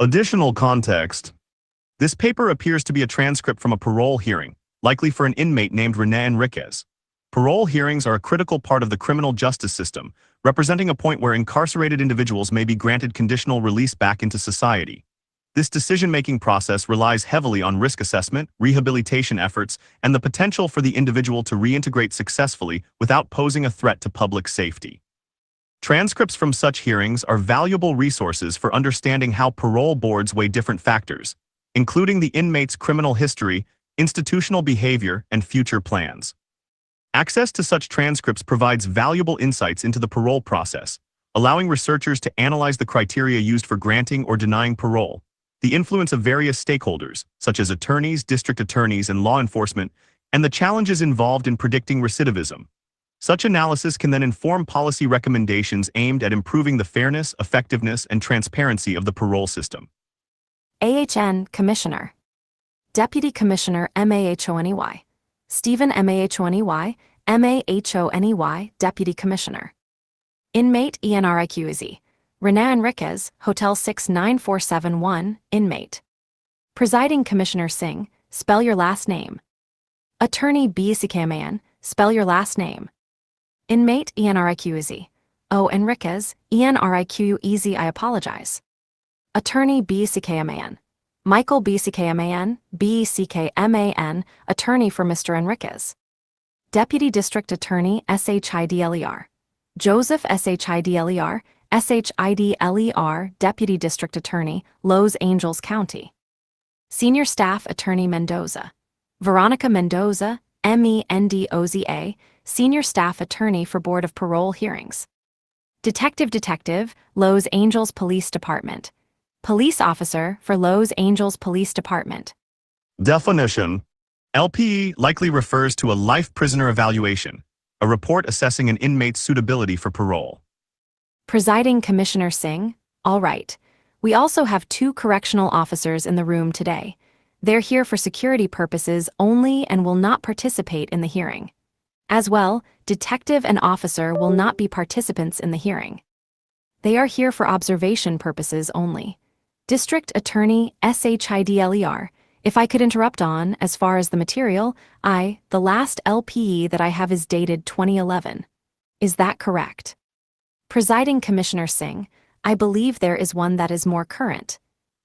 Additional context. This paper appears to be a transcript from a parole hearing, likely for an inmate named Rene Enriquez. Parole hearings are a critical part of the criminal justice system, representing a point where incarcerated individuals may be granted conditional release back into society. This decision-making process relies heavily on risk assessment, rehabilitation efforts, and the potential for the individual to reintegrate successfully without posing a threat to public safety. Transcripts from such hearings are valuable resources for understanding how parole boards weigh different factors, including the inmate's criminal history, institutional behavior, and future plans. Access to such transcripts provides valuable insights into the parole process, allowing researchers to analyze the criteria used for granting or denying parole, the influence of various stakeholders, such as attorneys, district attorneys, and law enforcement, and the challenges involved in predicting recidivism. Such analysis can then inform policy recommendations aimed at improving the fairness, effectiveness, and transparency of the parole system. AHN Commissioner. Deputy Commissioner MAHONEY. Stephen MAHONEY, MAHONEY, Deputy Commissioner. Inmate ENRIQZ. Rene Enriquez, Hotel 69471, Inmate. Presiding Commissioner Singh, spell your last name. Attorney BCKMAN, spell your last name. Inmate ENRIQZ. O. Enriquez, ENRIQEZ, I apologize. Attorney BCKMAN. Michael BCKMAN, BCKMAN, Attorney for Mr. Enriquez. Deputy District Attorney SHIDLER. Joseph SHIDLER, SHIDLER, Deputy District Attorney, Los Angeles County. Senior Staff Attorney Mendoza. Veronica Mendoza, MENDOZA, Senior Staff Attorney for Board of Parole Hearings. Detective, Los Angeles Police Department. Police Officer for Los Angeles Police Department. Definition. LPE likely refers to a life prisoner evaluation, a report assessing an inmate's suitability for parole. Presiding Commissioner Singh, all right. We also have 2 correctional officers in the room today. They're here for security purposes only and will not participate in the hearing. As well, detective and officer will not be participants in the hearing. They are here for observation purposes only. District Attorney SHIDLER, if I could interrupt on, as far as the material, the last LPE that I have is dated 2011. Is that correct? Presiding Commissioner Singh, I believe there is one that is more current.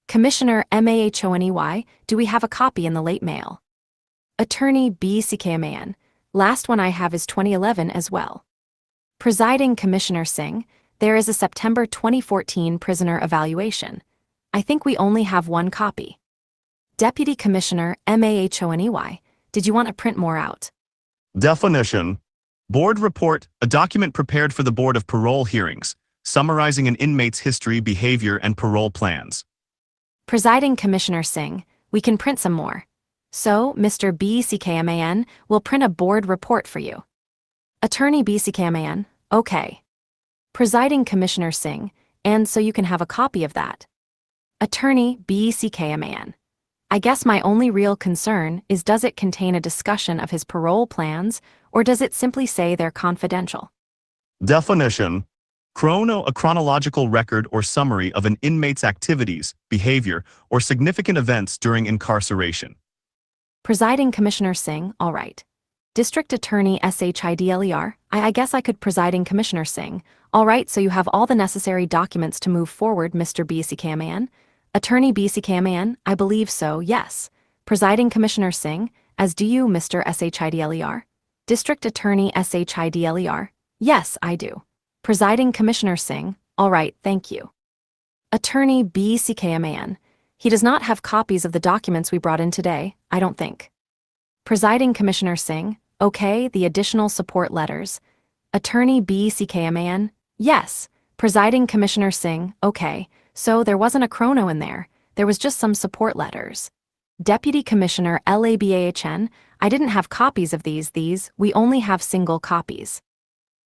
Commissioner MAHONEY, do we have a copy in the late mail? Attorney BCKMAN, last one I have is 2011 as well. Presiding Commissioner Singh, there is a September 2014 prisoner evaluation. I think we only have one copy. Deputy Commissioner MAHONEY, did you want to print more out? Definition. Board report, a document prepared for the Board of Parole Hearings, summarizing an inmate's history, behavior, and parole plans. Presiding Commissioner Singh, we can print some more. So, Mr. BCKMAN will print a board report for you. Attorney BCKMAN, okay. Presiding Commissioner Singh, and so you can have a copy of that. Attorney BCKMAN. I guess my only real concern is, does it contain a discussion of his parole plans, or does it simply say they're confidential? Definition. A chronological record or summary of an inmate's activities, behavior, or significant events during incarceration. Presiding Commissioner Singh, all right. District Attorney SHIDLER, I guess I could. Presiding Commissioner Singh, all right, so you have all the necessary documents to move forward, Mr. BCKMAN. Attorney BCKMAN, I believe so, yes. Presiding Commissioner Singh, as do you, Mr. SHIDLER. District Attorney SHIDLER, yes, I do. Presiding Commissioner Singh, all right, thank you. Attorney BCKMAN, he does not have copies of the documents we brought in today, I don't think. Presiding Commissioner Singh, okay, the additional support letters. Attorney BCKMAN, yes. Presiding Commissioner Singh, okay, so there wasn't a chrono in there, there was just some support letters. Deputy Commissioner LABAHN, I didn't have copies of these, we only have single copies.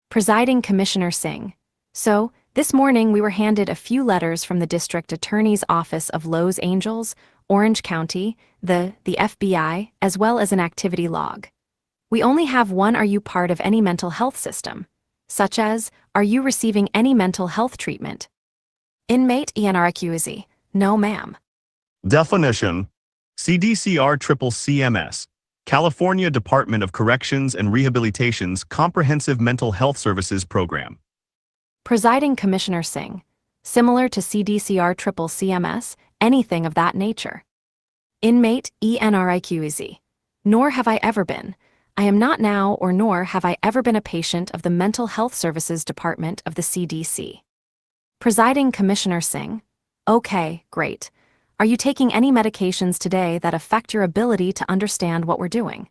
Presiding Commissioner Singh, so, this morning we were handed a few letters from the District Attorney's Office of Los Angeles, Orange County, the FBI, as well as an activity log. We only have one. Are you part of any mental health system? Such as, are you receiving any mental health treatment? Inmate ENRIQZ, No, ma'am. Definition: CDCR CCMS, California Department of Corrections and Rehabilitation's Comprehensive Mental Health Services Program. Presiding Commissioner Singh. Similar to CDCR CCMS, anything of that nature. Inmate Enriquez. Nor have I ever been. I am not now, or nor have I ever been a patient of the Mental Health Services Department of the CDC. Presiding Commissioner Singh. Okay, great. Are you taking any medications today that affect your ability to understand what we're doing?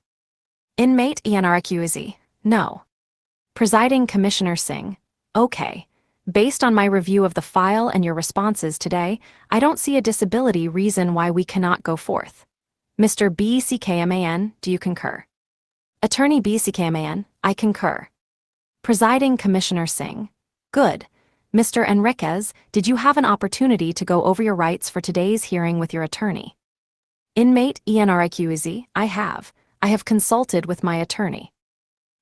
Inmate Enriquez. No. Presiding Commissioner Singh. Okay. Based on my review of the file and your responses today, I don't see a disability reason why we cannot go forth. Mr. BCKMAN, do you concur? Attorney BCKMAN, I concur. Presiding Commissioner Singh. Good. Mr. Enriquez, did you have an opportunity to go over your rights for today's hearing with your attorney? Inmate Enriquez, I have. I have consulted with my attorney.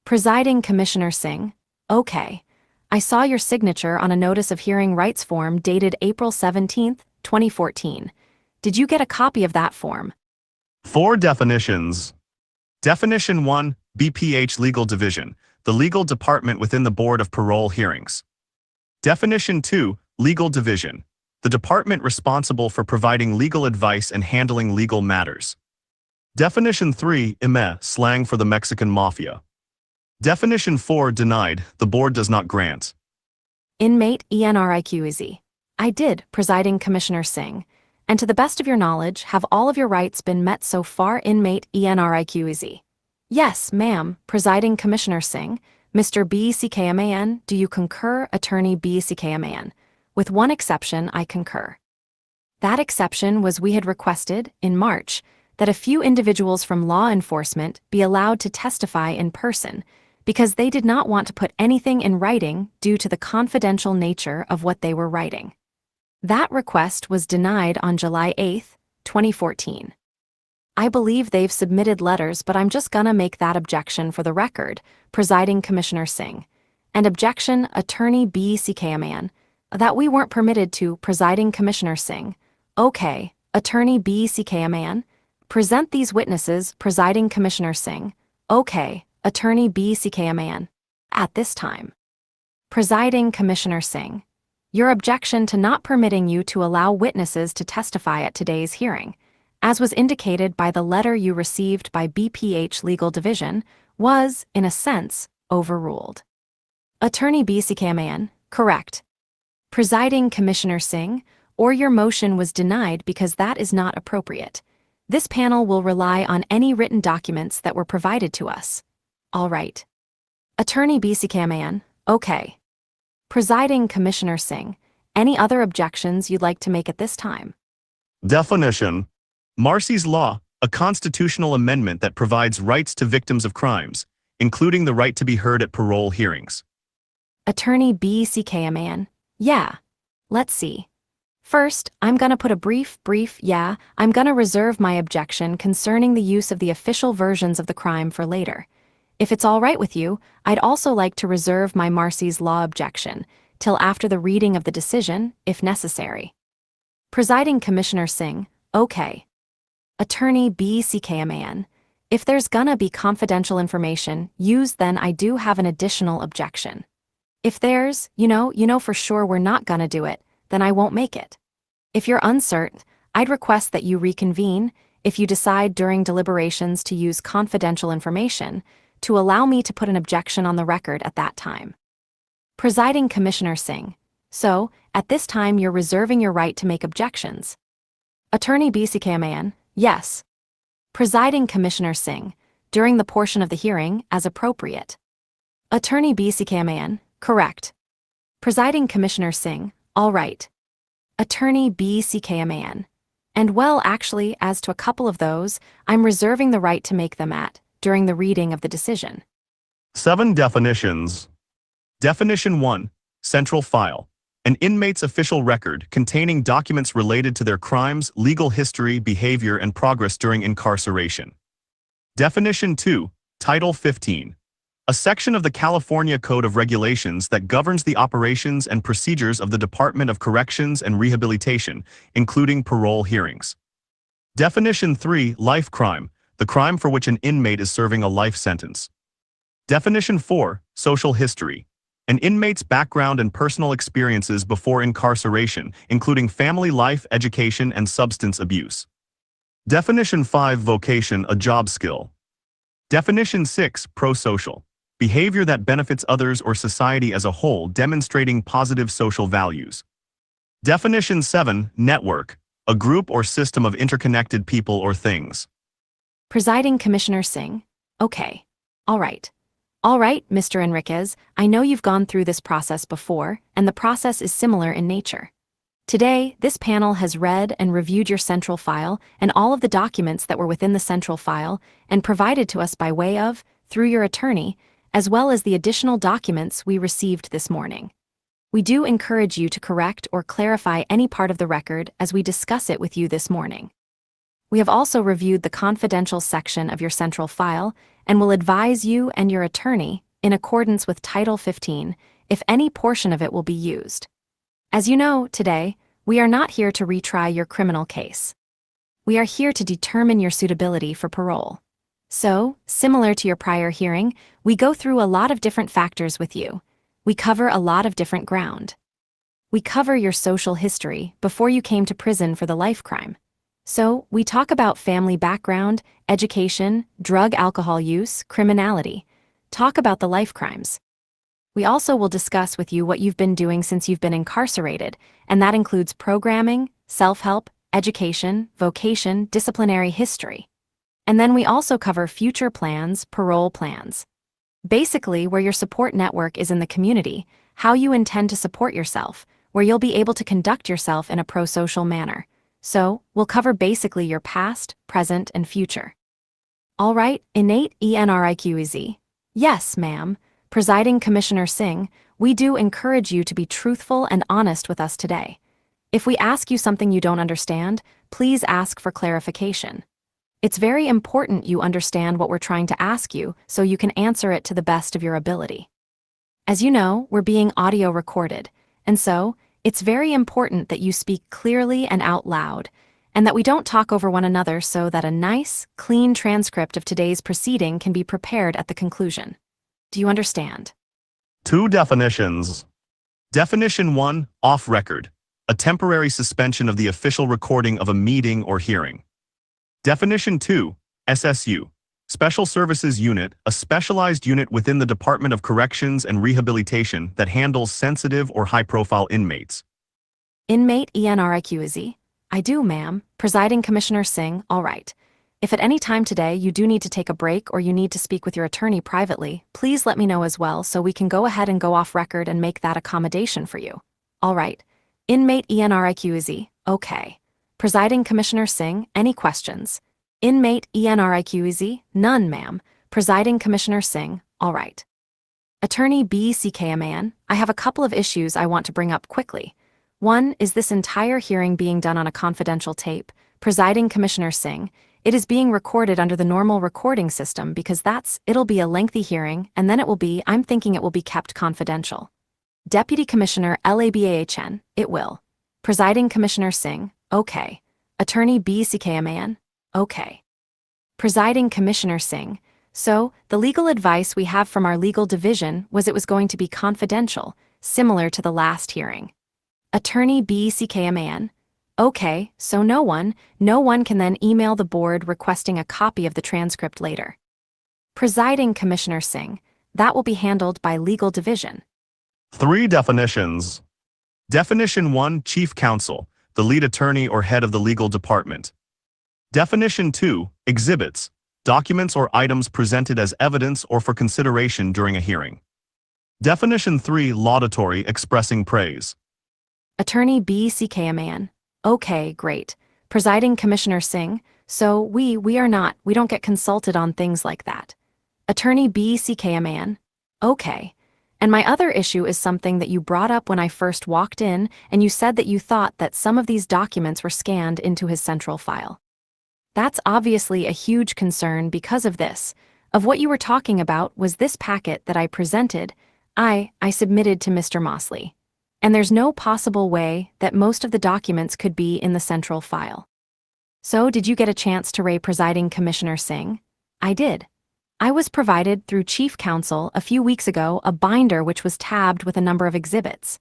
Presiding Commissioner Singh. Okay. I saw your signature on a notice of hearing rights form dated April 17, 2014. Did you get a copy of that form? 4 definitions. Definition 1, BPH Legal Division, the legal department within the Board of Parole Hearings. Definition 2, Legal Division, the department responsible for providing legal advice and handling legal matters. Definition 3, Inmate, slang for the Mexican Mafia. Definition 4, Denied, the board does not grant. Inmate Enriquez. I did, Presiding Commissioner Singh. And to the best of your knowledge, have all of your rights been met so far, Inmate Enriquez? Yes, ma'am, Presiding Commissioner Singh. Mr. BCKMAN, do you concur, Attorney BCKMAN? With one exception, I concur. That exception was we had requested, in March, that a few individuals from law enforcement be allowed to testify in person, because they did not want to put anything in writing due to the confidential nature of what they were writing. That request was denied on July 8, 2014. I believe they've submitted letters, but I'm just gonna make that objection for the record, Presiding Commissioner Singh. And objection, Attorney BCKMAN, that we weren't permitted to, Presiding Commissioner Singh. Okay, Attorney BCKMAN, present these witnesses, Presiding Commissioner Singh. Okay, Attorney BCKMAN. At this time. Presiding Commissioner Singh. Your objection to not permitting you to allow witnesses to testify at today's hearing, as was indicated by the letter you received by BPH Legal Division, was, in a sense, overruled. Attorney BCKMAN, correct. Presiding Commissioner Singh, or your motion was denied because that is not appropriate. This panel will rely on any written documents that were provided to us. All right. Attorney BCKMAN, okay. Presiding Commissioner Singh, any other objections you'd like to make at this time? Definition: Marsy's Law, a constitutional amendment that provides rights to victims of crimes, including the right to be heard at parole hearings. Attorney BCKMAN, yeah. Let's see. First, I'm gonna put a brief, I'm gonna reserve my objection concerning the use of the official versions of the crime for later. If it's all right with you, I'd also like to reserve my Marsy's Law objection till after the reading of the decision, if necessary. Presiding Commissioner Singh, okay. Attorney BCKMAN, if there's gonna be confidential information used, then I do have an additional objection. If there's, you know for sure we're not gonna do it, then I won't make it. If you're uncertain, I'd request that you reconvene, if you decide during deliberations to use confidential information, to allow me to put an objection on the record at that time. Presiding Commissioner Singh, so, at this time you're reserving your right to make objections. Attorney BCKMAN, yes. Presiding Commissioner Singh, during the portion of the hearing, as appropriate. Attorney BCKMAN, correct. Presiding Commissioner Singh, all right. Attorney BCKMAN, and well, actually, as to a couple of those, I'm reserving the right to make them during the reading of the decision. 7 definitions. Definition 1, Central File, an inmate's official record containing documents related to their crimes, legal history, behavior, and progress during incarceration. Definition 2, Title 15, a section of the California Code of Regulations that governs the operations and procedures of the Department of Corrections and Rehabilitation, including parole hearings. Definition 3, life crime, the crime for which an inmate is serving a life sentence. Definition 4, social history, an inmate's background and personal experiences before incarceration, including family life, education, and substance abuse. Definition 5, vocation, a job skill. Definition 6, prosocial, behavior that benefits others or society as a whole, demonstrating positive social values. Definition 7, network, a group or system of interconnected people or things. Presiding Commissioner Singh. Okay. All right. All right, Mr. Enriquez, I know you've gone through this process before, and the process is similar in nature. Today, this panel has read and reviewed your central file and all of the documents that were within the central file and provided to us by way of, through your attorney, as well as the additional documents we received this morning. We do encourage you to correct or clarify any part of the record as we discuss it with you this morning. We have also reviewed the confidential section of your central file and will advise you and your attorney, in accordance with Title 15, if any portion of it will be used. As you know, today, we are not here to retry your criminal case. We are here to determine your suitability for parole. So, similar to your prior hearing, we go through a lot of different factors with you. We cover a lot of different ground. We cover your social history before you came to prison for the life crime. So, we talk about family background, education, drug alcohol use, criminality. Talk about the life crimes. We also will discuss with you what you've been doing since you've been incarcerated, and that includes programming, self-help, education, vocation, disciplinary history. And then we also cover future plans, parole plans. Basically, where your support network is in the community, how you intend to support yourself, where you'll be able to conduct yourself in a pro-social manner. So, we'll cover basically your past, present, and future. All right, Innate Enriquez. Yes, ma'am. Presiding Commissioner Singh, we do encourage you to be truthful and honest with us today. If we ask you something you don't understand, please ask for clarification. It's very important you understand what we're trying to ask you so you can answer it to the best of your ability. As you know, we're being audio recorded, and so, it's very important that you speak clearly and out loud, and that we don't talk over one another so that a nice, clean transcript of today's proceeding can be prepared at the conclusion. Do you understand? 2 definitions. Definition 1, off record, a temporary suspension of the official recording of a meeting or hearing. Definition 2, SSU, Special Services Unit, a specialized unit within the Department of Corrections and Rehabilitation that handles sensitive or high-profile inmates. Inmate Enriquez. I do, ma'am. Presiding Commissioner Singh, all right. If at any time today you do need to take a break or you need to speak with your attorney privately, please let me know as well so we can go ahead and go off record and make that accommodation for you. All right. Inmate Enriquez. Okay. Presiding Commissioner Singh, any questions? Inmate Enriquez. None, ma'am. Presiding Commissioner Singh, all right. Attorney BCKMAN, I have a couple of issues I want to bring up quickly. One is this entire hearing being done on a confidential tape. Presiding Commissioner Singh, it is being recorded under the normal recording system because it'll be a lengthy hearing, and then I'm thinking it will be kept confidential. Deputy Commissioner LABAHN, it will. Presiding Commissioner Singh, okay. Attorney BCKMAN, okay. Presiding Commissioner Singh, so the legal advice we have from our legal division was it was going to be confidential, similar to the last hearing. Attorney BCKMAN, okay, so no one can then email the board requesting a copy of the transcript later. Presiding Commissioner Singh, that will be handled by legal division. 3 definitions. Definition 1, Chief Counsel, the lead attorney or head of the legal department. Definition 2, exhibits, documents or items presented as evidence or for consideration during a hearing. Definition 3, laudatory, expressing praise. Attorney BCKMAN, okay, great. Presiding Commissioner Singh, so we don't get consulted on things like that. Attorney BCKMAN, okay. And my other issue is something that you brought up when I first walked in, and you said that you thought that some of these documents were scanned into his central file. That's obviously a huge concern because of this. of what you were talking about was this packet that I presented, I submitted to Mr. Mosley. And there's no possible way that most of the documents could be in the central file. So, did you get a chance to read Presiding Commissioner Singh? I did. I was provided through Chief Counsel a few weeks ago a binder which was tabbed with a number of exhibits.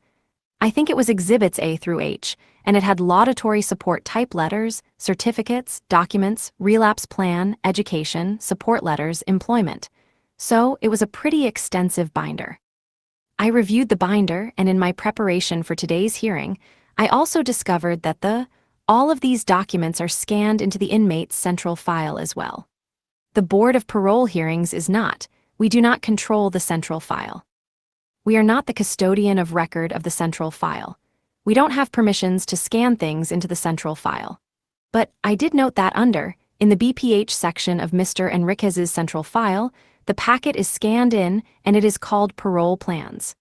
I think it was exhibits A through H, and it had laudatory support type letters, certificates, documents, relapse plan, education, support letters, employment. So, it was a pretty extensive binder. I reviewed the binder, and in my preparation for today's hearing, I also discovered that all of these documents are scanned into the inmate's central file as well. The Board of Parole Hearings is not. We do not control the central file. We are not the custodian of record of the central file. We don't have permissions to scan things into the central file. But I did note that in the BPH section of Mr. Enriquez's central file, the packet is scanned in and it is called Parole Plans.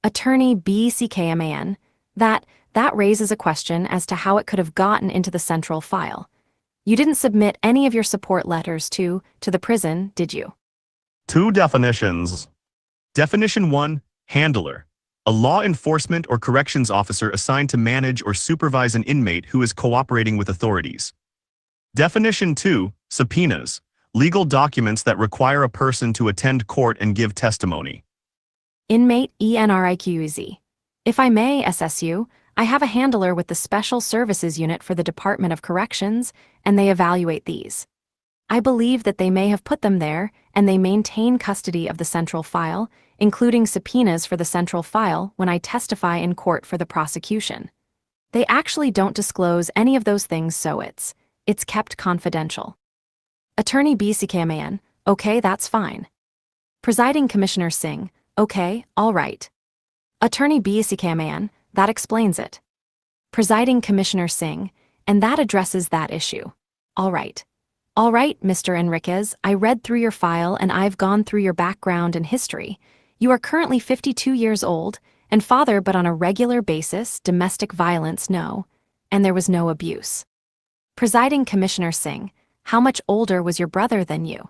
Attorney BCKMAN, that raises a question as to how it could have gotten into the central file. You didn't submit any of your support letters to the prison, did you? 2 definitions. Definition 1, handler. A law enforcement or corrections officer assigned to manage or supervise an inmate who is cooperating with authorities. Definition 2, subpoenas. Legal documents that require a person to attend court and give testimony. Inmate ENRIQZ. If I may, SSU, I have a handler with the Special Services Unit for the Department of Corrections, and they evaluate these. I believe that they may have put them there, and they maintain custody of the central file, including subpoenas for the central file when I testify in court for the prosecution. They actually don't disclose any of those things, so it's kept confidential. Attorney BCKMAN, okay, that's fine. Presiding Commissioner Singh, okay, all right. Attorney BCKMAN, that explains it. Presiding Commissioner Singh, and that addresses that issue. All right. All right, Mr. Enriquez, I read through your file and I've gone through your background and history. You are currently 52 years old, and father, but on a regular basis, domestic violence, no, and there was no abuse. Presiding Commissioner Singh, how much older was your brother than you?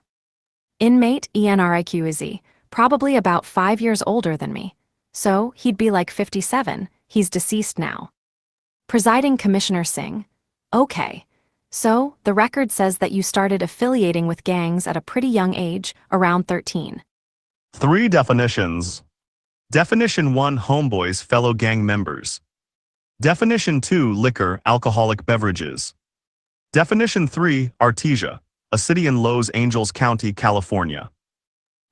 Inmate ENRIQZ, probably about 5 years older than me. So, he'd be like 57, he's deceased now. Presiding Commissioner Singh, okay. So, the record says that you started affiliating with gangs at a pretty young age, around 13. 3 definitions. Definition 1, homeboys, fellow gang members. Definition 2, liquor, alcoholic beverages. Definition 3, Artesia, a city in Los Angeles County, California.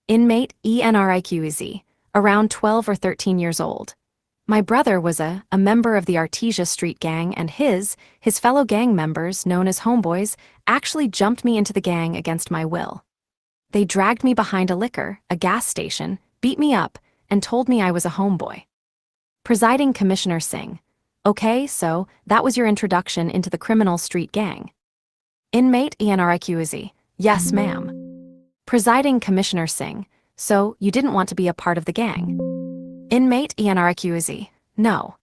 Inmate ENRIQZ, around 12 or 13 years old. My brother was a member of the Artesia Street Gang, and his fellow gang members, known as homeboys, actually jumped me into the gang against my will. They dragged me behind a gas station, beat me up, and told me I was a homeboy. Presiding Commissioner Singh, okay, so that was your introduction into the criminal street gang. Inmate ENRIQZ, yes, ma'am. Presiding Commissioner Singh, so you didn't want to be a part of the gang. Inmate ENRIQZ, no.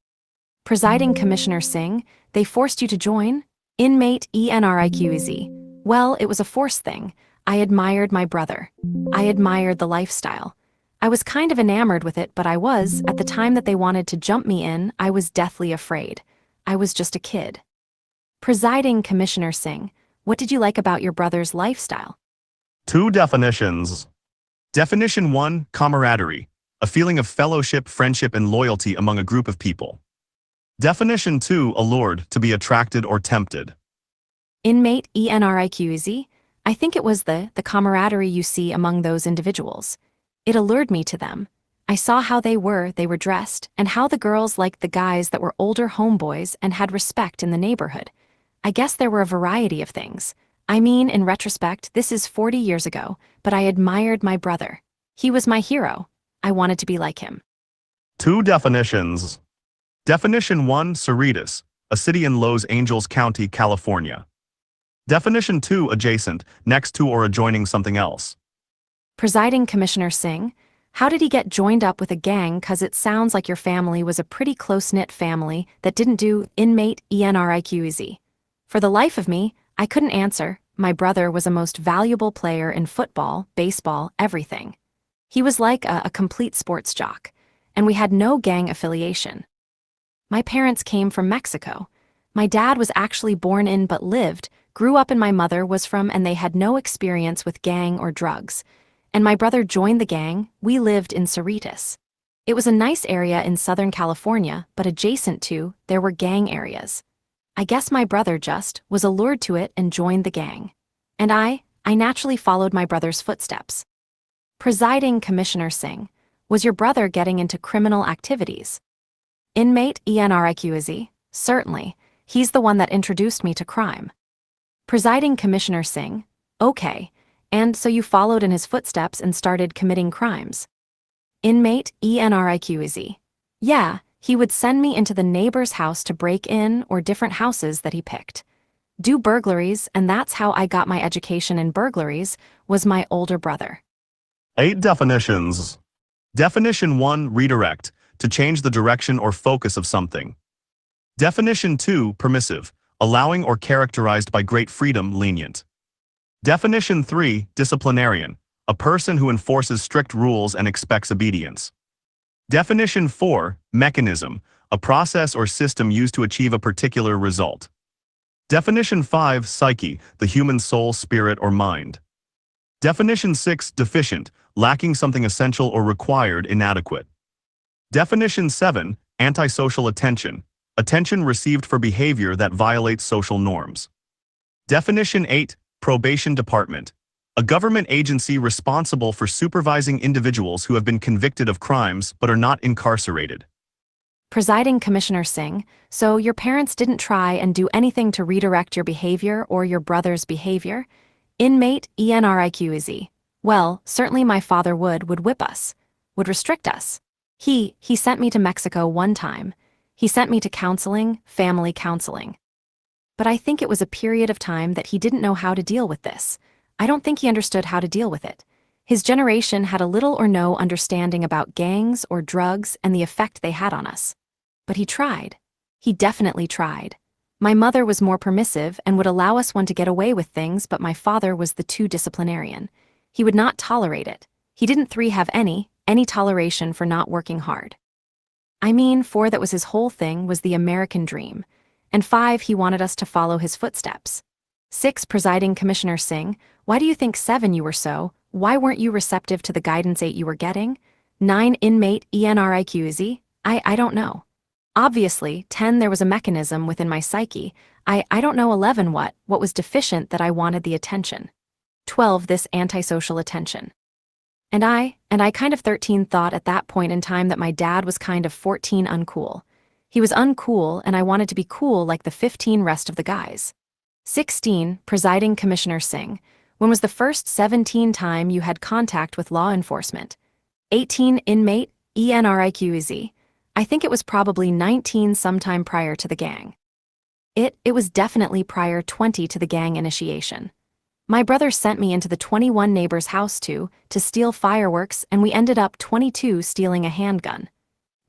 Presiding Commissioner Singh, they forced you to join? Inmate ENRIQZ, well, it was a forced thing. I admired my brother. I admired the lifestyle. I was kind of enamored with it, but I was, at the time that they wanted to jump me in, I was deathly afraid. I was just a kid. Presiding Commissioner Singh, what did you like about your brother's lifestyle? 2 definitions. Definition 1, camaraderie, a feeling of fellowship, friendship, and loyalty among a group of people. Definition 2, allured, to be attracted or tempted. Inmate ENRIQZ, I think it was the camaraderie you see among those individuals. It allured me to them. I saw how they were dressed, and how the girls liked the guys that were older homeboys and had respect in the neighborhood. I guess there were a variety of things. I mean, in retrospect, this is 40 years ago, but I admired my brother. He was my hero. I wanted to be like him. 2 definitions. Definition 1, Cerritos, a city in Los Angeles County, California. Definition 2, adjacent, next to or adjoining something else. Presiding Commissioner Singh, how did he get joined up with a gang? 'Cause it sounds like your family was a pretty close-knit family that didn't do. Inmate ENRIQZ. For the life of me, I couldn't answer. my brother was a most valuable player in football, baseball, everything. He was like a complete sports jock, and we had no gang affiliation. My parents came from Mexico. My dad was actually born in but lived, grew up, and my mother was from, and they had no experience with gang or drugs. And my brother joined the gang. We lived in Cerritos. It was a nice area in Southern California, but adjacent to, there were gang areas. I guess my brother just was allured to it and joined the gang. And I naturally followed my brother's footsteps. Presiding Commissioner Singh, was your brother getting into criminal activities? Inmate Enriquez, certainly. He's the one that introduced me to crime. Presiding Commissioner Singh, okay, and so you followed in his footsteps and started committing crimes. Inmate Enriquez, yeah, he would send me into the neighbor's house to break in or different houses that he picked. Do burglaries, and that's how I got my education in burglaries, was my older brother. 8 definitions. Definition 1, redirect, to change the direction or focus of something. Definition 2, permissive, allowing or characterized by great freedom, lenient. Definition 3, disciplinarian, a person who enforces strict rules and expects obedience. Definition 4, mechanism, a process or system used to achieve a particular result. Definition 5, psyche, the human soul, spirit, or mind. Definition 6, deficient, lacking something essential or required, inadequate. Definition 7, antisocial attention, attention received for behavior that violates social norms. Definition 8, probation department, a government agency responsible for supervising individuals who have been convicted of crimes but are not incarcerated. Presiding Commissioner Singh, so your parents didn't try and do anything to redirect your behavior or your brother's behavior? Inmate Enriquez, well, certainly my father would whip us, would restrict us. He sent me to Mexico one time. He sent me to counseling, family counseling. But I think it was a period of time that he didn't know how to deal with this. I don't think he understood how to deal with it. His generation had a little or no understanding about gangs or drugs and the effect they had on us. But he tried. He definitely tried. My mother was more permissive and would allow us one to get away with things, but my father was the too disciplinarian. He would not tolerate it. He didn't have any toleration for not working hard. I mean, 4, that was his whole thing, was the American dream. And 5, he wanted us to follow his footsteps. 6, Presiding Commissioner Singh, why do you think 7 you were so? Why weren't you receptive to the guidance 8 you were getting? 9, Inmate Enriquez, I don't know. Obviously, 10, there was a mechanism within my psyche. I don't know. 11, what was deficient that I wanted the attention. 12, this antisocial attention. And I kind of 13 thought at that point in time that my dad was kind of 14 uncool. He was uncool and I wanted to be cool like the 15 rest of the guys. 16, Presiding Commissioner Singh, when was the first 17 time you had contact with law enforcement? 18, Inmate Enriquez, I think it was probably 19 sometime prior to the gang. It was definitely prior 20 to the gang initiation. My brother sent me into the 21 neighbor's house to steal fireworks, and we ended up 22 stealing a handgun.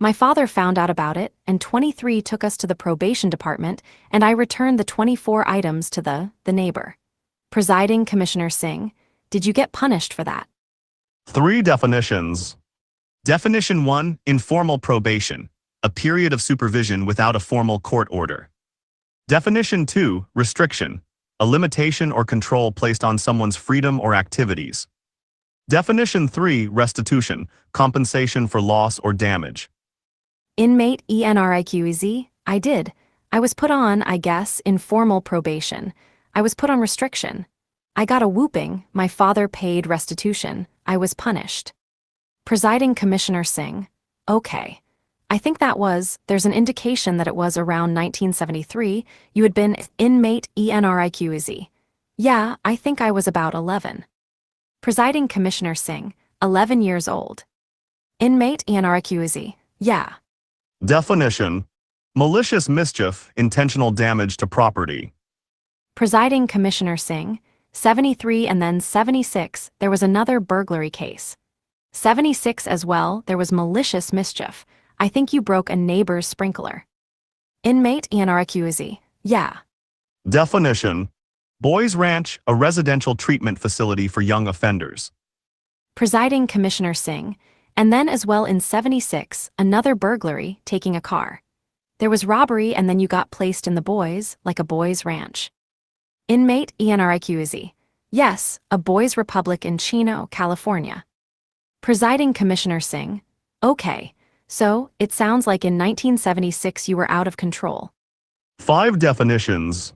My father found out about it, and 23 took us to the probation department, and I returned the 24 items to the neighbor. Presiding Commissioner Singh, did you get punished for that? 3 definitions. Definition 1, informal probation, a period of supervision without a formal court order. Definition 2, restriction, a limitation or control placed on someone's freedom or activities. Definition 3, restitution, compensation for loss or damage. Inmate Enriquez, I did. I was put on, I guess, informal probation. I was put on restriction. I got a whooping, my father paid restitution, I was punished. Presiding Commissioner Singh, okay. I think there's an indication that it was around 1973, you had been Inmate Enriquez. Yeah, I think I was about 11. Presiding Commissioner Singh, 11 years old. Inmate Enriquez, yeah. Definition, malicious mischief, intentional damage to property. Presiding Commissioner Singh, 73 and then 76, there was another burglary case. 76 as well, there was malicious mischief. I think you broke a neighbor's sprinkler. Inmate Enriquez, yeah. Definition, Boys Ranch, a residential treatment facility for young offenders. Presiding Commissioner Singh, and then as well in 76, another burglary, taking a car. There was robbery and then you got placed in the boys, like a boys' ranch. Inmate Enriquez. Yes, a boys' republic in Chino, California. Presiding Commissioner Singh. Okay, so it sounds like in 1976 you were out of control. 5 definitions.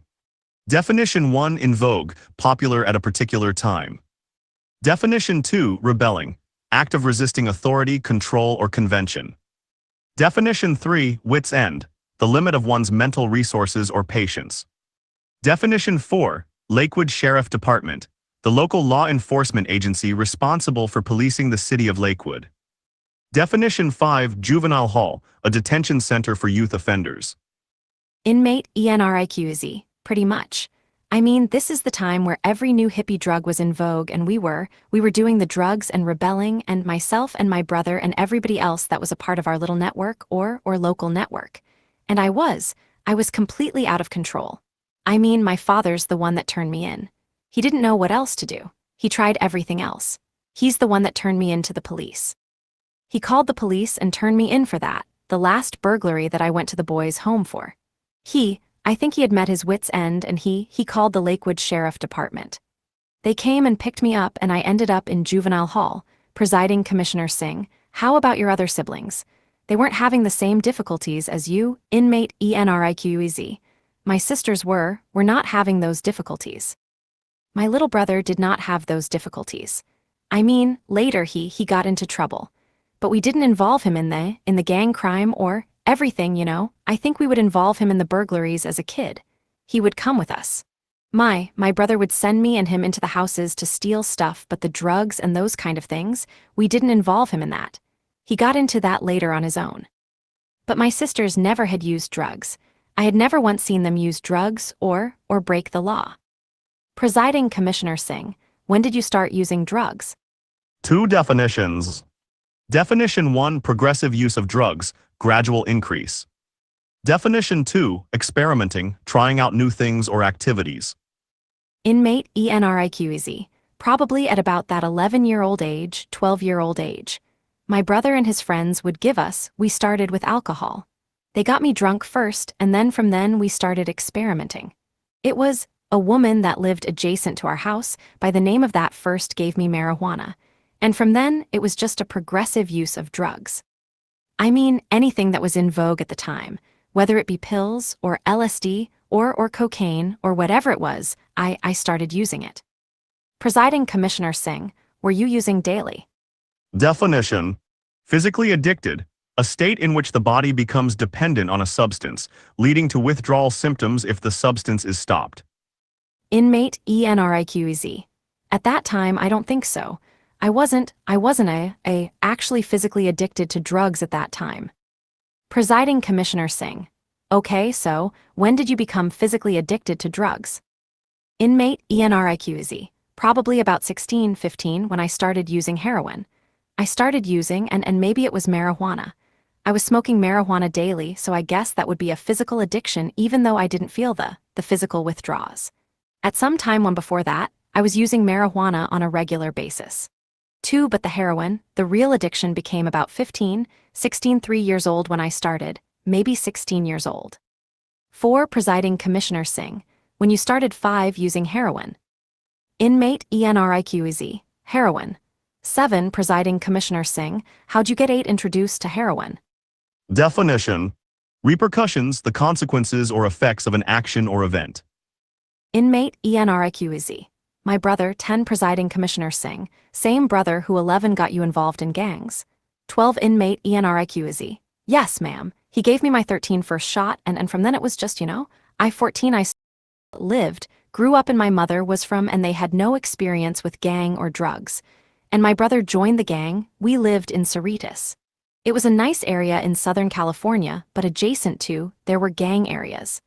Definition 1, in vogue, popular at a particular time. Definition 2, rebelling, act of resisting authority, control, or convention. Definition 3, wit's end, the limit of one's mental resources or patience. Definition 4, Lakewood Sheriff Department, the local law enforcement agency responsible for policing the city of Lakewood. Definition 5, juvenile hall, a detention center for youth offenders. Inmate Enriquez, pretty much. I mean, this is the time where every new hippie drug was in vogue and we were doing the drugs and rebelling, and myself and my brother and everybody else that was a part of our little network or local network. And I was completely out of control. I mean, my father's the one that turned me in. He didn't know what else to do. He tried everything else. He's the one that turned me into the police. He called the police and turned me in for that, the last burglary that I went to the boys' home for. I think he had met his wit's end and he called the Lakewood Sheriff Department. They came and picked me up and I ended up in juvenile hall. Presiding Commissioner Singh, how about your other siblings? They weren't having the same difficulties as you, Inmate Enriquez. My sisters were not having those difficulties. My little brother did not have those difficulties. I mean, later he got into trouble. But we didn't involve him in the gang crime or everything, you know. I think we would involve him in the burglaries as a kid. He would come with us. My brother would send me and him into the houses to steal stuff, but the drugs and those kind of things, we didn't involve him in that. He got into that later on his own. But my sisters never had used drugs. I had never once seen them use drugs or break the law. Presiding Commissioner Singh, when did you start using drugs? 2 definitions. Definition 1, progressive use of drugs, gradual increase. Definition 2, experimenting, trying out new things or activities. Inmate Enriquez, probably at about that 11-year-old age, 12-year-old age. My brother and his friends would we started with alcohol. They got me drunk first, and then from then we started experimenting. It was a woman that lived adjacent to our house by the name of that first gave me marijuana. And from then, it was just a progressive use of drugs. I mean, anything that was in vogue at the time, whether it be pills or LSD or cocaine or whatever it was, I started using it. Presiding Commissioner Singh, were you using daily? Definition: physically addicted, a state in which the body becomes dependent on a substance, leading to withdrawal symptoms if the substance is stopped. Inmate Enriquez. At that time, I don't think so. I wasn't actually physically addicted to drugs at that time. Presiding Commissioner Singh. Okay, so when did you become physically addicted to drugs? Inmate Enriquez. Probably about 16, 15 when I started using heroin. I started using and maybe it was marijuana. I was smoking marijuana daily, so I guess that would be a physical addiction even though I didn't feel the physical withdrawals. At some time when before that, I was using marijuana on a regular basis. 2, but the heroin, the real addiction became about 15, 16, 3 years old when I started, maybe 16 years old. 4, Presiding Commissioner Singh, when you started 5 using heroin. Inmate Enriquez, heroin. 7, Presiding Commissioner Singh, how'd you get 8 introduced to heroin? Definition: repercussions, the consequences or effects of an action or event. Inmate Enriquez. My brother, 10, Presiding Commissioner Singh, same brother who 11 got you involved in gangs. 12, Inmate Enriquez. Yes, ma'am. He gave me my 13 first shot, and from then it was just, 14 I lived, grew up and my mother was from, and they had no experience with gang or drugs. And my brother joined the gang. We lived in Cerritos. It was a nice area in Southern California, but adjacent to, there were gang areas.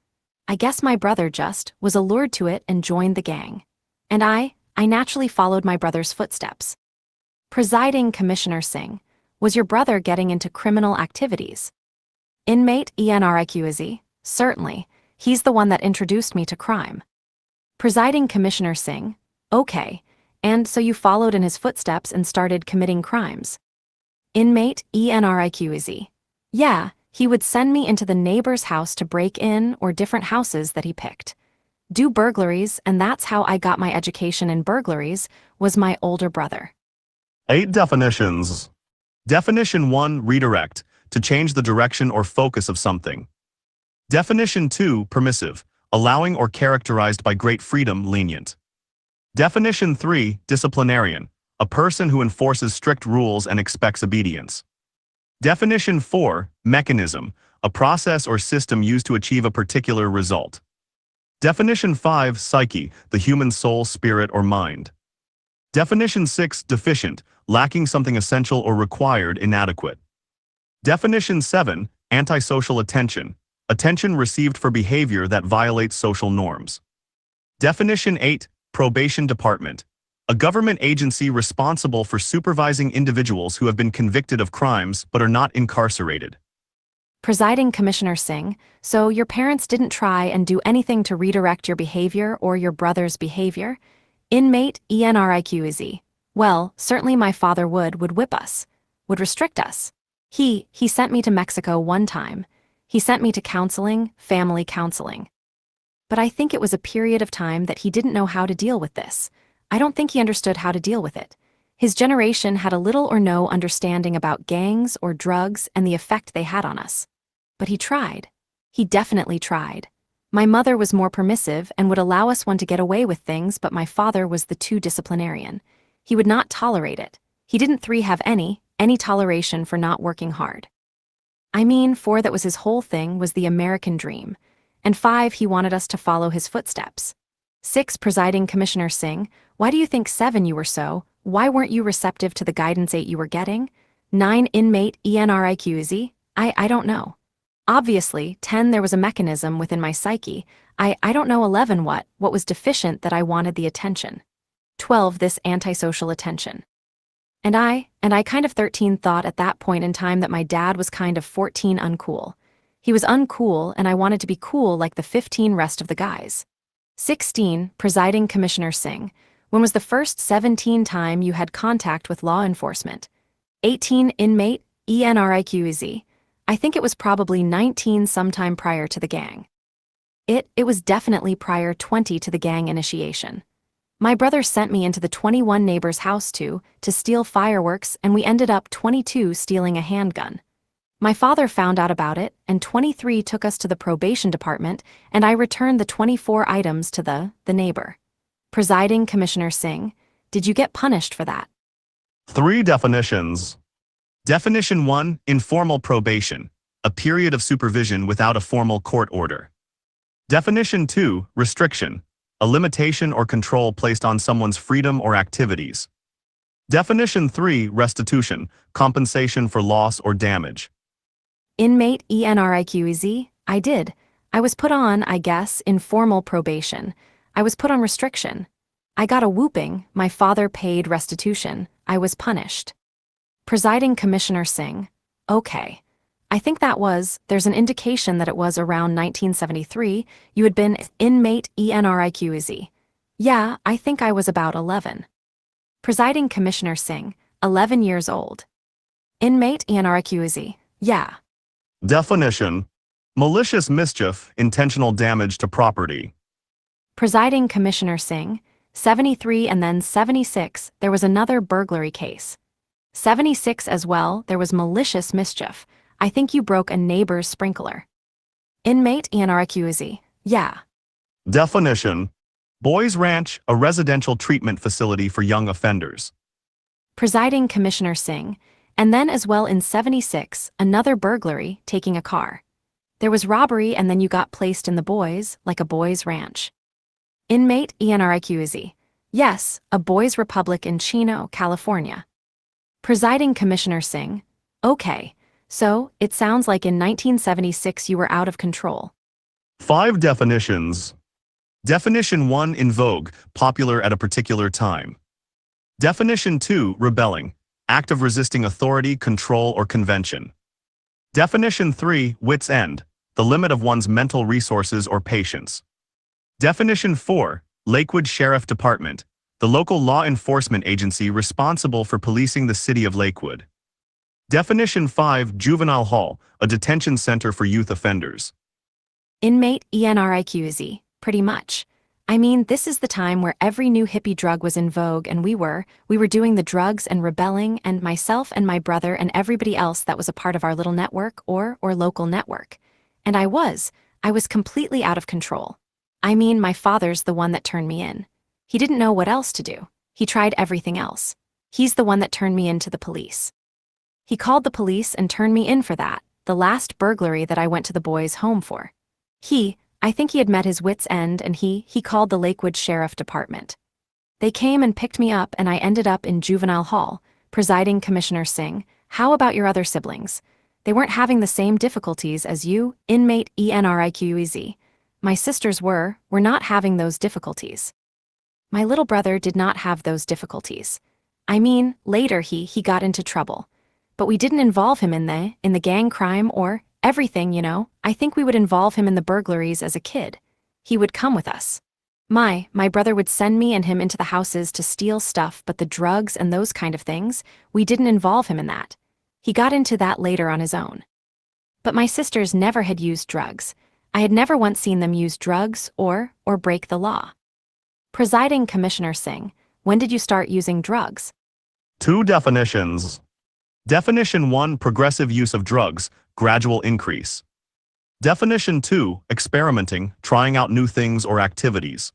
I guess my brother just was allured to it and joined the gang. And I naturally followed my brother's footsteps. Presiding Commissioner Singh, was your brother getting into criminal activities? Inmate Enriquez, certainly. He's the one that introduced me to crime. Presiding Commissioner Singh, okay, and so you followed in his footsteps and started committing crimes. Inmate Enriquez, yeah, he would send me into the neighbor's house to break in or different houses that he picked. Do burglaries, and that's how I got my education in burglaries, was my older brother. 8 definitions. Definition 1, redirect, to change the direction or focus of something. Definition 2, permissive, allowing or characterized by great freedom, lenient. Definition 3, disciplinarian, a person who enforces strict rules and expects obedience. Definition 4, mechanism, a process or system used to achieve a particular result. Definition 5, psyche, the human soul, spirit, or mind. Definition 6, deficient, lacking something essential or required, inadequate. Definition 7, antisocial attention, attention received for behavior that violates social norms. Definition 8, probation department, a government agency responsible for supervising individuals who have been convicted of crimes but are not incarcerated. Presiding Commissioner Singh, so your parents didn't try and do anything to redirect your behavior or your brother's behavior? Inmate Enriquez, well, certainly my father would whip us, would restrict us. He sent me to Mexico one time. He sent me to counseling, family counseling. But I think it was a period of time that he didn't know how to deal with this. I don't think he understood how to deal with it. His generation had a little or no understanding about gangs or drugs and the effect they had on us. But he tried. He definitely tried. My mother was more permissive and would allow us one to get away with things, but my father was the too disciplinarian. He would not tolerate it. He didn't have any toleration for not working hard. I mean, 4, that was his whole thing, was the American dream. And 5, he wanted us to follow his footsteps. 6, Presiding Commissioner Singh, why do you think 7, you were so? Why weren't you receptive to the guidance 8, you were getting? 9, Inmate Enriquez, I don't know. Obviously, 10, there was a mechanism within my psyche. I don't know. 11, what was deficient that I wanted the attention. 12, this antisocial attention. And I kind of 13 thought at that point in time that my dad was kind of 14 uncool. He was uncool and I wanted to be cool like the 15 rest of the guys. 16, Presiding Commissioner Singh, when was the first 17 time you had contact with law enforcement? 18, Inmate Enriquez, I think it was probably 19 sometime prior to the gang. It was definitely prior 20 to the gang initiation. My brother sent me into the 21 neighbor's house to steal fireworks, and we ended up 22 stealing a handgun. My father found out about it, and 23 took us to the probation department, and I returned the 24 items to the neighbor. Presiding Commissioner Singh, did you get punished for that? 3 definitions. Definition 1, informal probation, a period of supervision without a formal court order. Definition 2, restriction, a limitation or control placed on someone's freedom or activities. Definition 3, restitution, compensation for loss or damage. Inmate Enriquez, I did. I was put on, I guess, informal probation. I was put on restriction. I got a whooping, my father paid restitution, I was punished. Presiding Commissioner Singh, okay. I think there's an indication that it was around 1973, you had been Inmate Enriquez. Yeah, I think I was about 11. Presiding Commissioner Singh, 11 years old. Inmate Enriquez, yeah. Definition, malicious mischief, intentional damage to property. Presiding Commissioner Singh, 73 and then 76, there was another burglary case. 76 as well, there was malicious mischief. I think you broke a neighbor's sprinkler. Inmate Enriquez, yeah. Definition, Boys Ranch, a residential treatment facility for young offenders. Presiding Commissioner Singh, and then as well in 76, another burglary, taking a car. There was robbery and then you got placed in the boys, like a boys' ranch. Inmate Enriquez, yes, a boys' republic in Chino, California. Presiding Commissioner Singh, okay, so it sounds like in 1976 you were out of control. 5 definitions. Definition 1, in vogue, popular at a particular time. Definition 2, rebelling, act of resisting authority, control, or convention. Definition 3, wit's end, the limit of one's mental resources or patience. Definition 4, Lakewood Sheriff Department, the local law enforcement agency responsible for policing the city of Lakewood. Definition 5. Juvenile Hall, a detention center for youth offenders. Inmate ENRIQZ, pretty much. I mean, this is the time where every new hippie drug was in vogue and we were doing the drugs and rebelling, and myself and my brother and everybody else that was a part of our little network or local network. And I was completely out of control. I mean, my father's the one that turned me in. He didn't know what else to do. He tried everything else. He's the one that turned me into the police. He called the police and turned me in for that, the last burglary that I went to the boys' home for. I think he had met his wit's end, and he called the Lakewood Sheriff Department. They came and picked me up, and I ended up in Juvenile Hall. Presiding Commissioner Singh, how about your other siblings? They weren't having the same difficulties as you, Inmate ENRIQEZ. My sisters were not having those difficulties. My little brother did not have those difficulties. I mean, later he got into trouble. But we didn't involve him in the gang crime or everything, you know. I think we would involve him in the burglaries as a kid. He would come with us. My brother would send me and him into the houses to steal stuff, but the drugs and those kind of things, we didn't involve him in that. He got into that later on his own. But my sisters never had used drugs. I had never once seen them use drugs or break the law. Presiding Commissioner Singh, when did you start using drugs? 2 definitions. Definition 1. Progressive use of drugs, gradual increase. Definition 2. Experimenting, trying out new things or activities.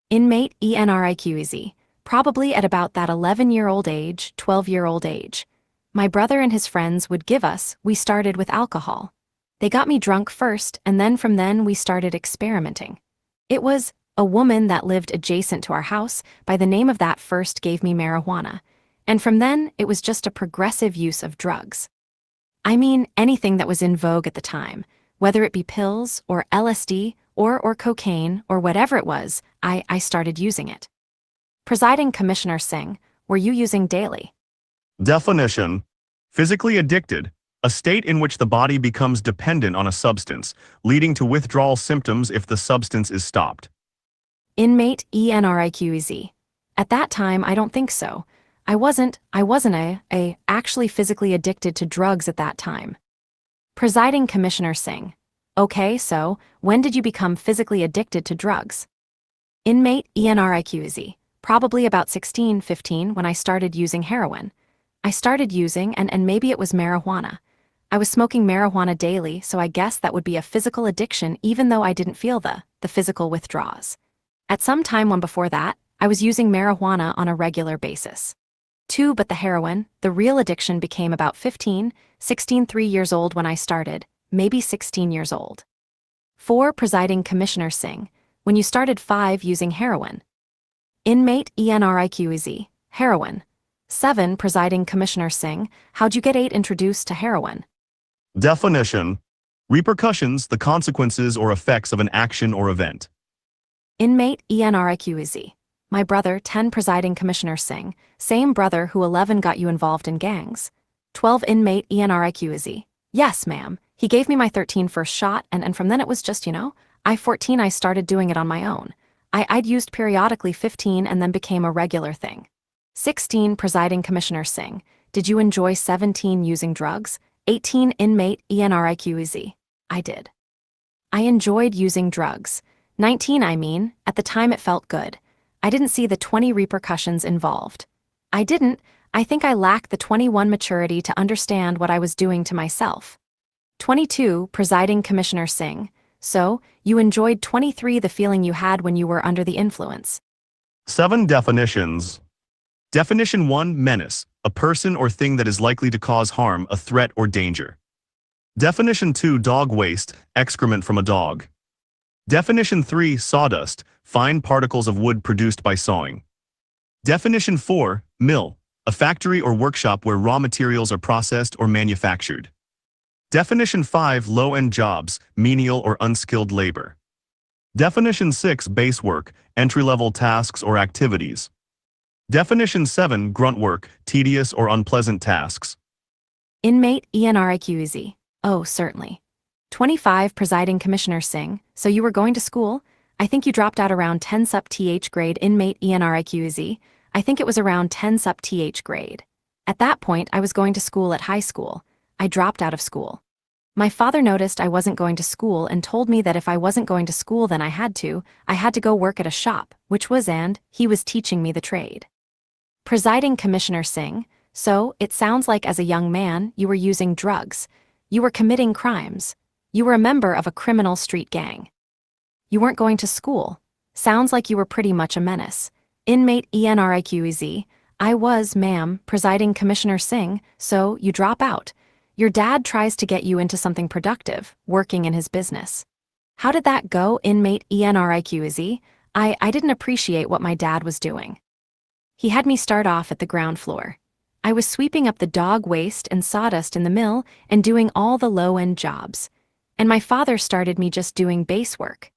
Inmate ENRIQEZ, probably at about that 11-year-old age, 12-year-old age. My brother and his friends would give us, we started with alcohol. They got me drunk first, and then from then we started experimenting. It was a woman that lived adjacent to our house by the name of that first gave me marijuana. And from then, it was just a progressive use of drugs. I mean, anything that was in vogue at the time, whether it be pills or LSD or cocaine or whatever it was, I started using it. Presiding Commissioner Singh, were you using daily? Definition. Physically addicted, a state in which the body becomes dependent on a substance, leading to withdrawal symptoms if the substance is stopped. Inmate ENRIQEZ. At that time, I don't think so. I wasn't actually physically addicted to drugs at that time. Presiding Commissioner Singh. Okay, so, when did you become physically addicted to drugs? Inmate ENRIQEZ. Probably about 16, 15 when I started using heroin. I started using, and maybe it was marijuana. I was smoking marijuana daily, so I guess that would be a physical addiction even though I didn't feel the physical withdrawals. At some time when before that, I was using marijuana on a regular basis. 2. But the heroin, the real addiction became about 15, 16, 3 years old when I started, maybe 16 years old. 4. Presiding Commissioner Singh, when you started 5 using heroin. Inmate ENRIQEZ, heroin. 7. Presiding Commissioner Singh, how'd you get 8 introduced to heroin? Definition. Repercussions, the consequences or effects of an action or event. Inmate ENRIQEZ. My brother, 10. Presiding Commissioner Singh, same brother who 11 got you involved in gangs. 12. Inmate ENRIQEZ. Yes, ma'am. He gave me my 13 first shot, and from then it was just, 14 I started doing it on my own. I'd used periodically 15 and then became a regular thing. 16. Presiding Commissioner Singh. Did you enjoy 17 using drugs? 18. Inmate ENRIQEZ. I did. I enjoyed using drugs. 19, at the time it felt good. I didn't see the 20 repercussions involved. I think I lacked the 21 maturity to understand what I was doing to myself. 22. Presiding Commissioner Singh. So, you enjoyed 23 the feeling you had when you were under the influence. 7 definitions. Definition 1. Menace, a person or thing that is likely to cause harm, a threat or danger. Definition 2. Dog waste, excrement from a dog. Definition 3. Sawdust, fine particles of wood produced by sawing. Definition 4. Mill, a factory or workshop where raw materials are processed or manufactured. Definition 5. Low-end jobs, menial or unskilled labor. Definition 6. Base work, entry-level tasks or activities. Definition 7. Grunt work, tedious or unpleasant tasks. Inmate ENRIQEZ. Oh, certainly. 25. Presiding Commissioner Singh. So you were going to school? I think you dropped out around 10 sup th grade inmate ENRIQZ. I think it was around 10 sup th grade. At that point, I was going to school at high school. I dropped out of school. My father noticed I wasn't going to school and told me that if I wasn't going to school then I had to go work at a shop, which was and he was teaching me the trade. Presiding Commissioner Singh, so it sounds like as a young man you were using drugs. You were committing crimes. You were a member of a criminal street gang. You weren't going to school. Sounds like you were pretty much a menace. Inmate ENRIQZ, I was, ma'am, Presiding Commissioner Singh, so you drop out. Your dad tries to get you into something productive, working in his business. How did that go, Inmate ENRIQZ? I didn't appreciate what my dad was doing. He had me start off at the ground floor. I was sweeping up the dog waste and sawdust in the mill and doing all the low-end jobs. And my father started me just doing base work.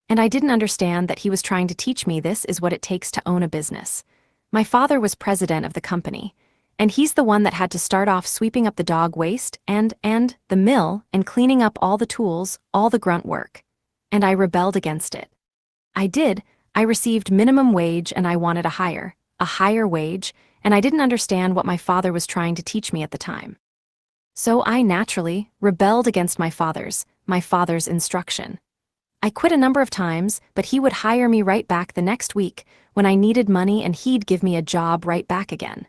And I didn't understand that he was trying to teach me this is what it takes to own a business. My father was president of the company, and he's the one that had to start off sweeping up the dog waste and the mill and cleaning up all the tools, all the grunt work. And I rebelled against it. I did. I received minimum wage and I wanted a higher wage, and I didn't understand what my father was trying to teach me at the time. So I naturally rebelled against my father's instruction. I quit a number of times, but he would hire me right back the next week when I needed money and he'd give me a job right back again.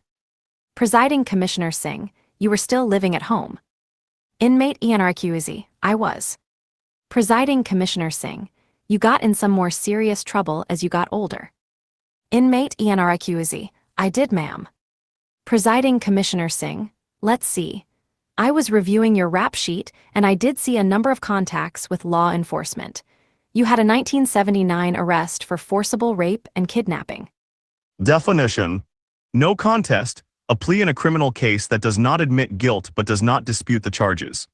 Presiding Commissioner Singh, you were still living at home. Inmate ENRQZ, I was. Presiding Commissioner Singh, you got in some more serious trouble as you got older. Inmate ENRQZ, I did, ma'am. Presiding Commissioner Singh, let's see. I was reviewing your rap sheet and I did see a number of contacts with law enforcement. You had a 1979 arrest for forcible rape and kidnapping. Definition: no contest, a plea in a criminal case that does not admit guilt but does not dispute the charges.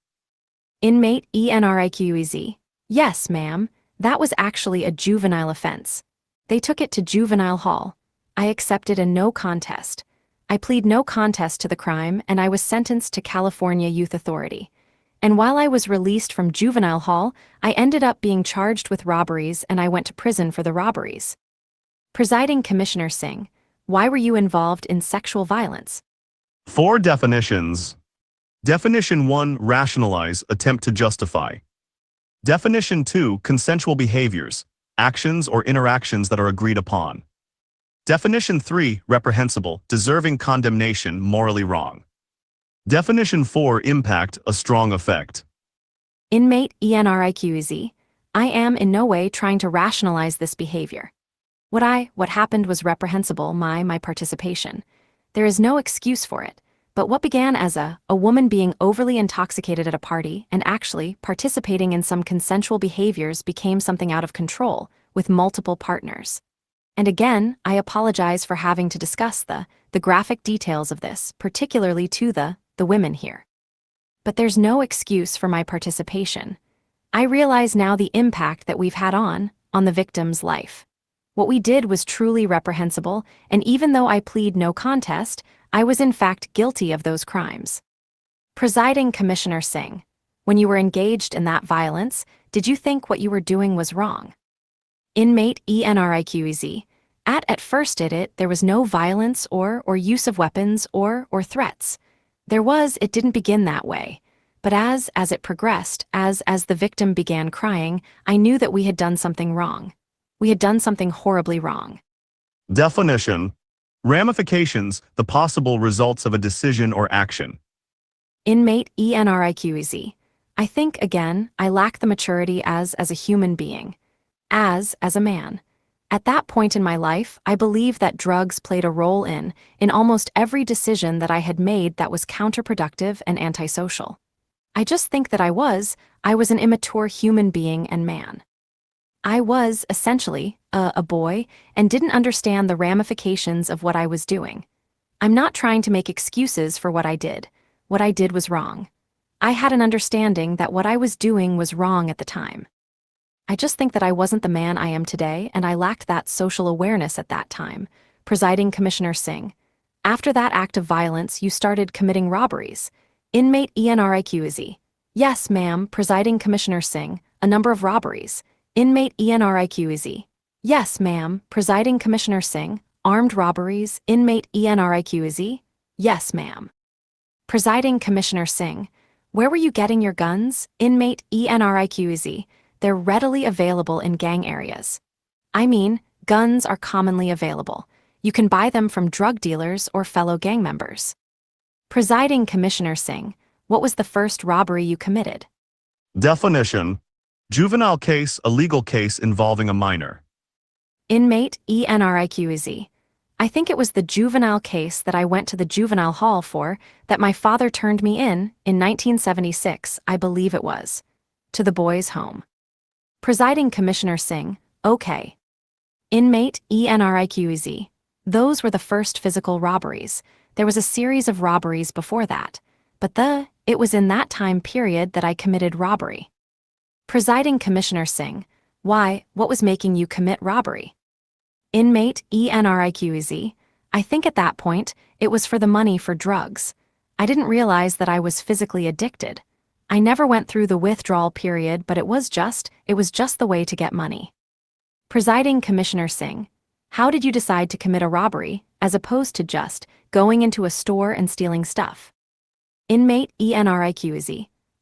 Inmate ENRIQZ, yes, ma'am, that was actually a juvenile offense. They took it to juvenile hall. I accepted a no contest. I plead no contest to the crime and I was sentenced to California Youth Authority. And while I was released from juvenile hall, I ended up being charged with robberies and I went to prison for the robberies. Presiding Commissioner Singh, why were you involved in sexual violence? 4 definitions. Definition 1, rationalize, attempt to justify. Definition 2, consensual behaviors, actions or interactions that are agreed upon. Definition 3, reprehensible, deserving condemnation, morally wrong. Definition 4, impact, a strong effect. Inmate ENRIQZ, I am in no way trying to rationalize this behavior. What happened was reprehensible, my participation. There is no excuse for it, but what began as a woman being overly intoxicated at a party and actually participating in some consensual behaviors became something out of control, with multiple partners. And again, I apologize for having to discuss the graphic details of this, particularly to the women here. But there's no excuse for my participation. I realize now the impact that we've had on the victim's life. What we did was truly reprehensible, and even though I plead no contest, I was in fact guilty of those crimes. Presiding Commissioner Singh, when you were engaged in that violence, did you think what you were doing was wrong? Inmate ENRIQZ, at first there was no violence or use of weapons or threats. It didn't begin that way. But as it progressed, as the victim began crying, I knew that we had done something wrong. We had done something horribly wrong. Definition: ramifications, the possible results of a decision or action. Inmate ENRIQZ, I think, again, I lack the maturity as a human being. As a man. At that point in my life, I believe that drugs played a role in almost every decision that I had made that was counterproductive and antisocial. I just think that I was an immature human being and man. I was, essentially, a boy and didn't understand the ramifications of what I was doing. I'm not trying to make excuses for what I did. What I did was wrong. I had an understanding that what I was doing was wrong at the time. I just think that I wasn't the man I am today, and I lacked that social awareness at that time. Presiding Commissioner Singh, after that act of violence, you started committing robberies. Inmate ENRIQZ, yes, ma'am, Presiding Commissioner Singh, a number of robberies. Inmate Enriquez. Yes, ma'am. Presiding Commissioner Singh. Armed robberies. Inmate Enriquez. Yes, ma'am. Presiding Commissioner Singh. Where were you getting your guns? Inmate Enriquez. They're readily available in gang areas. I mean, guns are commonly available. You can buy them from drug dealers or fellow gang members. Presiding Commissioner Singh. What was the first robbery you committed? Definition: juvenile case, a legal case involving a minor. Inmate Enriquez. I think it was the juvenile case that I went to the juvenile hall for, that my father turned me in 1976, I believe it was. To the boys' home. Presiding Commissioner Singh. Okay. Inmate Enriquez. Those were the first physical robberies. There was a series of robberies before that. But it was in that time period that I committed robbery. Presiding Commissioner Singh. Why, what was making you commit robbery? Inmate Enriquez. I think at that point, it was for the money for drugs. I didn't realize that I was physically addicted. I never went through the withdrawal period, but it was just the way to get money. Presiding Commissioner Singh. How did you decide to commit a robbery, as opposed to just going into a store and stealing stuff? Inmate Enriquez.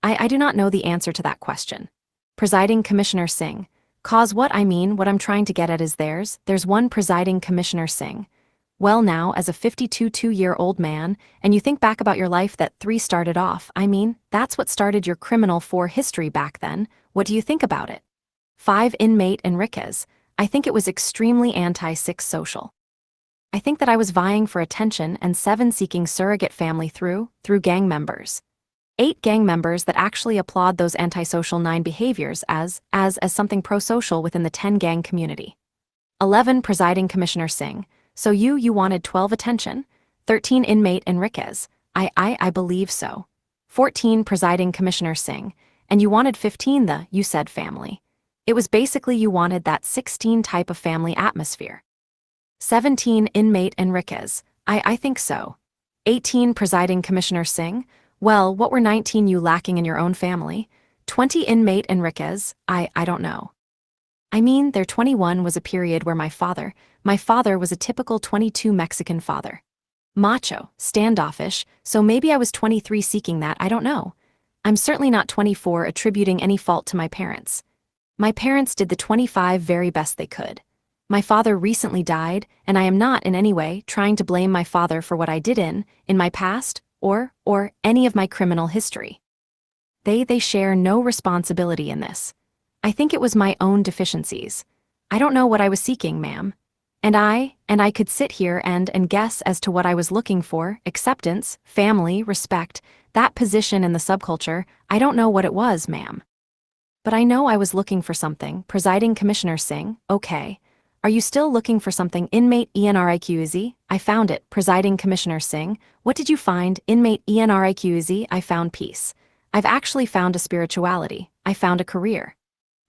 I do not know the answer to that question. Presiding Commissioner Singh. What I'm trying to get at is there's one. Presiding Commissioner Singh. Well, now, as a 52-year-old man, and you think back about your life that 3 started off, that's what started your criminal 4 history back then. What do you think about it? 5. Inmate Enriquez. I think it was extremely anti-6 social. I think that I was vying for attention, and 7. Seeking surrogate family through gang members. 8. Gang members that actually applaud those antisocial 9 behaviors as something pro-social within the 10 gang community. 11. Presiding Commissioner Singh. So you wanted 12 attention? 13. Inmate Enriquez. I believe so. 14. Presiding Commissioner Singh. And you wanted 15. You said family. It was basically you wanted that 16 type of family atmosphere. 17. Inmate Enriquez. I think so. 18. Presiding Commissioner Singh. Well, what were 19 you lacking in your own family? 20. Inmate Enriquez. I don't know. Their 21 was a period where my father was a typical 22 Mexican father. Macho, standoffish, so maybe I was 23 seeking that, I don't know. I'm certainly not 24 attributing any fault to my parents. My parents did the 25 very best they could. My father recently died, and I am not in any way trying to blame my father for what I did in my past, or any of my criminal history. They share no responsibility in this. I think it was my own deficiencies. I don't know what I was seeking, ma'am. And I could sit here and guess as to what I was looking for: acceptance, family, respect, that position in the subculture. I don't know what it was, ma'am. But I know I was looking for something. Presiding Commissioner Singh. Okay. Are you still looking for something? Inmate Enriquez. I found it. Presiding Commissioner Singh. What did you find? Inmate Enriquez. I found peace. I've actually found a spirituality. I found a career.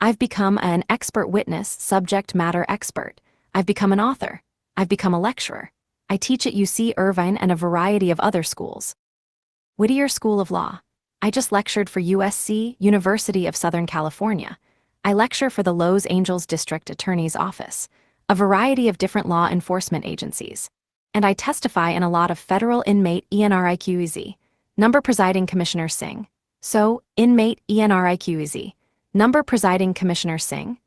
I've become an expert witness, subject matter expert. I've become an author. I've become a lecturer. I teach at UC Irvine and a variety of other schools. Whittier School of Law. I just lectured for USC, University of Southern California. I lecture for the Los Angeles District Attorney's Office, a variety of different law enforcement agencies. And I testify in a lot of federal. Inmate Enriquez. Number. Presiding Commissioner Singh. So, Inmate Enriquez. Number. Presiding Commissioner Singh.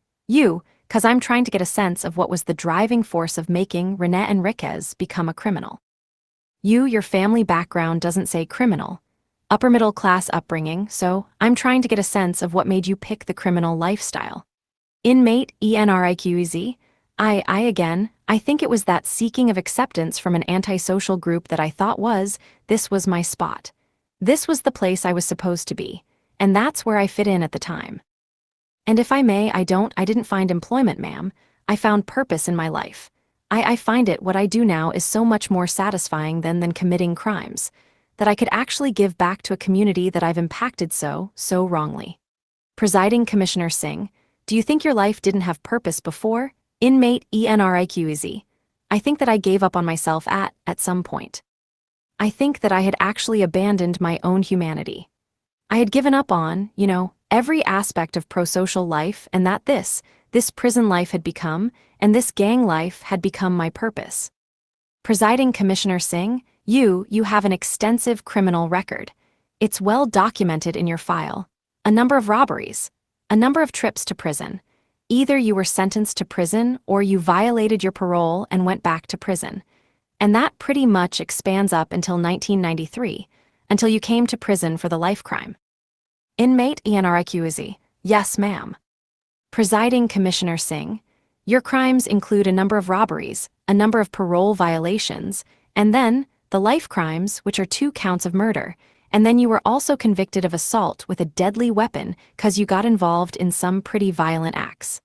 Cause I'm trying to get a sense of what was the driving force of making Rene Enriquez become a criminal. Your family background doesn't say criminal. Upper middle class upbringing, so I'm trying to get a sense of what made you pick the criminal lifestyle. Inmate Enriquez. I think it was that seeking of acceptance from an antisocial group that I thought this was my spot. This was the place I was supposed to be, and that's where I fit in at the time. And if I may, I didn't find employment, ma'am. I found purpose in my life. I find what I do now is so much more satisfying than committing crimes, that I could actually give back to a community that I've impacted so wrongly. Presiding Commissioner Singh. Do you think your life didn't have purpose before? Inmate Enriquez. I think that I gave up on myself at some point. I think that I had actually abandoned my own humanity. I had given up on, every aspect of prosocial life, and that this prison life had become, and this gang life had become my purpose. Presiding Commissioner Singh, you have an extensive criminal record. It's well documented in your file. A number of robberies, a number of trips to prison. Either you were sentenced to prison or you violated your parole and went back to prison. And that pretty much expands up until 1993, until you came to prison for the life crime. Inmate Enriquez, yes ma'am. Presiding Commissioner Singh, your crimes include a number of robberies, a number of parole violations, and then the life crimes, which are 2 counts of murder, and then you were also convicted of assault with a deadly weapon because you got involved in some pretty violent acts.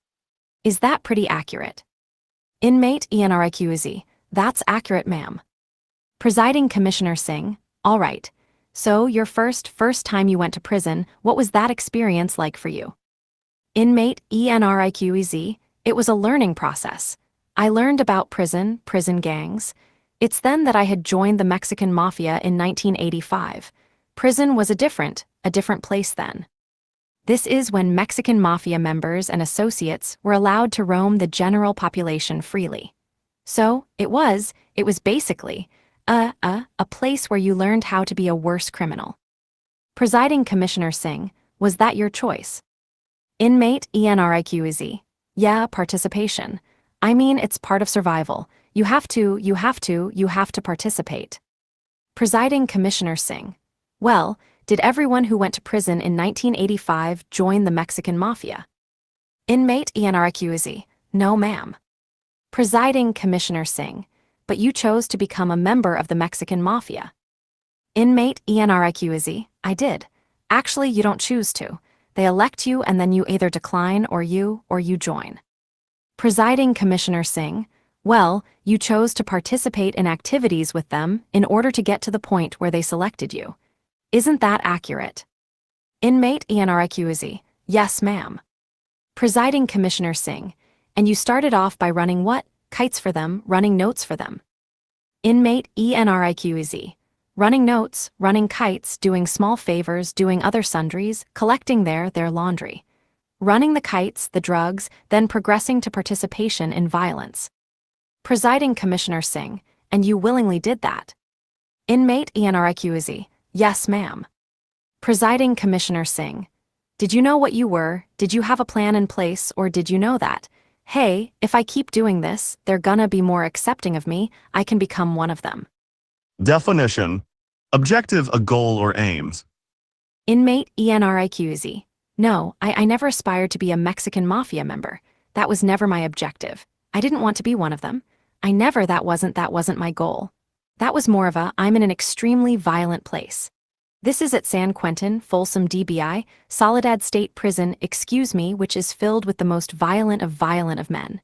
Is that pretty accurate? Inmate Enriquez, that's accurate, ma'am. Presiding Commissioner Singh, all right. So your first time you went to prison, what was that experience like for you? Inmate Enriquez, it was a learning process. I learned about prison gangs. It's then that I had joined the Mexican Mafia in 1985. Prison was a different place then. This is when Mexican Mafia members and associates were allowed to roam the general population freely. So, it was basically a place where you learned how to be a worse criminal. Presiding Commissioner Singh, was that your choice? Inmate Enriquez, yeah, participation. I mean, it's part of survival. You have to participate. Presiding Commissioner Singh, well, did everyone who went to prison in 1985 join the Mexican Mafia? Inmate Enriquez, no ma'am. Presiding Commissioner Singh, but you chose to become a member of the Mexican Mafia. Inmate Enriquez, I did. Actually, you don't choose to. They elect you and then you either decline or you join. Presiding Commissioner Singh, well, you chose to participate in activities with them in order to get to the point where they selected you. Isn't that accurate? Inmate Enriquez, yes ma'am. Presiding Commissioner Singh, and you started off by running what? Kites for them, running notes for them. Inmate Enriquez, running notes, running kites, doing small favors, doing other sundries, collecting their laundry. Running the kites, the drugs, then progressing to participation in violence. Presiding Commissioner Singh, and you willingly did that. Inmate Enriquez, yes ma'am. Presiding Commissioner Singh, did you know what you were? Did you have a plan in place, or did you know that, hey, if I keep doing this, they're gonna be more accepting of me, I can become one of them? Definition. Objective, a goal or aims. Inmate Enriquez, no, I never aspired to be a Mexican Mafia member. That was never my objective. I didn't want to be one of them. That wasn't my goal. That was more of a, I'm in an extremely violent place. This is at San Quentin, Folsom DBI, Soledad State Prison, which is filled with the most violent of men.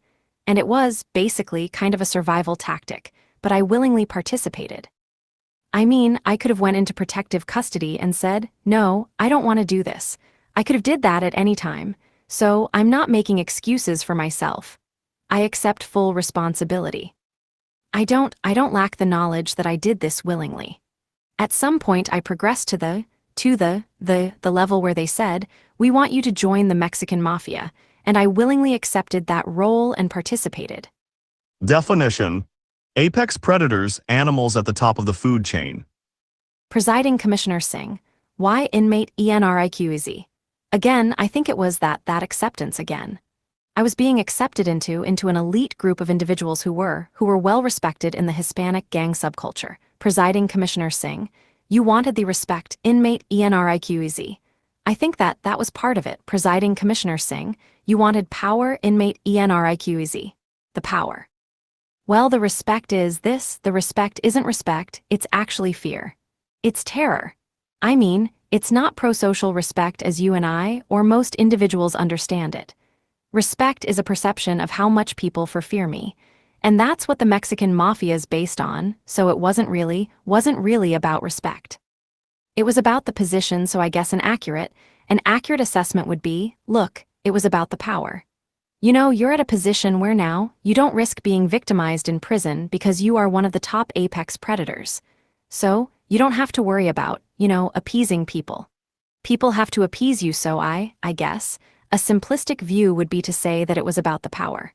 And it was, basically, kind of a survival tactic, but I willingly participated. I mean, I could have went into protective custody and said, no, I don't want to do this. I could have did that at any time, so I'm not making excuses for myself. I accept full responsibility. I don't lack the knowledge that I did this willingly. At some point I progressed to the level where they said, we want you to join the Mexican Mafia, and I willingly accepted that role and participated. Definition. Apex predators, animals at the top of the food chain. Presiding Commissioner Singh, why Inmate Enriquez? Again, I think it was that acceptance again. I was being accepted into an elite group of individuals who were well respected in the Hispanic gang subculture. Presiding Commissioner Singh, you wanted the respect, Inmate Enriquez. I think that was part of it. Presiding Commissioner Singh, you wanted power, Inmate Enriquez. The power. Well, the respect is this, the respect isn't respect, it's actually fear. It's terror. I mean, it's not prosocial respect as you and I, or most individuals understand it. Respect is a perception of how much people fear me. And that's what the Mexican Mafia is based on, so it wasn't really about respect. It was about the position, so I guess an accurate assessment would be, look, it was about the power. You know, you're at a position where now, you don't risk being victimized in prison because you are one of the top apex predators. So, you don't have to worry about, appeasing people. People have to appease you, so I guess, a simplistic view would be to say that it was about the power.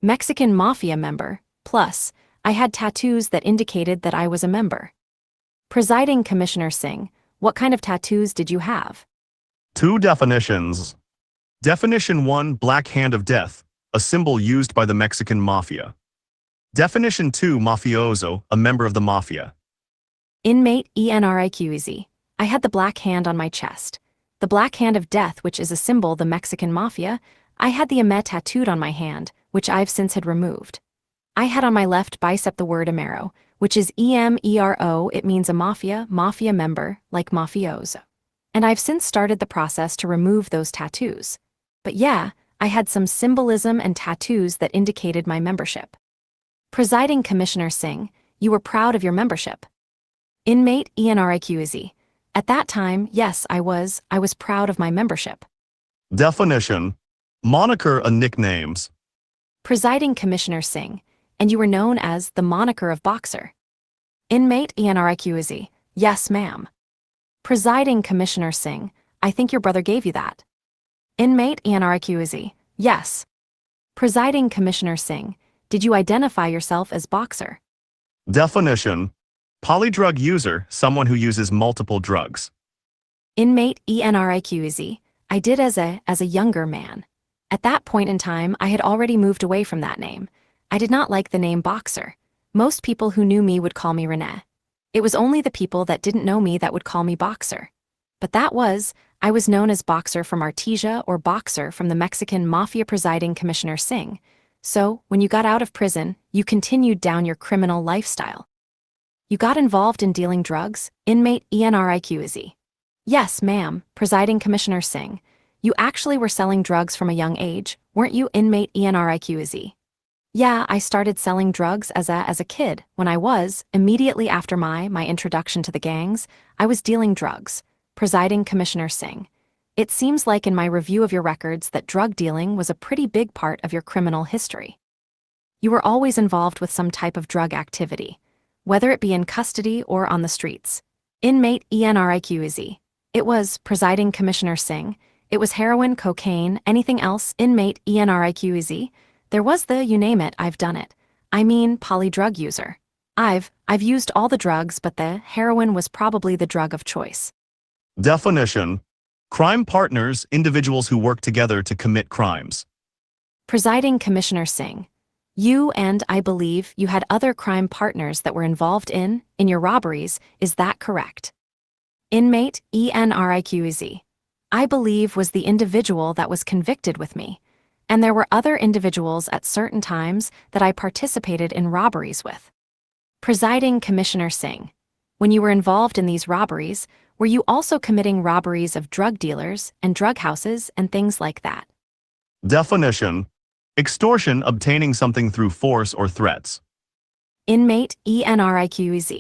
Mexican Mafia member, plus, I had tattoos that indicated that I was a member. Presiding Commissioner Singh, what kind of tattoos did you have? 2 definitions. Definition 1, Black Hand of Death, a symbol used by the Mexican Mafia. Definition 2, Mafioso, a member of the Mafia. Inmate Enriquez. I had the black hand on my chest. The black hand of death, which is a symbol the Mexican Mafia. I had the Inmate tattooed on my hand, which I've since had removed. I had on my left bicep the word Amero, which is EMERO. It means a mafia member, like mafioso. And I've since started the process to remove those tattoos. But yeah, I had some symbolism and tattoos that indicated my membership. Presiding Commissioner Singh, you were proud of your membership. Inmate Enriquez. At that time, yes, I was proud of my membership. Definition. Moniker and nicknames. Presiding Commissioner Singh, and you were known as the moniker of boxer. Inmate Enriquez. Yes, ma'am. Presiding Commissioner Singh, I think your brother gave you that. Inmate Enriquez. Yes. Presiding Commissioner Singh, did you identify yourself as boxer? Definition. Polydrug user, someone who uses multiple drugs. Inmate Enriquez. I did as a younger man. At that point in time, I had already moved away from that name. I did not like the name boxer. Most people who knew me would call me Rene. It was only the people that didn't know me that would call me boxer. But I was known as boxer from Artesia or boxer from the Mexican Mafia. Presiding Commissioner Singh. So, when you got out of prison, you continued down your criminal lifestyle. You got involved in dealing drugs, Inmate Enriquez. Yes, ma'am, Presiding Commissioner Singh. You actually were selling drugs from a young age, weren't you, Inmate Enriquez? Yeah, I started selling drugs as a kid. When I was, immediately after my introduction to the gangs, I was dealing drugs. Presiding Commissioner Singh. It seems like in my review of your records that drug dealing was a pretty big part of your criminal history. You were always involved with some type of drug activity, whether it be in custody or on the streets. Inmate Enriquez. It was, Presiding Commissioner Singh. It was heroin, cocaine, anything else, Inmate Enriquez. There was the, you name it, I've done it. I mean, polydrug user. I've used all the drugs, but the heroin was probably the drug of choice. Definition. Crime partners, individuals who work together to commit crimes. Presiding Commissioner Singh. You and, I believe, you had other crime partners that were involved in your robberies, is that correct? Inmate Enriquez. I believe was the individual that was convicted with me, and there were other individuals at certain times that I participated in robberies with. Presiding Commissioner Singh. When you were involved in these robberies, were you also committing robberies of drug dealers and drug houses and things like that? Definition. Extortion, obtaining something through force or threats. Inmate Enriquez.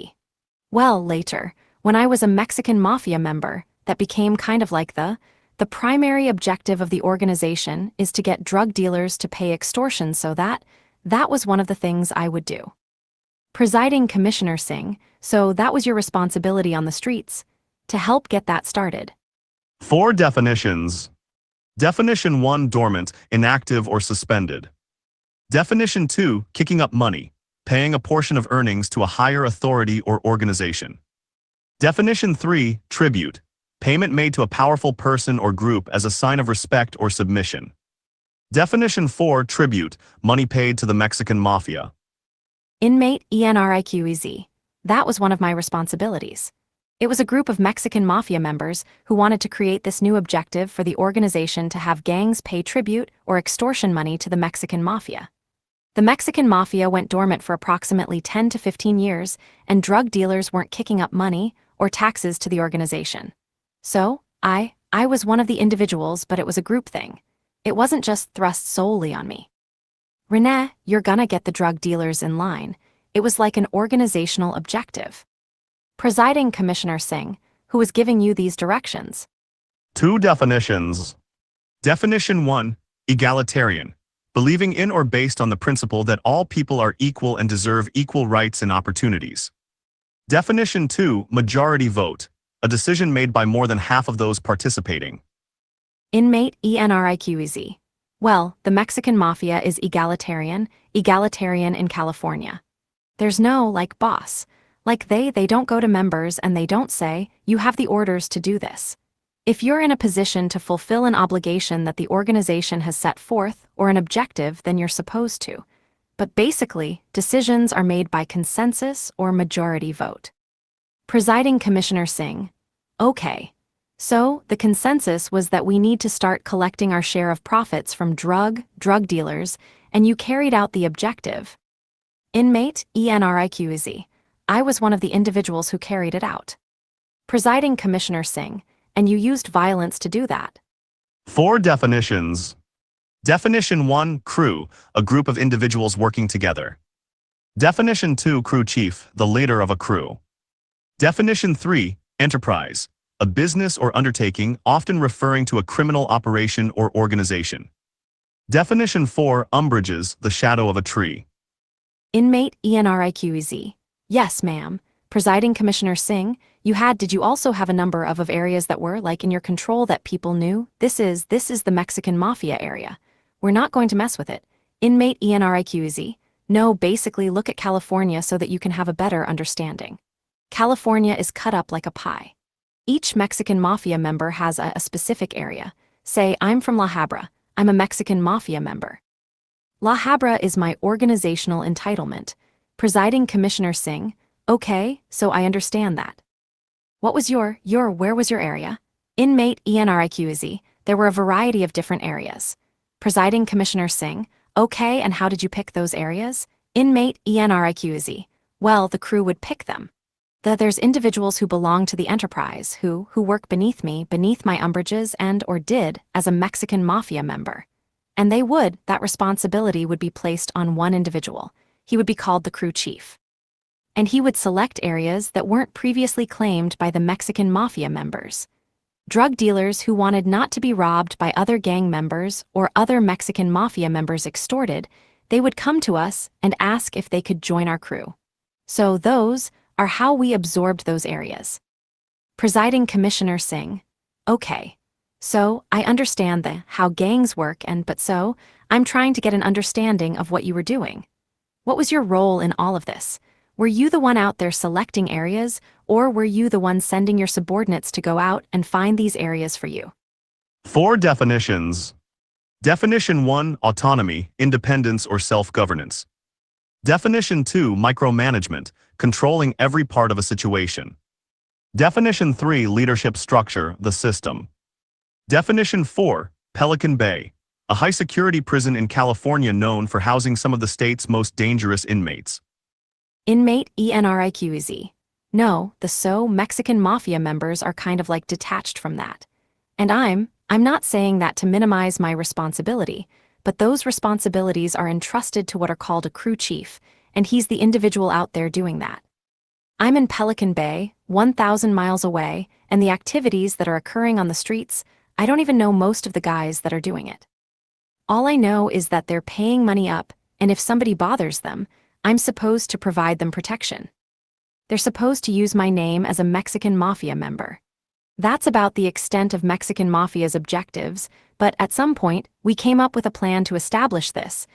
Well, later, when I was a Mexican Mafia member, that became kind of like the primary objective of the organization is to get drug dealers to pay extortion, so that was one of the things I would do. Presiding Commissioner Singh, so that was your responsibility on the streets, to help get that started. 4 definitions. Definition 1, dormant, inactive or suspended. Definition 2, kicking up money, paying a portion of earnings to a higher authority or organization. Definition 3, tribute, payment made to a powerful person or group as a sign of respect or submission. Definition 4, tribute, money paid to the Mexican Mafia. Inmate Enriquez. That was one of my responsibilities. It was a group of Mexican Mafia members who wanted to create this new objective for the organization to have gangs pay tribute or extortion money to the Mexican Mafia. The Mexican Mafia went dormant for approximately 10 to 15 years, and drug dealers weren't kicking up money or taxes to the organization. So, I was one of the individuals, but it was a group thing. It wasn't just thrust solely on me. Rene, you're gonna get the drug dealers in line. It was like an organizational objective. Presiding Commissioner Singh, who was giving you these directions. 2 definitions. Definition 1, egalitarian, believing in or based on the principle that all people are equal and deserve equal rights and opportunities. Definition 2, majority vote, a decision made by more than half of those participating. Inmate Enriquez. Well, the Mexican Mafia is egalitarian in California. There's no, like, boss. Like they don't go to members and they don't say, you have the orders to do this. If you're in a position to fulfill an obligation that the organization has set forth or an objective, then you're supposed to. But basically, decisions are made by consensus or majority vote. Presiding Commissioner Singh. Okay. So, the consensus was that we need to start collecting our share of profits from drug dealers, and you carried out the objective. Inmate Enriquez. I was one of the individuals who carried it out. Presiding Commissioner Singh. And you used violence to do that. 4 definitions. Definition 1, crew, a group of individuals working together. Definition 2, crew chief, the leader of a crew. Definition 3, enterprise, a business or undertaking often referring to a criminal operation or organization. Definition 4, umbrages, the shadow of a tree. Inmate Enriquez. Yes, ma'am. Presiding Commissioner Singh, did you also have a number of areas that were, like, in your control that people knew? This is the Mexican Mafia area. We're not going to mess with it. Inmate Enriquez. No, basically look at California so that you can have a better understanding. California is cut up like a pie. Each Mexican Mafia member has a specific area. Say, I'm from La Habra. I'm a Mexican Mafia member. La Habra is my organizational entitlement. Presiding Commissioner Singh. Okay, so I understand that. What was where was your area? Inmate Enriquez. There were a variety of different areas. Presiding Commissioner Singh. Okay, and how did you pick those areas? Inmate Enriquez. Well, the crew would pick them. There's individuals who belong to the enterprise, who work beneath me, beneath my umbrages or did, as a Mexican Mafia member. And that responsibility would be placed on one individual. He would be called the crew chief. And he would select areas that weren't previously claimed by the Mexican Mafia members. Drug dealers who wanted not to be robbed by other gang members or other Mexican Mafia members extorted, they would come to us and ask if they could join our crew. So those are how we absorbed those areas. Presiding Commissioner Singh. Okay. So, I understand how gangs work but I'm trying to get an understanding of what you were doing. What was your role in all of this? Were you the one out there selecting areas, or were you the one sending your subordinates to go out and find these areas for you? 4 definitions. Definition 1, autonomy, independence or self-governance. Definition 2, micromanagement, controlling every part of a situation. Definition 3, leadership structure, the system. Definition 4, Pelican Bay, a high-security prison in California known for housing some of the state's most dangerous inmates. Inmate Enriquez. No, the Mexican Mafia members are kind of like detached from that. And I'm not saying that to minimize my responsibility, but those responsibilities are entrusted to what are called a crew chief, and he's the individual out there doing that. I'm in Pelican Bay, 1,000 miles away, and the activities that are occurring on the streets, I don't even know most of the guys that are doing it. All I know is that they're paying money up, and if somebody bothers them, I'm supposed to provide them protection. They're supposed to use my name as a Mexican Mafia member. That's about the extent of Mexican Mafia's objectives, but at some point, we came up with a plan to establish this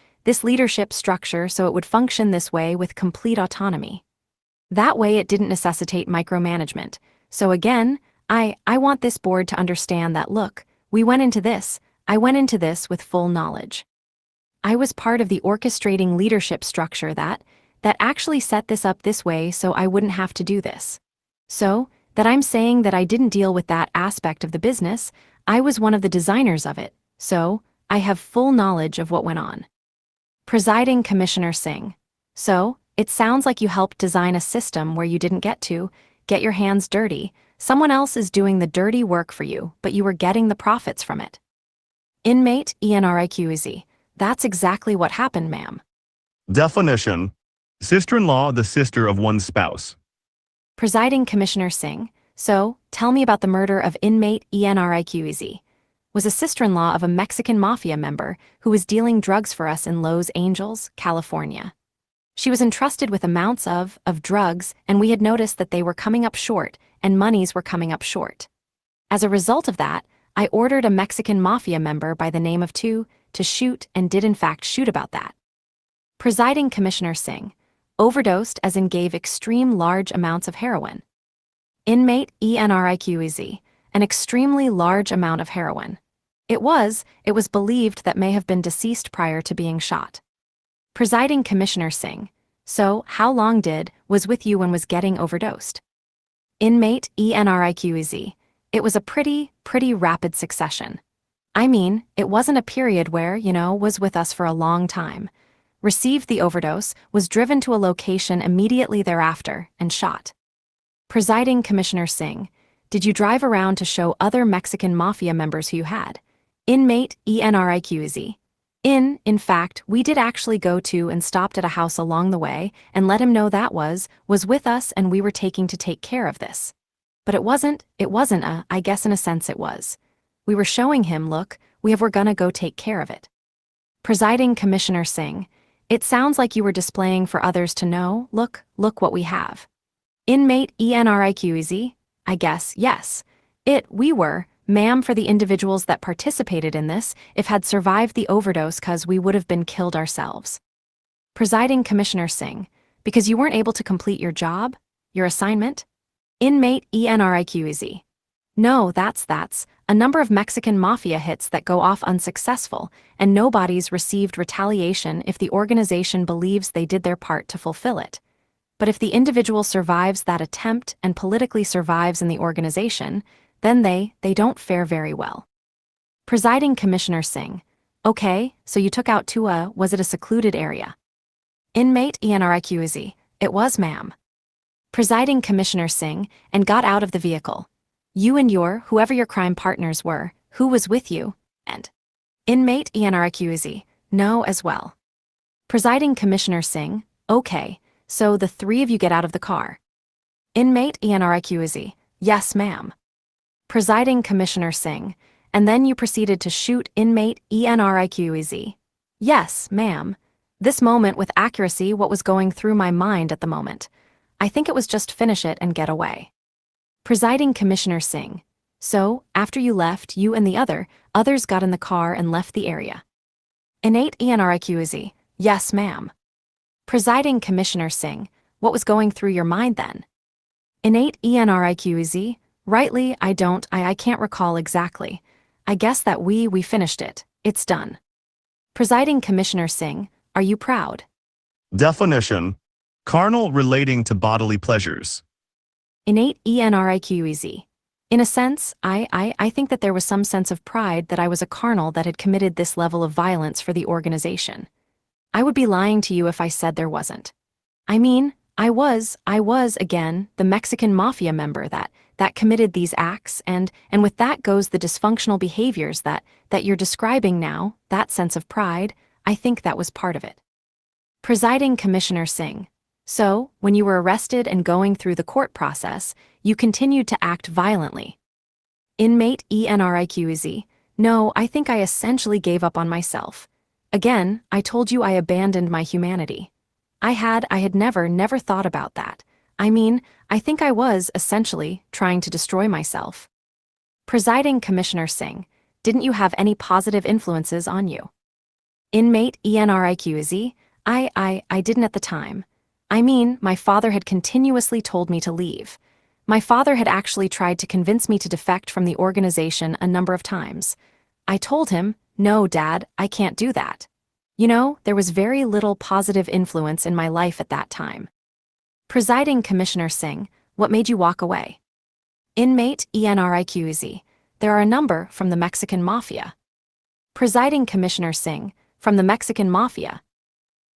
leadership structure so it would function this way with complete autonomy. That way it didn't necessitate micromanagement. So again, I want this board to understand that, look, I went into this with full knowledge. I was part of the orchestrating leadership structure that actually set this up this way so I wouldn't have to do this. So, that I'm saying that I didn't deal with that aspect of the business, I was one of the designers of it, so I have full knowledge of what went on. Presiding Commissioner Singh. So, it sounds like you helped design a system where you didn't get your hands dirty. Someone else is doing the dirty work for you, but you were getting the profits from it. Inmate Enriquez. That's exactly what happened, ma'am. Definition. Sister-in-law, the sister of one's spouse. Presiding Commissioner Singh. So, tell me about the murder of Inmate Enriquez. Was a sister-in-law of a Mexican Mafia member who was dealing drugs for us in Los Angeles, California. She was entrusted with amounts of drugs, and we had noticed that they were coming up short, and monies were coming up short. As a result of that, I ordered a Mexican Mafia member by the name of to shoot, and did in fact shoot about that. Presiding Commissioner Singh overdosed, as in gave extreme large amounts of heroin. Inmate Enriquez, an extremely large amount of heroin. It was believed that may have been deceased prior to being shot. Presiding Commissioner Singh, so how long was with you when was getting overdosed? Inmate Enriquez, it was a pretty rapid succession. I mean, it wasn't a period where, was with us for a long time. Received the overdose, was driven to a location immediately thereafter, and shot. Presiding Commissioner Singh, did you drive around to show other Mexican Mafia members who you had? Inmate Enriquez. In fact, we did actually go to and stopped at a house along the way and let him know that was with us, and we were taking to take care of this. But it wasn't I guess in a sense it was. We were showing him, look, we're gonna go take care of it. Presiding Commissioner Singh, it sounds like you were displaying for others to know, look what we have. Inmate Enriquez, I guess, yes. We were, ma'am, for the individuals that participated in this, if had survived the overdose, cause we would have been killed ourselves. Presiding Commissioner Singh, because you weren't able to complete your job, your assignment? Inmate Enriquez. No, that's a number of Mexican Mafia hits that go off unsuccessful, and nobody's received retaliation if the organization believes they did their part to fulfill it. But if the individual survives that attempt and politically survives in the organization, then they don't fare very well. Presiding Commissioner Singh, okay, so you took out to was it a secluded area? Inmate Enriquez, it was, ma'am. Presiding Commissioner Singh, and got out of the vehicle. You and whoever your crime partners were, who was with you, and Inmate Enriquez, no as well. Presiding Commissioner Singh, okay, so the three of you get out of the car. Inmate Enriquez, yes ma'am. Presiding Commissioner Singh, and then you proceeded to shoot Inmate Enriquez. Yes, ma'am. This moment with accuracy what was going through my mind at the moment. I think it was just finish it and get away. Presiding Commissioner Singh, so, after you left, you and the others got in the car and left the area. Inmate Enriquez, yes ma'am. Presiding Commissioner Singh, what was going through your mind then? Inmate Enriquez, rightly, I can't recall exactly. I guess that we finished it, it's done. Presiding Commissioner Singh, are you proud? Definition: carnal relating to bodily pleasures. Inmate Enriquez. In a sense, I think that there was some sense of pride that I was a carnal that had committed this level of violence for the organization. I would be lying to you if I said there wasn't. I mean, I was again, the Mexican Mafia member that committed these acts, and with that goes the dysfunctional behaviors that you're describing now, that sense of pride, I think that was part of it. Presiding Commissioner Singh, so, when you were arrested and going through the court process, you continued to act violently. Inmate Enriquez, no, I think I essentially gave up on myself. Again, I told you I abandoned my humanity. I had never thought about that. I mean, I think I was, essentially, trying to destroy myself. Presiding Commissioner Singh, didn't you have any positive influences on you? Inmate Enriquez, I didn't at the time. I mean, my father had continuously told me to leave. My father had actually tried to convince me to defect from the organization a number of times. I told him, no, Dad, I can't do that. There was very little positive influence in my life at that time. Presiding Commissioner Singh, what made you walk away? Inmate Enriquez, there are a number from the Mexican Mafia. Presiding Commissioner Singh, from the Mexican Mafia.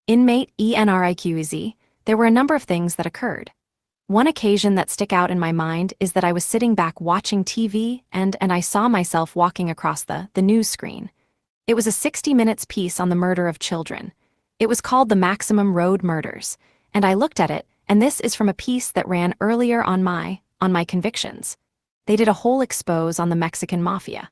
Inmate Enriquez, there were a number of things that occurred. One occasion that stick out in my mind is that I was sitting back watching TV and I saw myself walking across the news screen. It was a 60 minutes piece on the murder of children. It was called The Maximum Road Murders, and I looked at it, and this is from a piece that ran earlier on my convictions. They did a whole expose on the Mexican Mafia.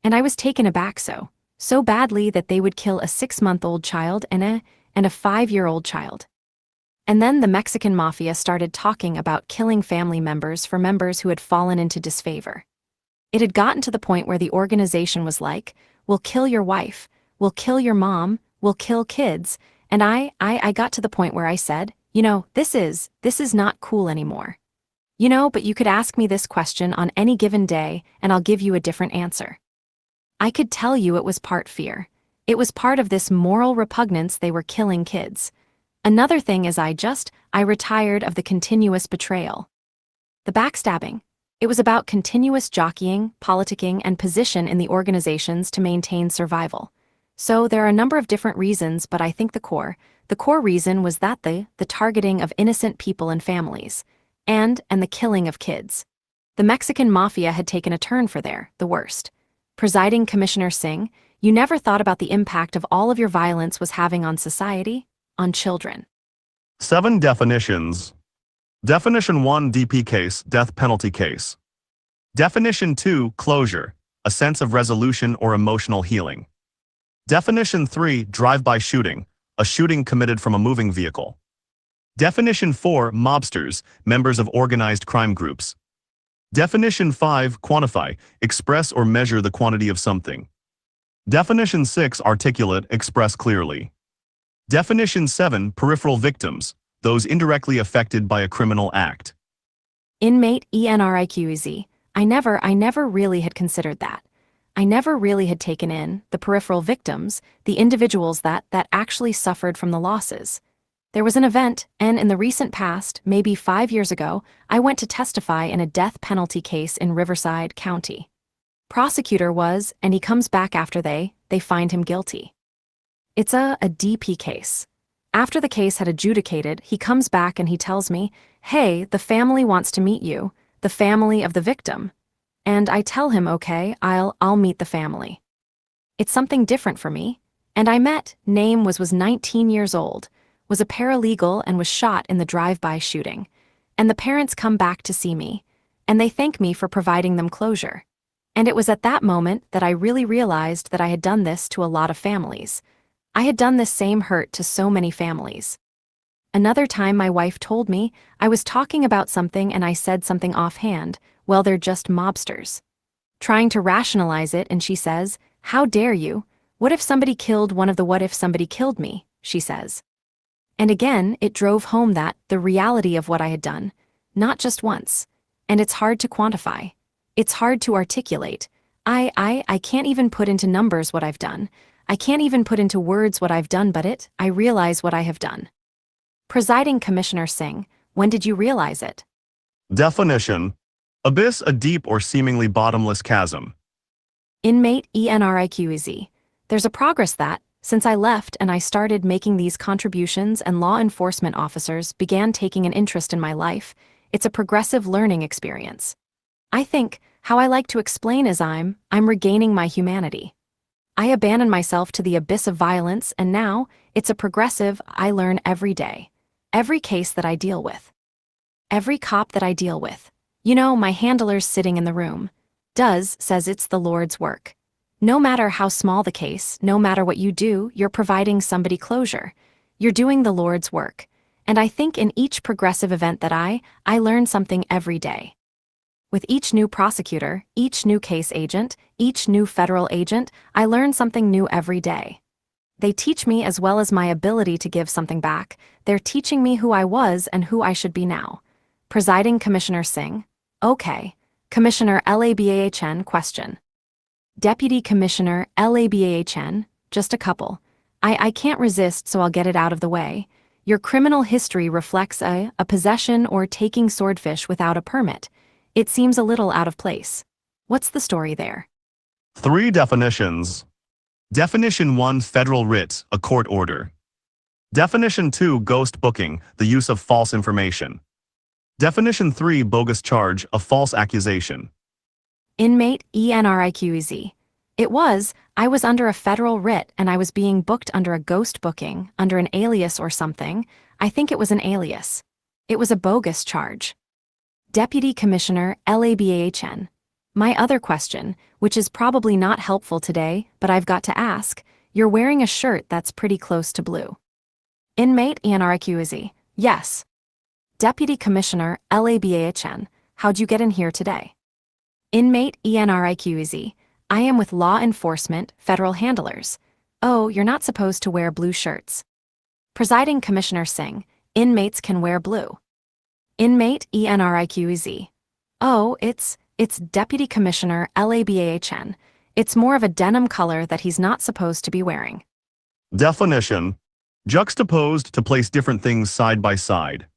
And I was taken aback so badly that they would kill a 6-month-old child and a 5-year-old child. And then the Mexican Mafia started talking about killing family members for members who had fallen into disfavor. It had gotten to the point where the organization was like, we'll kill your wife, we'll kill your mom, we'll kill kids, and I got to the point where I said, this is not cool anymore. But you could ask me this question on any given day and I'll give you a different answer. I could tell you it was part fear. It was part of this moral repugnance they were killing kids. Another thing is I retired of the continuous betrayal. The backstabbing. It was about continuous jockeying, politicking, and position in the organizations to maintain survival. So there are a number of different reasons, but I think the core reason was that the targeting of innocent people and families, and the killing of kids. The Mexican Mafia had taken a turn for the worst. Presiding Commissioner Singh, you never thought about the impact of all of your violence was having on society, on children. 7 definitions. Definition 1, DP case, death penalty case. Definition 2, closure, a sense of resolution or emotional healing. Definition 3, drive-by shooting, a shooting committed from a moving vehicle. Definition 4, mobsters, members of organized crime groups. Definition 5, quantify, express or measure the quantity of something. Definition 6, articulate, express clearly. Definition 7, peripheral victims, those indirectly affected by a criminal act. Inmate Enriquez. I never really had considered that. I never really had taken in the peripheral victims, the individuals that actually suffered from the losses. There was an event, and in the recent past, maybe 5 years ago, I went to testify in a death penalty case in Riverside County. Prosecutor was, and he comes back after they find him guilty. It's a DP case. After the case had adjudicated, he comes back and he tells me, hey, the family wants to meet you, the family of the victim. And I tell him, okay, I'll meet the family. It's something different for me. And I met, name was 19 years old, was a paralegal and was shot in the drive-by shooting. And the parents come back to see me, and they thank me for providing them closure. And it was at that moment that I really realized that I had done this to a lot of families. I had done this same hurt to so many families. Another time my wife told me I was talking about something and I said something offhand, well, they're just mobsters. Trying to rationalize it, and she says, how dare you? What if somebody killed one of the what if somebody killed me, she says. And again, it drove home that, the reality of what I had done, not just once. And it's hard to quantify. It's hard to articulate. I can't even put into numbers what I've done. I can't even put into words what I've done, but I realize what I have done. Presiding Commissioner Singh, when did you realize it? Definition: abyss, a deep or seemingly bottomless chasm. Inmate Enriquez. There's a progress that, since I left and I started making these contributions and law enforcement officers began taking an interest in my life, it's a progressive learning experience. I think, how I like to explain is I'm regaining my humanity. I abandon myself to the abyss of violence, and now, it's a progressive, I learn every day. Every case that I deal with. Every cop that I deal with. My handler's sitting in the room. Says it's the Lord's work. No matter how small the case, no matter what you do, you're providing somebody closure. You're doing the Lord's work. And I think in each progressive event that I learn something every day. With each new prosecutor, each new case agent, each new federal agent, I learn something new every day. They teach me, as well as my ability to give something back, they're teaching me who I was and who I should be now. Presiding Commissioner Singh. Okay. Commissioner LABAHN question. Deputy Commissioner LABAHN, just a couple. I can't resist, so I'll get it out of the way. Your criminal history reflects a possession or taking swordfish without a permit. It seems a little out of place. What's the story there? 3 definitions. Definition 1, federal writ, a court order. Definition 2, ghost booking, the use of false information. Definition 3, bogus charge, a false accusation. Inmate Enriquez. I was under a federal writ and I was being booked under a ghost booking, under an alias or something. I think it was an alias. It was a bogus charge. Deputy Commissioner LABAHN. My other question, which is probably not helpful today, but I've got to ask, you're wearing a shirt that's pretty close to blue. Inmate Enriquez. Yes. Deputy Commissioner LABAHN, how'd you get in here today? Inmate ENRIQEZ, I am with law enforcement, federal handlers. Oh, you're not supposed to wear blue shirts. Presiding Commissioner Singh, inmates can wear blue. Inmate ENRIQEZ. Oh, it's Deputy Commissioner LABAHN. It's more of a denim color that he's not supposed to be wearing. Definition: juxtaposed to place different things side by side.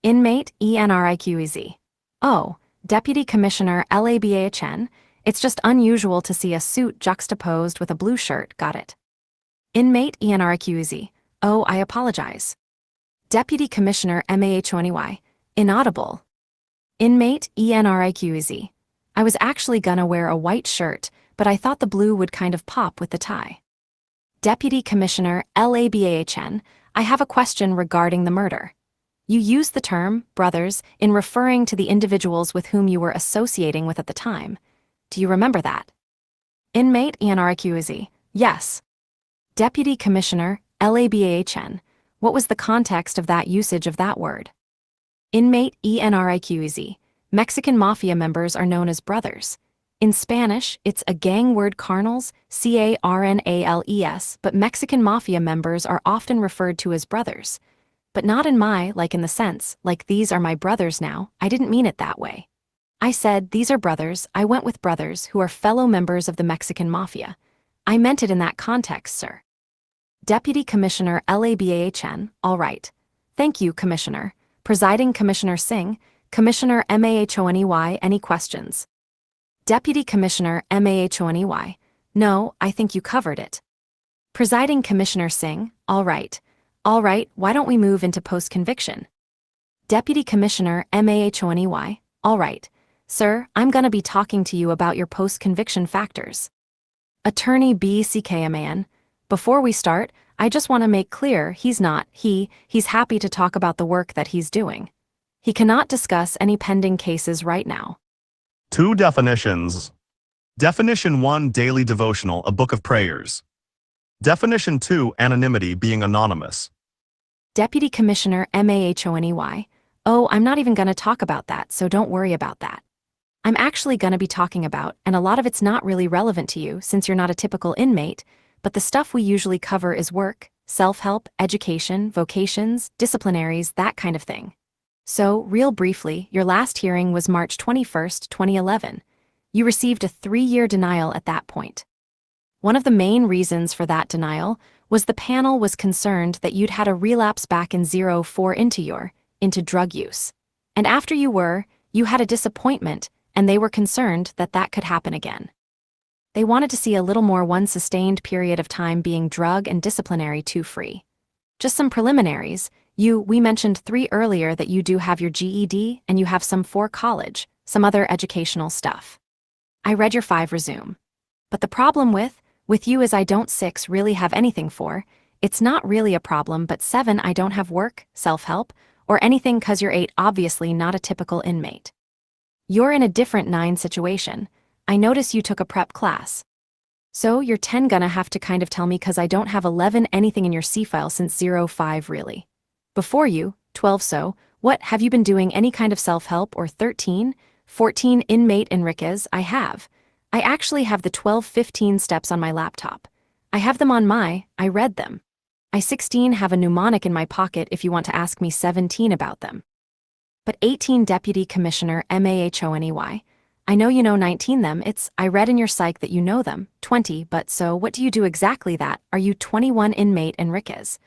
Inmate ENRIQEZ. Oh, Deputy Commissioner LABAHN, it's just unusual to see a suit juxtaposed with a blue shirt, got it. Inmate ENRIQEZ. Oh, I apologize. Deputy Commissioner MAHONEY. Inaudible. Inmate ENRIQEZ. I was actually gonna wear a white shirt, but I thought the blue would kind of pop with the tie. Deputy Commissioner LABAHN, I have a question regarding the murder. You used the term, brothers, in referring to the individuals with whom you were associating with at the time. Do you remember that? Inmate ENRIQEZ. Yes. Deputy Commissioner LABAHN, what was the context of that usage of that word? Inmate ENRIQEZ. Mexican Mafia members are known as brothers. In Spanish, it's a gang word carnals, CARNALES, but Mexican Mafia members are often referred to as brothers. But not in like in the sense, like these are my brothers now, I didn't mean it that way. I said, these are brothers, I went with brothers who are fellow members of the Mexican Mafia. I meant it in that context, sir. Deputy Commissioner LABAHN, all right. Thank you, Commissioner. Presiding Commissioner Singh, Commissioner MAHONEY, any questions? Deputy Commissioner MAHONEY, no, I think you covered it. Presiding Commissioner Singh, all right. All right, why don't we move into post-conviction? Deputy Commissioner MAHONEY, all right. Sir, I'm gonna be talking to you about your post-conviction factors. Attorney BCKMAN, before we start, I just want to make clear he's happy to talk about the work that he's doing. He cannot discuss any pending cases right now. Two definitions. Definition 1, daily devotional, a book of prayers. Definition 2, anonymity, being anonymous. Deputy Commissioner MAHONEY, oh, I'm not even going to talk about that, so don't worry about that. I'm actually going to be talking about, and a lot of it's not really relevant to you since you're not a typical inmate, but the stuff we usually cover is work, self-help, education, vocations, disciplinaries, that kind of thing. So, real briefly, your last hearing was March 21st, 2011. You received a 3-year denial at that point. One of the main reasons for that denial was the panel was concerned that you'd had a relapse back in 04 into drug use. And after you had a disappointment, and they were concerned that that could happen again. They wanted to see a little more one sustained period of time being drug and disciplinary free. Just some preliminaries, we mentioned 3 earlier that you do have your GED and you have some for college, some other educational stuff. I read your 5 resume. But the problem with you is I don't 6 really have anything for, it's not really a problem, but 7 I don't have work, self-help, or anything 'cause you're 8 obviously not a typical inmate. You're in a different 9 situation. I notice you took a prep class. So you're 10 gonna have to kind of tell me 'cause I don't have 11 anything in your C-file since 05 really. Before you, 12 so, what have you been doing any kind of self-help or 13, 14 Inmate Enriquez I have. I actually have the 12-15 steps on my laptop. I have them on I read them. I 16 have a mnemonic in my pocket if you want to ask me 17 about them. But 18 Deputy Commissioner MAHONEY, I know you know 19 them, I read in your psych that you know them, 20, but so what do you do exactly that, are you 21 Inmate Enriquez?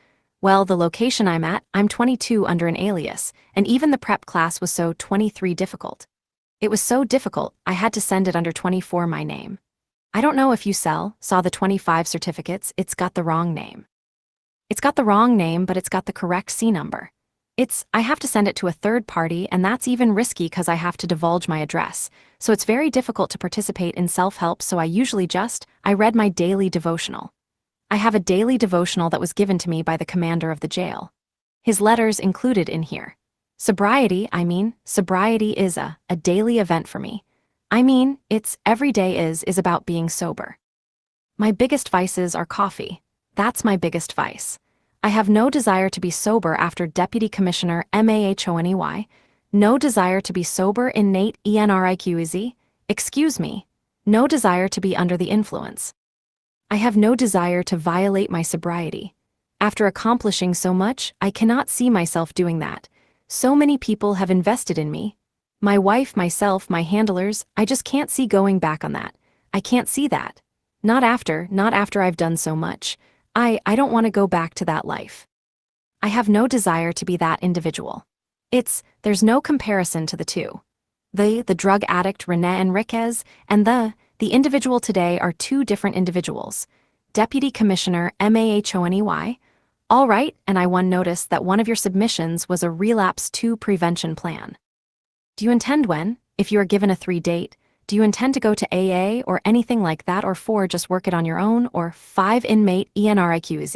Well, the location I'm at, I'm 22 under an alias, and even the prep class was so 23 difficult. It was so difficult, I had to send it under 24 my name. I don't know if you saw the 25 certificates, it's got the wrong name. It's got the wrong name, but it's got the correct C number. I have to send it to a third party, and that's even risky 'cause I have to divulge my address, so it's very difficult to participate in self-help, so I usually I read my daily devotional. I have a daily devotional that was given to me by the commander of the jail. His letters included in here. Sobriety is a daily event for me. It's every day is about being sober. My biggest vices are coffee. That's my biggest vice. I have no desire to be sober after Deputy Commissioner Mahoney. No desire to be sober Inmate Enriquez. Excuse me. No desire to be under the influence. I have no desire to violate my sobriety. After accomplishing so much, I cannot see myself doing that. So many people have invested in me. My wife, myself, my handlers, I just can't see going back on that. I can't see that. Not after I've done so much. I don't want to go back to that life. I have no desire to be that individual. There's no comparison to the two. The drug addict Rene Enriquez and the individual today are two different individuals. Deputy Commissioner Mahoney. All right, and I noticed that one of your submissions was a relapse 2 prevention plan. Do you intend if you are given a 3 date, do you intend to go to AA or anything like that, or 4 just work it on your own, or 5 Inmate Enriquez?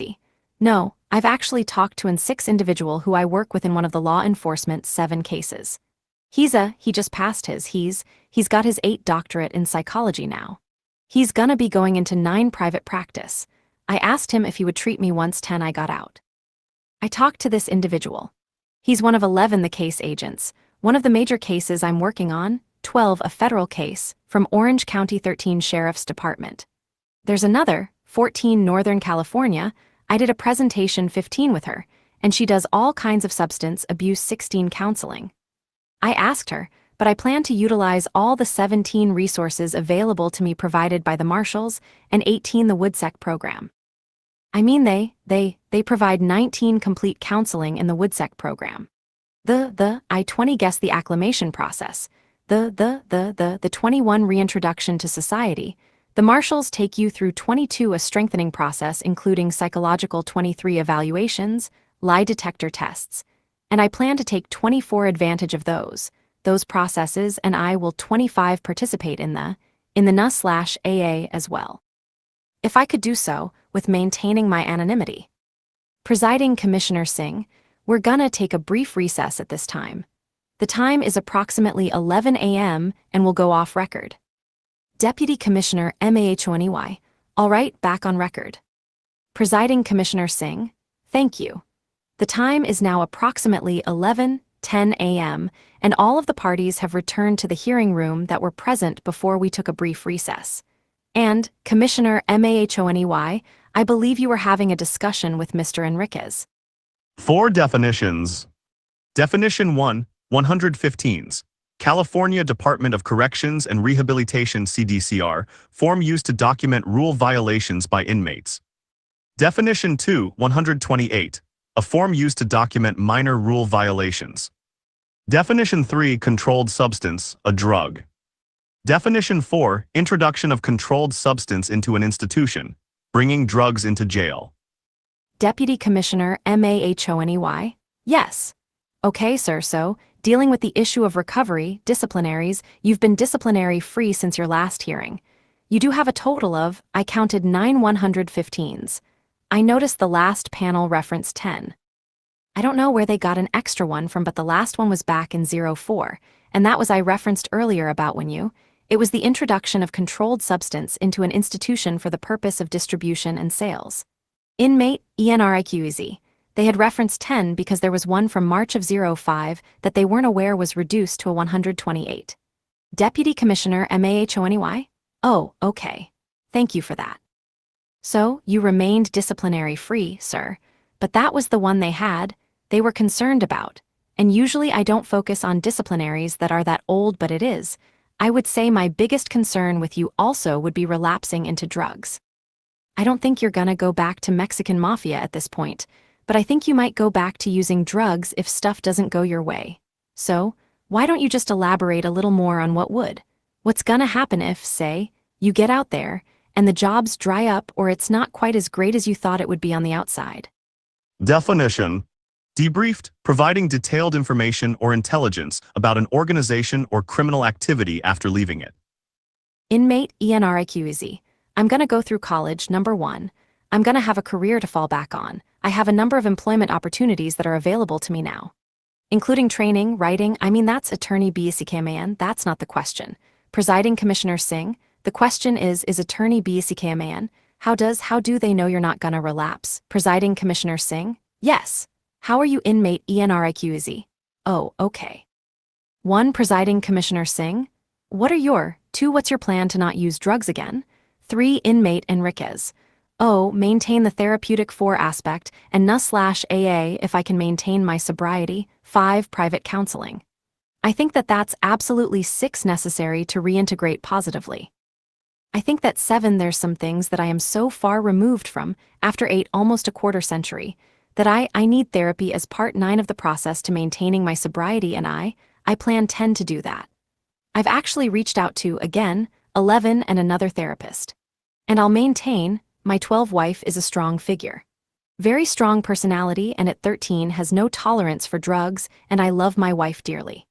No, I've actually talked to an 6 individual who I work with in one of the law enforcement 7 cases. He just passed he's got his 8 doctorate in psychology now. He's gonna be going into 9 private practice. I asked him if he would treat me once 10 I got out. I talked to this individual. He's one of 11 the case agents. One of the major cases I'm working on, 12 a federal case, from Orange County 13 Sheriff's Department. There's another, 14 Northern California. I did a presentation 15 with her, and she does all kinds of substance abuse 16 counseling. I asked her, but I plan to utilize all the 17 resources available to me provided by the Marshals and 18 the WoodSec program. I mean they provide 19 complete counseling in the WoodSec program. I 20 guess the acclimation process. The 21 reintroduction to society. The Marshals take you through 22 a strengthening process including psychological 23 evaluations, lie detector tests. And I plan to take 24 advantage of those processes, and I will 25 participate in the NA/AA as well. If I could do so, with maintaining my anonymity. Presiding Commissioner Singh, we're gonna take a brief recess at this time. The time is approximately 11 a.m. and will go off record. Deputy Commissioner Mahoney. All right, back on record. Presiding Commissioner Singh, thank you. The time is now approximately 11:10 a.m., and all of the parties have returned to the hearing room that were present before we took a brief recess. And, Commissioner Mahoney, I believe you were having a discussion with Mr. Enriquez. 4 definitions. Definition 1, 115s. California Department of Corrections and Rehabilitation CDCR, form used to document rule violations by inmates. Definition 2, 128. A form used to document minor rule violations. Definition 3, controlled substance, a drug. Definition 4, introduction of controlled substance into an institution, bringing drugs into jail. Deputy Commissioner Mahoney. Yes. Okay, sir, so, dealing with the issue of recovery, disciplinaries, you've been disciplinary-free since your last hearing. You do have a total of, I counted 9 115s. I noticed the last panel referenced 10. I don't know where they got an extra one from, but the last one was back in 04, and that was I referenced earlier about it was the introduction of controlled substance into an institution for the purpose of distribution and sales. Inmate Enriquez. They had referenced 10 because there was one from March of 05 that they weren't aware was reduced to a 128. Deputy Commissioner Mahoney. Oh, okay. Thank you for that. So, you remained disciplinary-free, sir, but that was the one they were concerned about, and usually I don't focus on disciplinaries that are that old, but it is. I would say my biggest concern with you also would be relapsing into drugs. I don't think you're gonna go back to Mexican Mafia at this point, but I think you might go back to using drugs if stuff doesn't go your way. So, why don't you just elaborate a little more on what's gonna happen if, say, you get out there, and the jobs dry up or it's not quite as great as you thought it would be on the outside? Definition. Debriefed, providing detailed information or intelligence about an organization or criminal activity after leaving it. Inmate Enriquez. I'm gonna go through college, number 1. I'm gonna have a career to fall back on. I have a number of employment opportunities that are available to me now. Including training, writing, that's attorney BSCKMAN, that's not the question. Presiding Commissioner Singh, the question is attorney BSCKMAN, How do they know you're not gonna relapse? Presiding Commissioner Singh? Yes. How are you, Inmate Enriquez? Oh, okay. 1. Presiding Commissioner Singh? What are your 2. What's your plan to not use drugs again? 3. Inmate Enriquez. Oh, maintain the therapeutic 4 aspect, and NA/AA if I can maintain my sobriety. 5. Private counseling. I think that's absolutely 6 necessary to reintegrate positively. I think that 7. There's some things that I am so far removed from, after 8 almost a quarter century, that I need therapy as part 9 of the process to maintaining my sobriety, and I plan 10 to do that. I've actually reached out to, again, 11 and another therapist. And I'll maintain, my 12 wife is a strong figure. Very strong personality, and at 13 has no tolerance for drugs, and I love my wife dearly.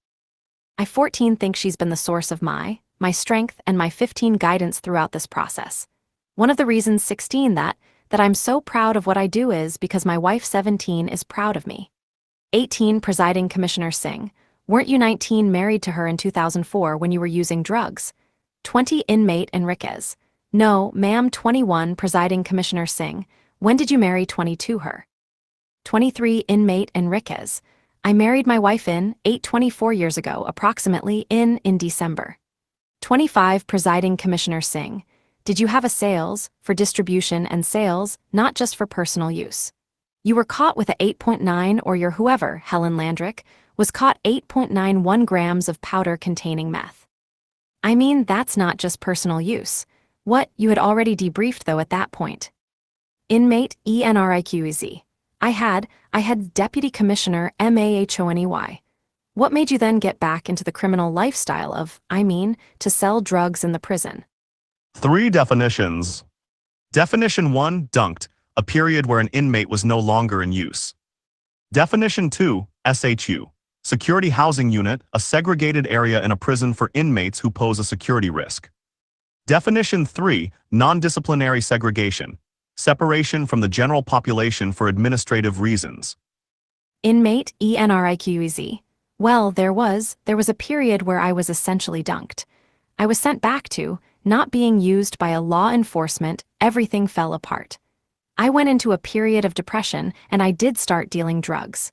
I 14 think she's been the source of my strength and my 15 guidance throughout this process. One of the reasons 16 that I'm so proud of what I do is because my wife 17 is proud of me. 18. Presiding Commissioner Singh. Weren't you 19 married to her in 2004 when you were using drugs? 20. Inmate Enriquez. No, ma'am. 21. Presiding Commissioner Singh. When did you marry 22 her? 23. Inmate Enriquez. I married my wife in 24 years ago, approximately in December. 25. Presiding Commissioner Singh. Did you have a sales, for distribution and sales, not just for personal use? You were caught with a 8.9, or your whoever, Helen Landrick, was caught 8.91 grams of powder containing meth. I mean, that's not just personal use. What, you had already debriefed though at that point. Inmate Enriquez. I had Deputy Commissioner Mahoney. What made you then get back into the criminal lifestyle of, to sell drugs in the prison? 3 definitions. Definition 1, dunked, a period where an inmate was no longer in use. Definition 2, SHU, security housing unit, a segregated area in a prison for inmates who pose a security risk. Definition 3, non-disciplinary segregation, separation from the general population for administrative reasons. Inmate Enriquez. Well, there was a period where I was essentially dunked. I was sent back to, not being used by a law enforcement, everything fell apart. I went into a period of depression, and I did start dealing drugs.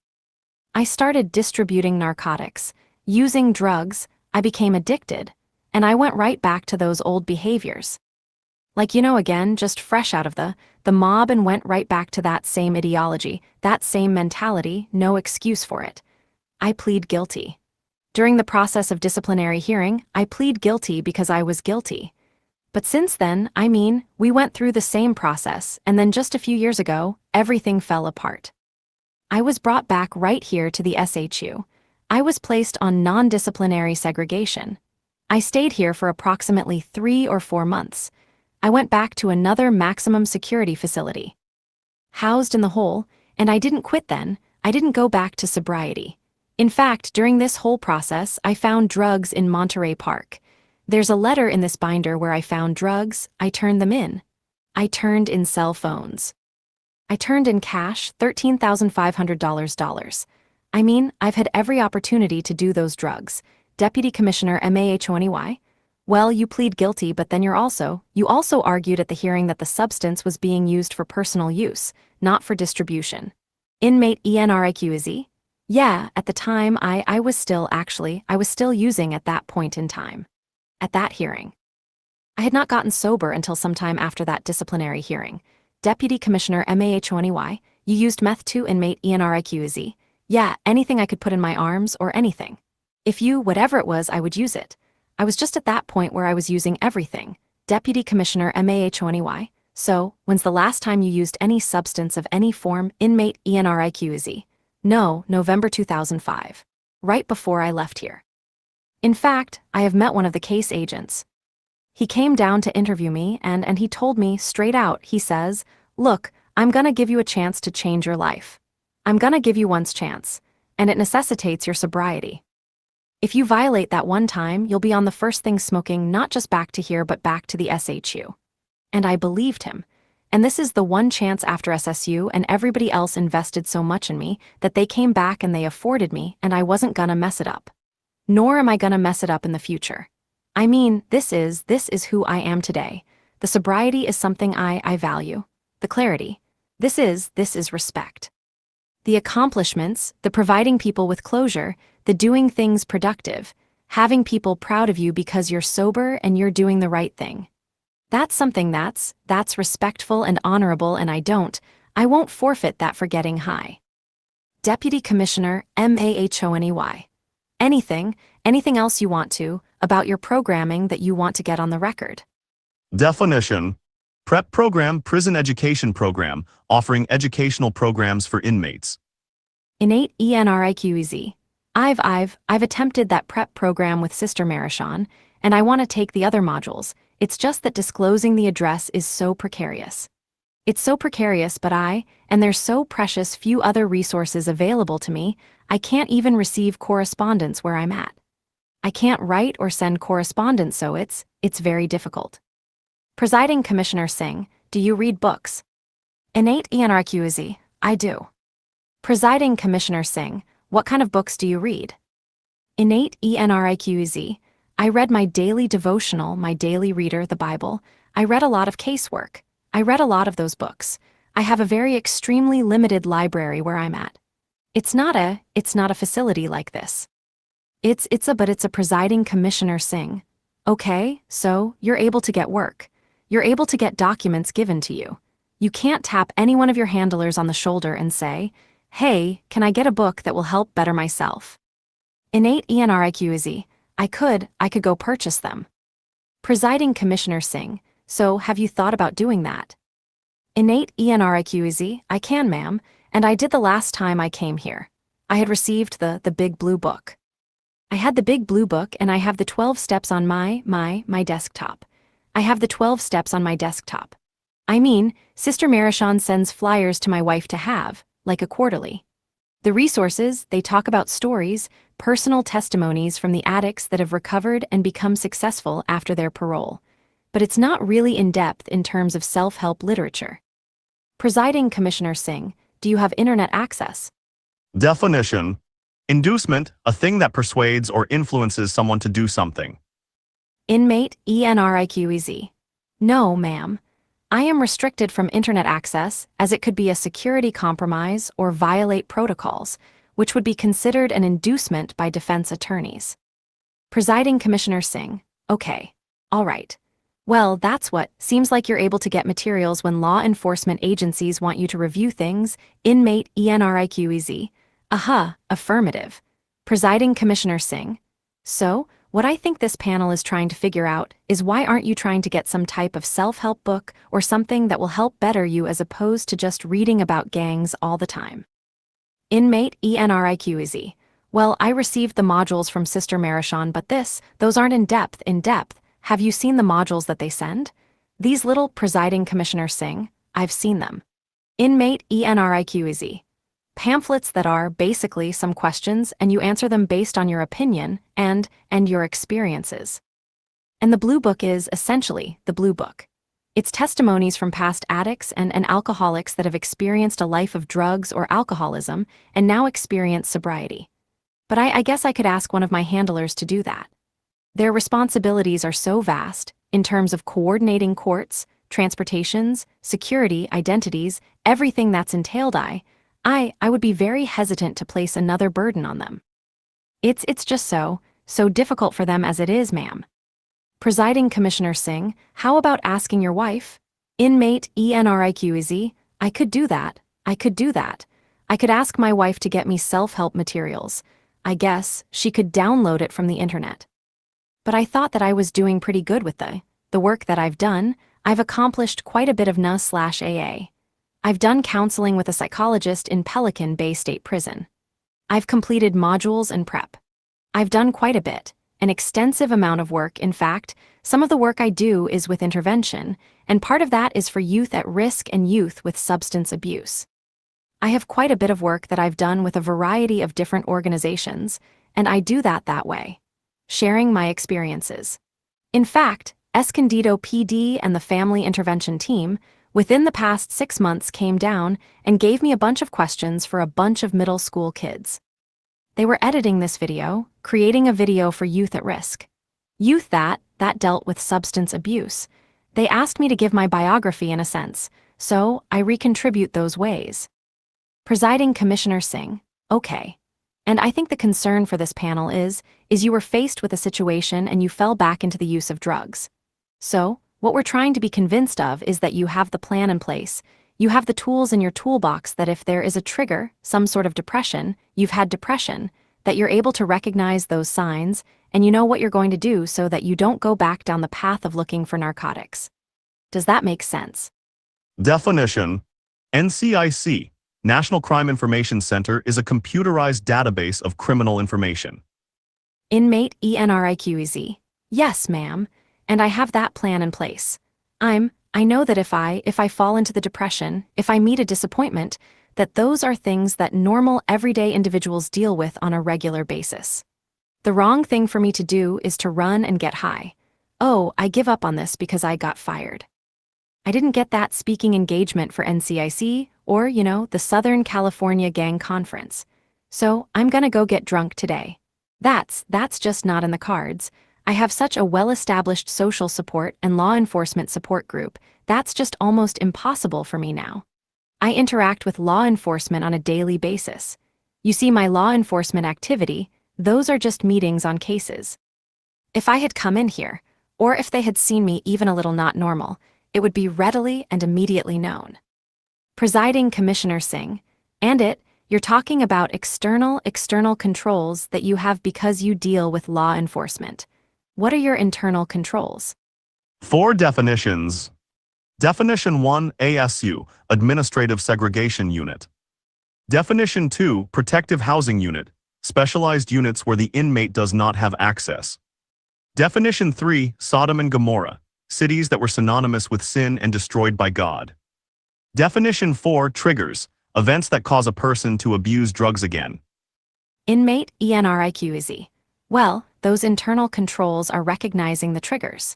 I started distributing narcotics, using drugs, I became addicted, and I went right back to those old behaviors. Like, again, just fresh out of the mob, and went right back to that same ideology, that same mentality, no excuse for it. I plead guilty. During the process of disciplinary hearing, I plead guilty because I was guilty. But since then, we went through the same process, and then just a few years ago, everything fell apart. I was brought back right here to the SHU. I was placed on non-disciplinary segregation. I stayed here for approximately 3 or 4 months. I went back to another maximum security facility. Housed in the hole, and I didn't quit then, I didn't go back to sobriety. In fact, during this whole process, I found drugs in Monterey Park. There's a letter in this binder where I found drugs, I turned them in. I turned in cell phones. I turned in cash, $13,500. I've had every opportunity to do those drugs. Deputy Commissioner Mahoney. Well, you plead guilty, but then you also argued at the hearing that the substance was being used for personal use, not for distribution. Inmate Enriquez. Yeah, at the time, I was still using at that point in time. At that hearing. I had not gotten sober until sometime after that disciplinary hearing. Deputy Commissioner Mahoney. You used meth too, Inmate Enriquez. Yeah, anything I could put in my arms or anything. Whatever it was, I would use it. I was just at that point where I was using everything. Deputy Commissioner Mahoney. So, when's the last time you used any substance of any form, Inmate Enriquez? No, November 2005. Right before I left here. In fact, I have met one of the case agents. He came down to interview me, and he told me straight out, he says, look, I'm gonna give you a chance to change your life. I'm gonna give you one's chance, and it necessitates your sobriety. If you violate that one time, you'll be on the first thing smoking, not just back to here but back to the SHU. And I believed him. And this is the one chance after SSU and everybody else invested so much in me that they came back and they afforded me, and I wasn't gonna mess it up. Nor am I gonna mess it up in the future. This is who I am today. The sobriety is something I value. The clarity. This is respect. The accomplishments, the providing people with closure, the doing things productive, having people proud of you because you're sober and you're doing the right thing. That's something that's respectful and honorable, and I won't forfeit that for getting high. Deputy Commissioner Mahoney. Anything else you want to, about your programming that you want to get on the record? Definition. PrEP program, prison education program, offering educational programs for inmates. Innate Enriquez. I've attempted that PrEP program with Sister Marichon, and I want to take the other modules. It's just that disclosing the address is so precarious. It's so precarious, and there's so precious few other resources available to me, I can't even receive correspondence where I'm at. I can't write or send correspondence, so it's very difficult. Presiding Commissioner Singh, do you read books? Innate Enriquez. I do. Presiding Commissioner Singh, what kind of books do you read? Innate Enriquez. I read my daily devotional, my daily reader, the Bible. I read a lot of casework. I read a lot of those books. I have a very extremely limited library where I'm at. It's not a facility like this. It's a Presiding Commissioner Singh. Okay, so you're able to get work. You're able to get documents given to you. You can't tap any one of your handlers on the shoulder and say, "Hey, can I get a book that will help better myself?" Innate Enriquez. I could go purchase them. Presiding Commissioner Singh, so have you thought about doing that? Innate Enriquez. I can, ma'am, and I did the last time I came here. I had received the big blue book. I had the big blue book, and I have the 12 steps on my desktop. I have the 12 steps on my desktop. I mean, Sister Marichon sends flyers to my wife to have, like a quarterly. The resources, they talk about stories, personal testimonies from the addicts that have recovered and become successful after their parole. But it's not really in-depth in terms of self-help literature. Presiding Commissioner Singh, do you have internet access? Definition. Inducement, a thing that persuades or influences someone to do something. Inmate Enriquez. No, ma'am. I am restricted from internet access as it could be a security compromise or violate protocols, which would be considered an inducement by defense attorneys. Presiding Commissioner Singh. Okay. All right. Well, that's what seems like you're able to get materials when law enforcement agencies want you to review things. Inmate Enriquez. Aha, affirmative. Presiding Commissioner Singh. So, what I think this panel is trying to figure out is why aren't you trying to get some type of self-help book or something that will help better you as opposed to just reading about gangs all the time? Inmate Enriquez. Well, I received the modules from Sister Marichon, but those aren't in depth. Have you seen the modules that they send? These little Presiding Commissioner Singh, I've seen them. Inmate Enriquez. Pamphlets that are basically some questions and you answer them based on your opinion and your experiences. And the Blue Book is essentially the Blue Book. It's testimonies from past addicts and alcoholics that have experienced a life of drugs or alcoholism and now experience sobriety. But I guess I could ask one of my handlers to do that. Their responsibilities are so vast in terms of coordinating courts, transportations, security, identities, everything that's entailed. I would be very hesitant to place another burden on them. It's just so difficult for them as it is, ma'am. Presiding Commissioner Singh, how about asking your wife? Inmate Enriquez. I could do that. I could ask my wife to get me self-help materials. I guess she could download it from the internet. But I thought that I was doing pretty good with the work that I've done. I've accomplished quite a bit of NA/AA. I've done counseling with a psychologist in Pelican Bay State Prison. I've completed modules and PrEP. I've done quite a bit, an extensive amount of work. In fact, some of the work I do is with intervention, and part of that is for youth at risk and youth with substance abuse. I have quite a bit of work that I've done with a variety of different organizations, and I do that way, sharing my experiences. In fact, Escondido PD and the Family Intervention Team, within the past 6 months, came down and gave me a bunch of questions for a bunch of middle school kids. They were editing this video, creating a video for youth at risk. Youth that dealt with substance abuse. They asked me to give my biography in a sense, so I recontribute those ways. Presiding Commissioner Singh, okay. And I think the concern for this panel is you were faced with a situation and you fell back into the use of drugs. So, what we're trying to be convinced of is that you have the plan in place, you have the tools in your toolbox that if there is a trigger, some sort of depression, you've had depression, that you're able to recognize those signs, and you know what you're going to do so that you don't go back down the path of looking for narcotics. Does that make sense? Definition: NCIC, National Crime Information Center, is a computerized database of criminal information. Inmate Enriquez. Yes, ma'am. And I have that plan in place. I know that if I fall into the depression, if I meet a disappointment, that those are things that normal, everyday individuals deal with on a regular basis. The wrong thing for me to do is to run and get high. Oh, I give up on this because I got fired. I didn't get that speaking engagement for NCIC or, the Southern California Gang Conference. So I'm gonna go get drunk today. That's just not in the cards. I have such a well-established social support and law enforcement support group, that's just almost impossible for me now. I interact with law enforcement on a daily basis. You see, my law enforcement activity, those are just meetings on cases. If I had come in here, or if they had seen me even a little not normal, it would be readily and immediately known. Presiding Commissioner Singh, and you're talking about external controls that you have because you deal with law enforcement. What are your internal controls? 4 definitions. Definition 1, ASU, Administrative Segregation Unit. Definition 2, Protective Housing Unit, specialized units where the inmate does not have access. Definition 3, Sodom and Gomorrah, cities that were synonymous with sin and destroyed by God. Definition 4, Triggers, events that cause a person to abuse drugs again. Inmate Enriquez. Well, those internal controls are recognizing the triggers.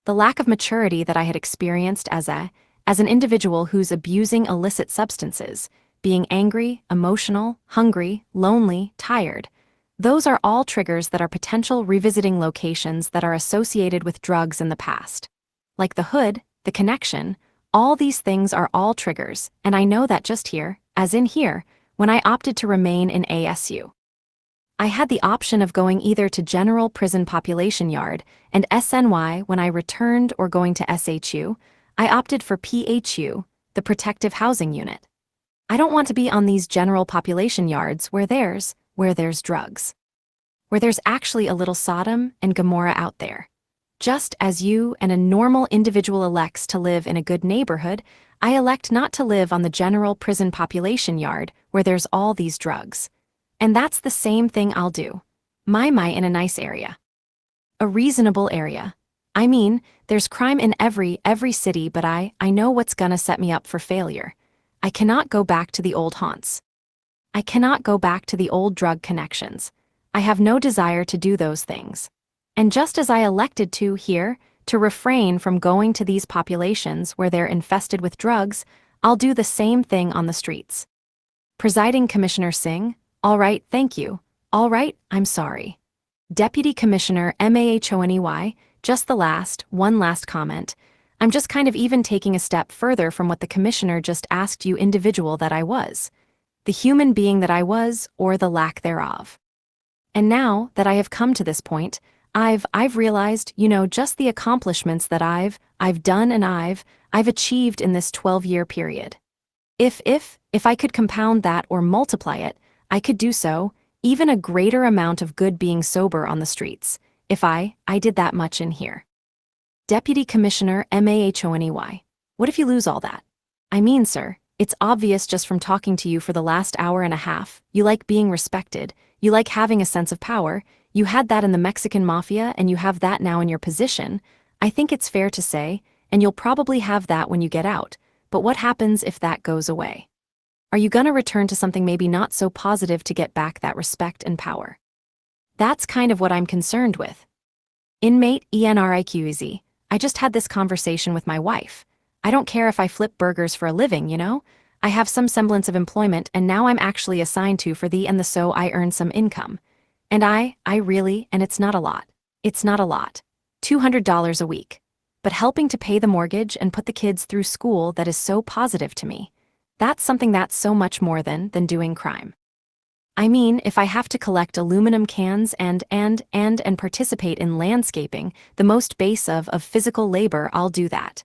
The lack of maturity that I had experienced as an individual who's abusing illicit substances, being angry, emotional, hungry, lonely, tired, those are all triggers that are potential revisiting locations that are associated with drugs in the past. Like the hood, the connection, all these things are all triggers, and I know that just here, as in here, when I opted to remain in ASU. I had the option of going either to General Prison Population Yard and SNY when I returned or going to SHU. I opted for PHU, the Protective Housing Unit. I don't want to be on these general population yards where there's drugs. Where there's actually a little Sodom and Gomorrah out there. Just as you and a normal individual elects to live in a good neighborhood, I elect not to live on the General Prison Population Yard where there's all these drugs. And that's the same thing I'll do. My in a nice area. A reasonable area. I mean, there's crime in every city, but I know what's gonna set me up for failure. I cannot go back to the old haunts. I cannot go back to the old drug connections. I have no desire to do those things. And just as I elected to here, to refrain from going to these populations where they're infested with drugs, I'll do the same thing on the streets. Presiding Commissioner Singh, all right, thank you. All right, I'm sorry. Deputy Commissioner Mahoney, just one last comment. I'm just kind of even taking a step further from what the commissioner just asked you individual that I was. The human being that I was, or the lack thereof. And now that I have come to this point, I've realized, just the accomplishments that I've done and I've achieved in this 12-year period. If I could compound that or multiply it, I could do so, even a greater amount of good being sober on the streets, if I did that much in here. Deputy Commissioner Mahoney, what if you lose all that? I mean, sir, it's obvious just from talking to you for the last hour and a half, you like being respected, you like having a sense of power, you had that in the Mexican Mafia and you have that now in your position. I think it's fair to say, and you'll probably have that when you get out, but what happens if that goes away? Are you gonna return to something maybe not so positive to get back that respect and power? That's kind of what I'm concerned with. Inmate Enriquez, I just had this conversation with my wife. I don't care if I flip burgers for a living, I have some semblance of employment and now I'm actually assigned to for so I earn some income. And I really, and it's not a lot. It's not a lot. $200 a week. But helping to pay the mortgage and put the kids through school, that is so positive to me. That's something that's so much more than doing crime. I mean, if I have to collect aluminum cans and participate in landscaping, the most base of physical labor, I'll do that.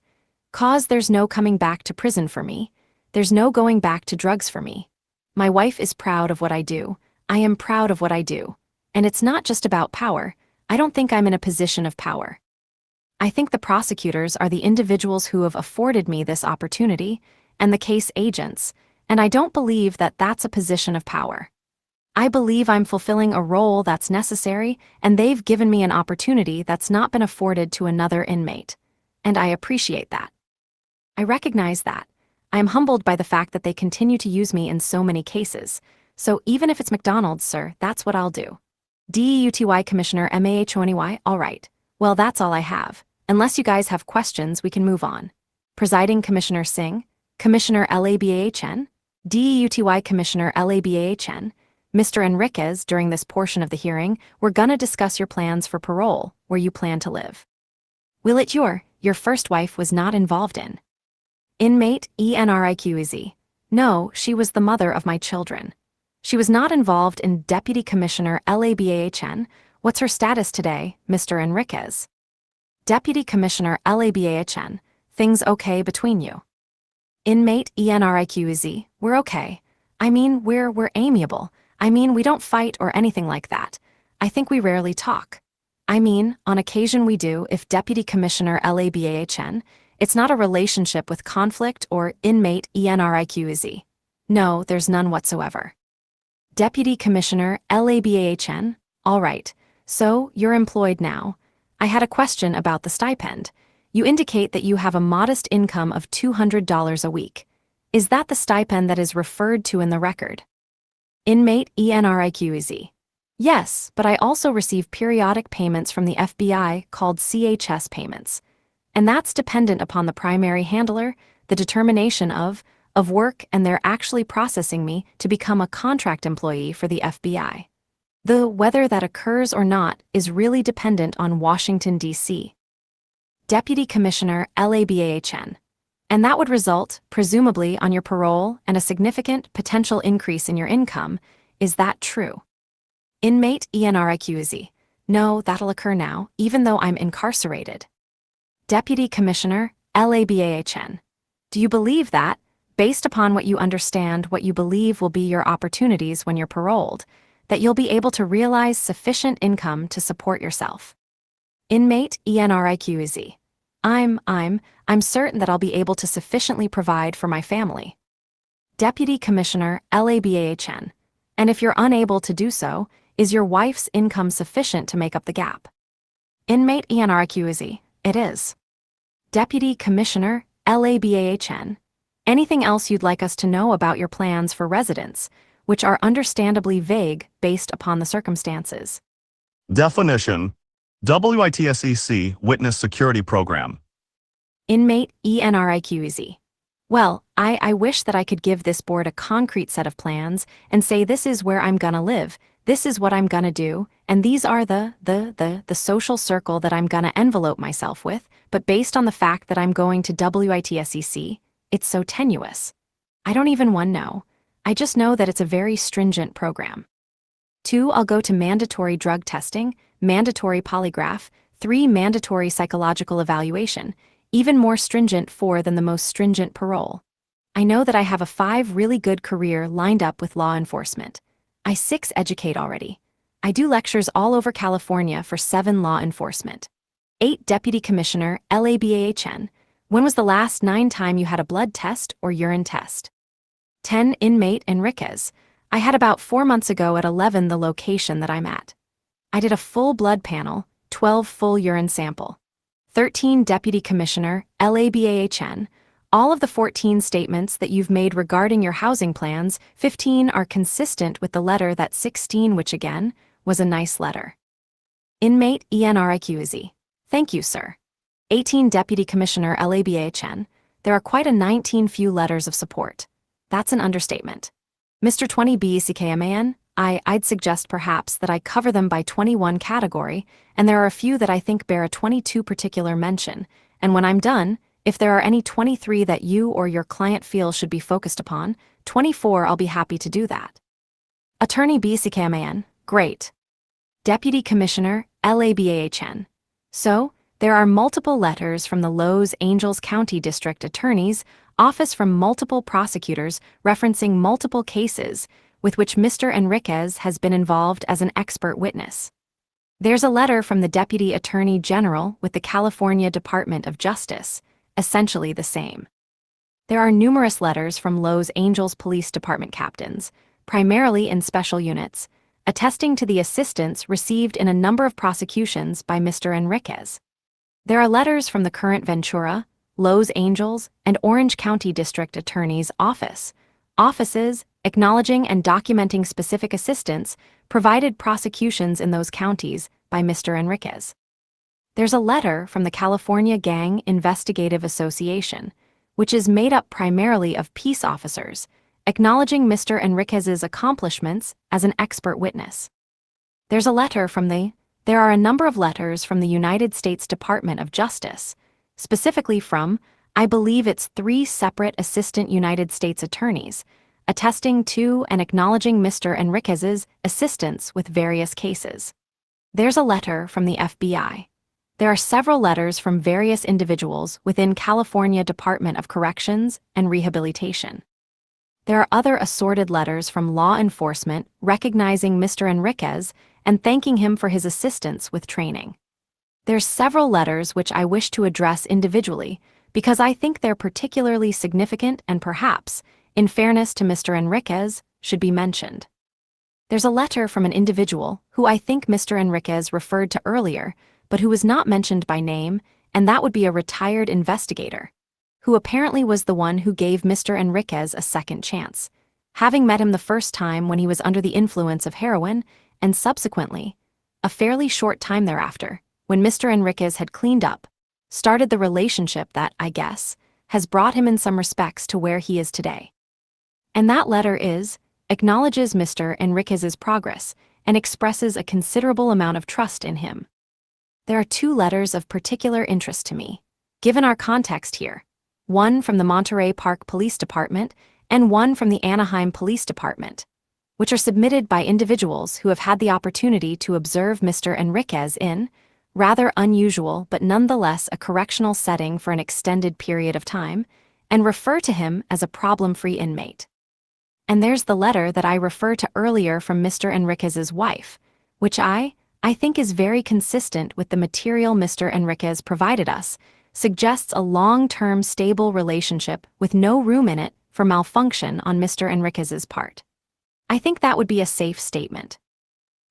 'Cause there's no coming back to prison for me. There's no going back to drugs for me. My wife is proud of what I do. I am proud of what I do. And it's not just about power. I don't think I'm in a position of power. I think the prosecutors are the individuals who have afforded me this opportunity, and the case agents, and I don't believe that that's a position of power. I believe I'm fulfilling a role that's necessary, and they've given me an opportunity that's not been afforded to another inmate. And I appreciate that. I recognize that. I am humbled by the fact that they continue to use me in so many cases. So even if it's McDonald's, sir, that's what I'll do. DEUTY Commissioner MAHONEY, all right. Well, that's all I have. Unless you guys have questions, we can move on. Presiding Commissioner Singh, Commissioner LABAHN, DEUTY Commissioner LABAHN, Mr. Enriquez, during this portion of the hearing, we're gonna discuss your plans for parole, where you plan to live. Will it your first wife was not involved in? Inmate ENRIQEZ. No, she was the mother of my children. She was not involved in Deputy Commissioner LABAHN. What's her status today, Mr. Enriquez? Deputy Commissioner LABAHN. Things okay between you? Inmate ENRIQEZ. We're okay. I mean, we're amiable. I mean, we don't fight or anything like that. I think we rarely talk. I mean, on occasion we do. If Deputy Commissioner LABAHN, it's not a relationship with conflict or inmate ENRIQEZ. No, there's none whatsoever. Deputy Commissioner LABAHN, all right. So, you're employed now. I had a question about the stipend. You indicate that you have a modest income of $200 a week. Is that the stipend that is referred to in the record? Inmate ENRIQEZ. Yes, but I also receive periodic payments from the FBI called CHS payments. And that's dependent upon the primary handler, the determination of work, and they're actually processing me to become a contract employee for the FBI. Whether that occurs or not is really dependent on Washington, D.C. Deputy Commissioner LABAHN. And that would result, presumably, on your parole and a significant potential increase in your income. Is that true? Inmate ENRIQEZ. No, that'll occur now, even though I'm incarcerated. Deputy Commissioner LABAHN. Do you believe that, based upon what you understand, what you believe will be your opportunities when you're paroled, that you'll be able to realize sufficient income to support yourself? Inmate ENRIQEZ. I'm certain that I'll be able to sufficiently provide for my family. Deputy Commissioner LABAHN. And if you're unable to do so, is your wife's income sufficient to make up the gap? Inmate ENRIQEZ. It is. Deputy Commissioner LABAHN. Anything else you'd like us to know about your plans for residence, which are understandably vague based upon the circumstances? Definition. WITSEC Witness Security Program. Inmate ENRIQEZ. Well, I wish that I could give this board a concrete set of plans and say this is where I'm gonna live, this is what I'm gonna do, and these are the social circle that I'm gonna envelope myself with, but based on the fact that I'm going to WITSEC, it's so tenuous. I don't even know. I just know that it's a very stringent program. 2. I'll go to mandatory drug testing, mandatory polygraph, 3. Mandatory psychological evaluation, even more stringent 4 than the most stringent parole. I know that I have a 5 really good career lined up with law enforcement. I 6 educate already. I do lectures all over California for 7 law enforcement. 8. Deputy Commissioner LABAHN. When was the last 9 time you had a blood test or urine test? 10. Inmate Enriquez. I had about 4 months ago at 11 the location that I'm at. I did a full blood panel, 12 full urine sample. 13. Deputy Commissioner LABAHN. All of the 14 statements that you've made regarding your housing plans, 15 are consistent with the letter that 16, which again, was a nice letter. Inmate ENRIQEZ. Thank you, sir. 18. Deputy Commissioner LABAHN. There are quite a 19 few letters of support. That's an understatement. Mr. 20 BECKMAN, I'd suggest perhaps that I cover them by 21 category, and there are a few that I think bear a 22 particular mention, And when I'm done, if there are any 23 that you or your client feel should be focused upon, 24 I'll be happy to do that. Attorney BCKMAN, great. Deputy Commissioner LABAHN. So, there are multiple letters from the Los Angeles County District Attorney's Office from multiple prosecutors referencing multiple cases with which Mr. Enriquez has been involved as an expert witness. There's a letter from the Deputy Attorney General with the California Department of Justice, essentially the same. There are numerous letters from Los Angeles Police Department captains, primarily in special units, attesting to the assistance received in a number of prosecutions by Mr. Enriquez. There are letters from the current Ventura, Los Angeles, and Orange County District Attorney's offices acknowledging and documenting specific assistance provided prosecutions in those counties by Mr. Enriquez. There's a letter from the California Gang Investigative Association, which is made up primarily of peace officers, acknowledging Mr. Enriquez's accomplishments as an expert witness. There are a number of letters from the United States Department of Justice, specifically from, I believe it's 3 separate Assistant United States Attorneys, attesting to and acknowledging Mr. Enriquez's assistance with various cases. There's a letter from the FBI. There are several letters from various individuals within California Department of Corrections and Rehabilitation. There are other assorted letters from law enforcement recognizing Mr. Enriquez and thanking him for his assistance with training. There's several letters which I wish to address individually because I think they're particularly significant and perhaps, in fairness to Mr. Enriquez, should be mentioned. There's a letter from an individual who I think Mr. Enriquez referred to earlier, but who was not mentioned by name, and that would be a retired investigator, who apparently was the one who gave Mr. Enriquez a second chance, having met him the first time when he was under the influence of heroin, and subsequently, a fairly short time thereafter, when Mr. Enriquez had cleaned up, started the relationship that, I guess, has brought him in some respects to where he is today. And that letter acknowledges Mr. Enriquez's progress and expresses a considerable amount of trust in him. There are 2 letters of particular interest to me, given our context here, one from the Monterey Park Police Department and one from the Anaheim Police Department, which are submitted by individuals who have had the opportunity to observe Mr. Enriquez in, rather unusual but nonetheless a correctional setting for an extended period of time, and refer to him as a problem-free inmate. And there's the letter that I referred to earlier from Mr. Enriquez's wife, which I think is very consistent with the material Mr. Enriquez provided us, suggests a long-term stable relationship with no room in it for malfunction on Mr. Enriquez's part. I think that would be a safe statement.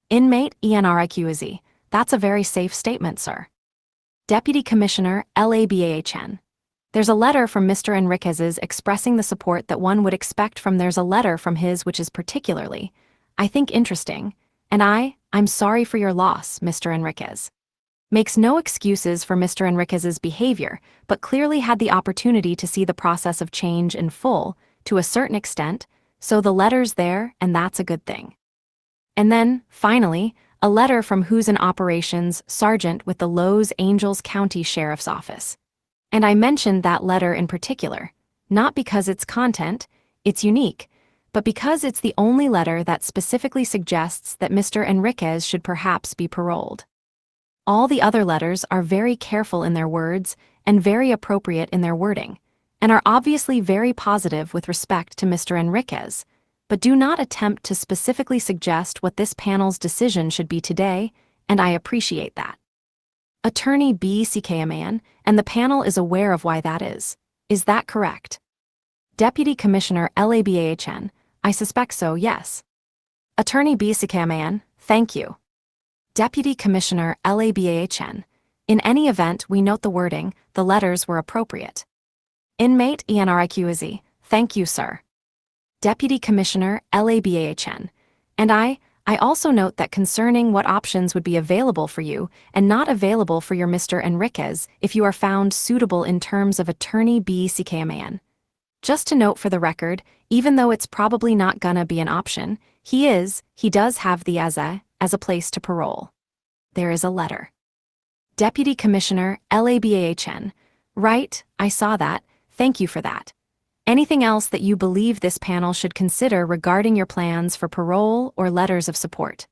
Inmate ENRIQZ, that's a very safe statement, sir. Deputy Commissioner LABAHN. There's a letter from Mr. Enriquez's expressing the support that one would expect from there's a letter from his which is particularly, I think, interesting, and I'm sorry for your loss, Mr. Enriquez. Makes no excuses for Mr. Enriquez's behavior, but clearly had the opportunity to see the process of change in full, to a certain extent, so the letter's there, and that's a good thing. And then, finally, a letter from who's an operations sergeant with the Los Angeles County Sheriff's Office. And I mentioned that letter in particular, not because its content, it's unique, but because it's the only letter that specifically suggests that Mr. Enriquez should perhaps be paroled. All the other letters are very careful in their words and very appropriate in their wording, and are obviously very positive with respect to Mr. Enriquez, but do not attempt to specifically suggest what this panel's decision should be today, and I appreciate that. Attorney BCKMAN, and the panel is aware of why that is. Is that correct? Deputy Commissioner LABAHN, I suspect so, yes. Attorney BCKMAN, thank you. Deputy Commissioner LABAHN, in any event we note the wording, the letters were appropriate. Inmate ENRIQZ, thank you, sir. Deputy Commissioner LABAHN, and I also note that concerning what options would be available for you and not available for your Mr. Enriquez if you are found suitable in terms of Attorney BCKMAN. Just to note for the record, even though it's probably not gonna be an option, he does have the as a place to parole. There is a letter. Deputy Commissioner LABAHN, Right, I saw that. Thank you for that. Anything else that you believe this panel should consider regarding your plans for parole or letters of support?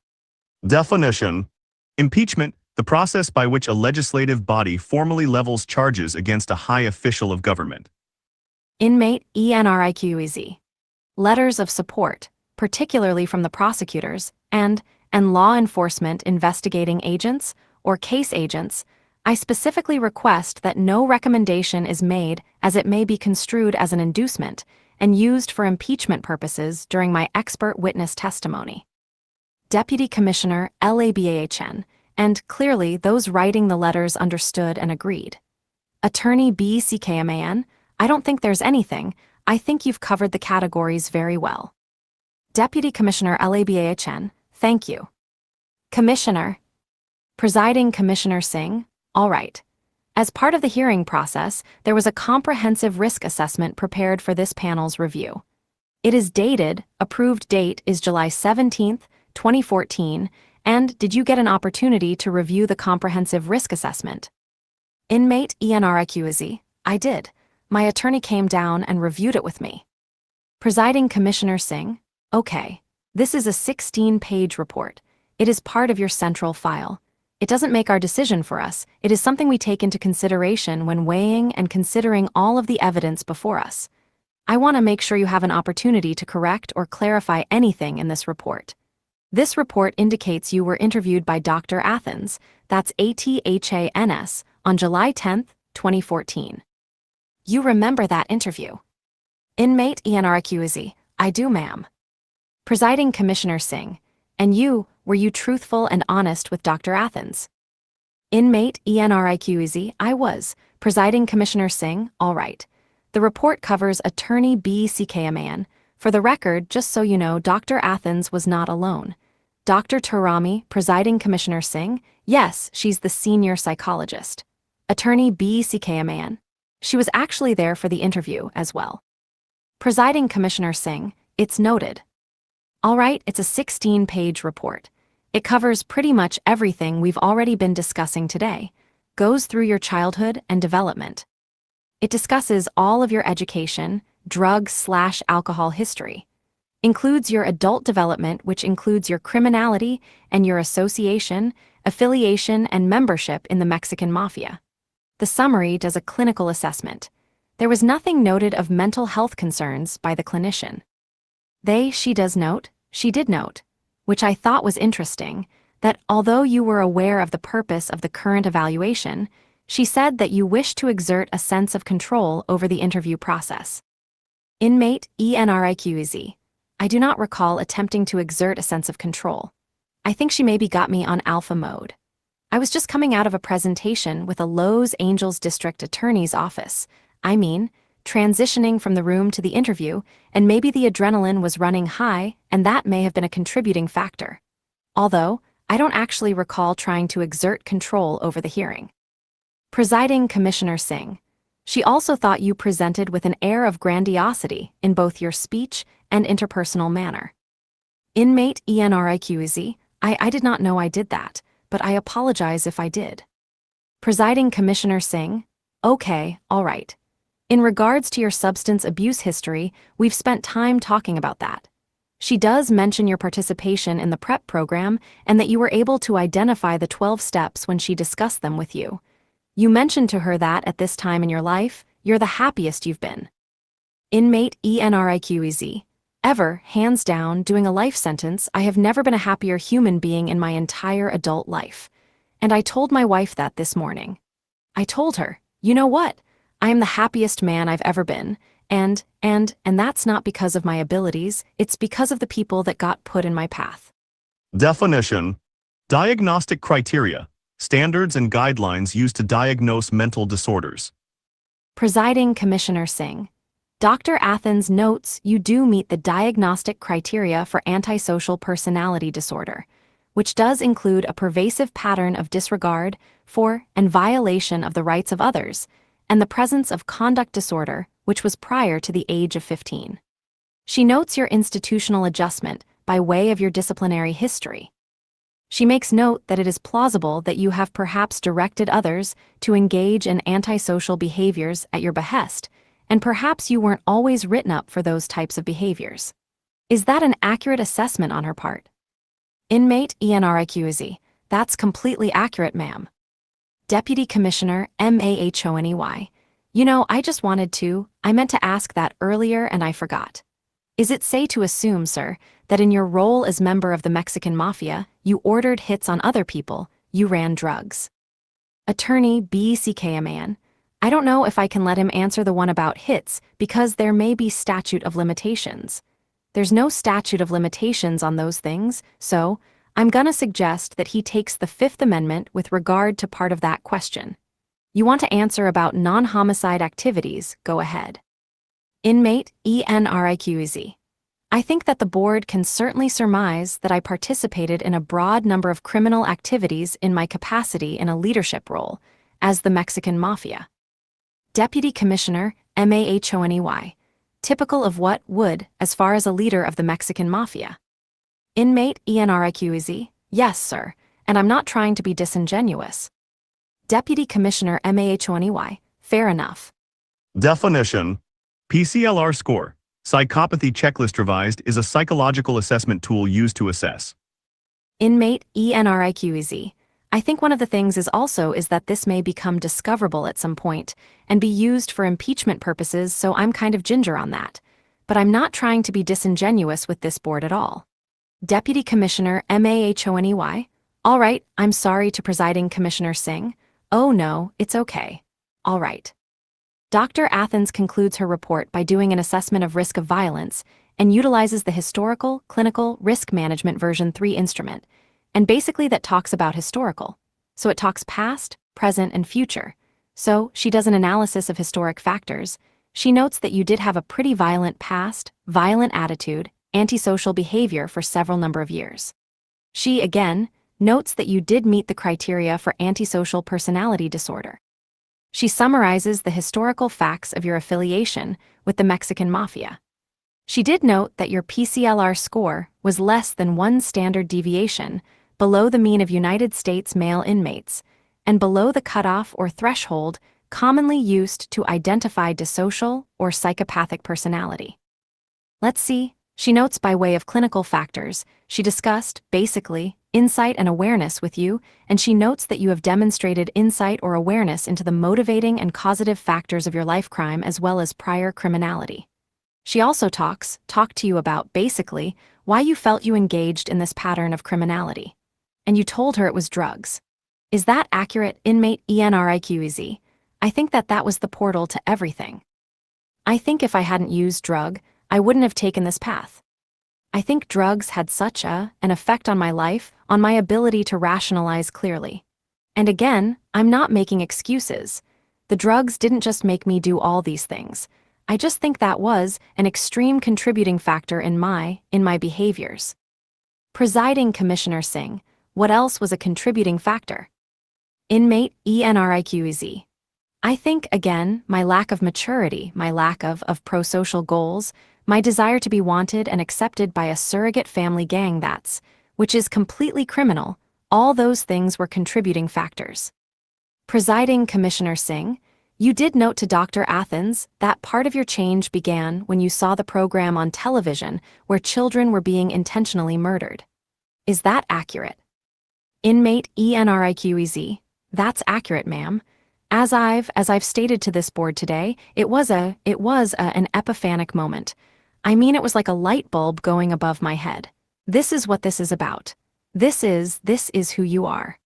Definition. Impeachment, the process by which a legislative body formally levels charges against a high official of government. Inmate ENRIQEZ. Letters of support, particularly from the prosecutors and law enforcement investigating agents or case agents, I specifically request that no recommendation is made as it may be construed as an inducement and used for impeachment purposes during my expert witness testimony. Deputy Commissioner LABAHN, and clearly those writing the letters understood and agreed. Attorney BCKMAN, I don't think there's anything. I think you've covered the categories very well. Deputy Commissioner LABAHN, thank you. Commissioner. Presiding Commissioner Singh, all right. As part of the hearing process, there was a comprehensive risk assessment prepared for this panel's review. It is dated, approved date is July 17, 2014, and did you get an opportunity to review the comprehensive risk assessment? Inmate ENRIQEZ, I did. My attorney came down and reviewed it with me. Presiding Commissioner Singh, okay. This is a 16-page report. It is part of your central file. It doesn't make our decision for us. It is something we take into consideration when weighing and considering all of the evidence before us. I want to make sure you have an opportunity to correct or clarify anything in this report. This report indicates you were interviewed by Dr. Athens, that's ATHANS, on July 10, 2014. You remember that interview? Inmate ENRIQEZ, I do, ma'am. Presiding Commissioner Singh, and were you truthful and honest with Dr. Athens? Inmate ENRIQEZ, I was. Presiding Commissioner Singh, all right. The report covers Attorney BCKMAN. For the record, just so you know, Dr. Athens was not alone. Dr. Tarami, Presiding Commissioner Singh, yes, she's the senior psychologist. Attorney BCKMAN. She was actually there for the interview as well. Presiding Commissioner Singh, it's noted. All right, it's a 16-page report. It covers pretty much everything we've already been discussing today, goes through your childhood and development. It discusses all of your education, drug/alcohol history, includes your adult development, which includes your criminality and your association, affiliation, and membership in the Mexican Mafia. The summary does a clinical assessment. There was nothing noted of mental health concerns by the clinician. She did note, which I thought was interesting, that although you were aware of the purpose of the current evaluation, she said that you wish to exert a sense of control over the interview process. Inmate ENRIQEZ, I do not recall attempting to exert a sense of control. I think she maybe got me on alpha mode. I was just coming out of a presentation with a Los Angeles District Attorney's office. Transitioning from the room to the interview, and maybe the adrenaline was running high, and that may have been a contributing factor. Although, I don't actually recall trying to exert control over the hearing. Presiding Commissioner Singh, she also thought you presented with an air of grandiosity in both your speech and interpersonal manner. Inmate ENRIQEZ, I did not know I did that, but I apologize if I did. Presiding Commissioner Singh, okay, all right. In regards to your substance abuse history, we've spent time talking about that. She does mention your participation in the PrEP program and that you were able to identify the 12 steps when she discussed them with you. You mentioned to her that at this time in your life, you're the happiest you've been. Inmate ENRIQEZ, ever, hands down, doing a life sentence, I have never been a happier human being in my entire adult life. And I told my wife that this morning. I told her, you know what? I am the happiest man I've ever been, and that's not because of my abilities, it's because of the people that got put in my path. Definition. Diagnostic criteria, standards and guidelines used to diagnose mental disorders. Presiding Commissioner Singh, Dr. Athens notes you do meet the diagnostic criteria for antisocial personality disorder, which does include a pervasive pattern of disregard for and violation of the rights of others, and the presence of conduct disorder, which was prior to the age of 15. She notes your institutional adjustment by way of your disciplinary history. She makes note that it is plausible that you have perhaps directed others to engage in antisocial behaviors at your behest, and perhaps you weren't always written up for those types of behaviors. Is that an accurate assessment on her part? Inmate Enriquez. That's completely accurate, ma'am. Deputy Commissioner Mahoney. I meant to ask that earlier and I forgot. Is it safe to assume, sir, that in your role as member of the Mexican Mafia, you ordered hits on other people, you ran drugs? Attorney BCK. I don't know if I can let him answer the one about hits because there may be statute of limitations. There's no statute of limitations on those things, so I'm gonna suggest that he takes the Fifth Amendment with regard to part of that question. You want to answer about non-homicide activities, go ahead. Inmate Enriquez. I think that the board can certainly surmise that I participated in a broad number of criminal activities in my capacity in a leadership role, as the Mexican Mafia. Deputy Commissioner Mahoney. Typical of what would, as far as a leader of the Mexican Mafia. Inmate Enriquez. Yes, sir, and I'm not trying to be disingenuous. Deputy Commissioner Mahoney. Fair enough. Definition. PCLR score. Psychopathy checklist revised is a psychological assessment tool used to assess. Inmate Enriquez. I think one of the things is that this may become discoverable at some point and be used for impeachment purposes, so I'm kind of ginger on that. But I'm not trying to be disingenuous with this board at all. Deputy Commissioner Mahoney. All right, I'm sorry to Presiding Commissioner Singh. Oh no, it's okay. All right. Dr. Athens concludes her report by doing an assessment of risk of violence and utilizes the Historical Clinical Risk Management version 3 instrument, and basically that talks about historical. So it talks past, present, and future. So she does an analysis of historic factors. She notes that you did have a pretty violent past, violent attitude, antisocial behavior for several number of years. She, again, notes that you did meet the criteria for antisocial personality disorder. She summarizes the historical facts of your affiliation with the Mexican Mafia. She did note that your PCLR score was less than 1 standard deviation below the mean of United States male inmates, and below the cutoff or threshold commonly used to identify dissocial or psychopathic personality. Let's see, she notes by way of clinical factors, she discussed, basically, insight and awareness with you, and she notes that you have demonstrated insight or awareness into the motivating and causative factors of your life crime as well as prior criminality. She also talked to you about, basically, why you felt you engaged in this pattern of criminality. And you told her it was drugs. Is that accurate, Inmate Enriquez? I think that was the portal to everything. I think if I hadn't used drug, I wouldn't have taken this path. I think drugs had such an effect on my life, on my ability to rationalize clearly. And again, I'm not making excuses. The drugs didn't just make me do all these things. I just think that was an extreme contributing factor in my behaviors. Presiding Commissioner Singh, what else was a contributing factor? Inmate Enriquez. I think, again, my lack of maturity, my lack of pro-social goals, my desire to be wanted and accepted by a surrogate family gang which is completely criminal, all those things were contributing factors. Presiding Commissioner Singh, you did note to Dr. Athens that part of your change began when you saw the program on television where children were being intentionally murdered. Is that accurate? Inmate Enriquez. That's accurate, ma'am. As I've stated to this board today, it was an epiphanic moment. I mean, it was like a light bulb going above my head. This is what this is about. This is who you are.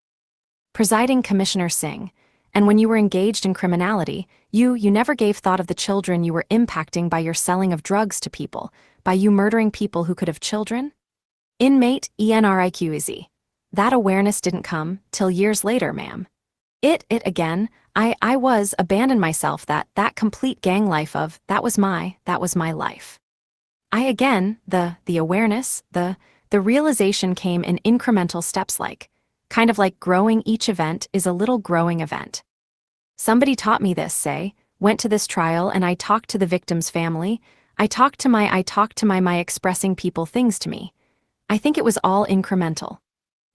Presiding Commissioner Singh, and when you were engaged in criminality, you never gave thought of the children you were impacting by your selling of drugs to people, by you murdering people who could have children? Inmate Enriquez. That awareness didn't come till years later, ma'am. I was abandoned myself that complete gang life of, that was my life. The awareness, the realization came in incremental steps kind of like growing. Each event is a little growing event. Somebody taught me this, went to this trial and I talked to the victim's family. I talked to my expressing people things to me. I think it was all incremental.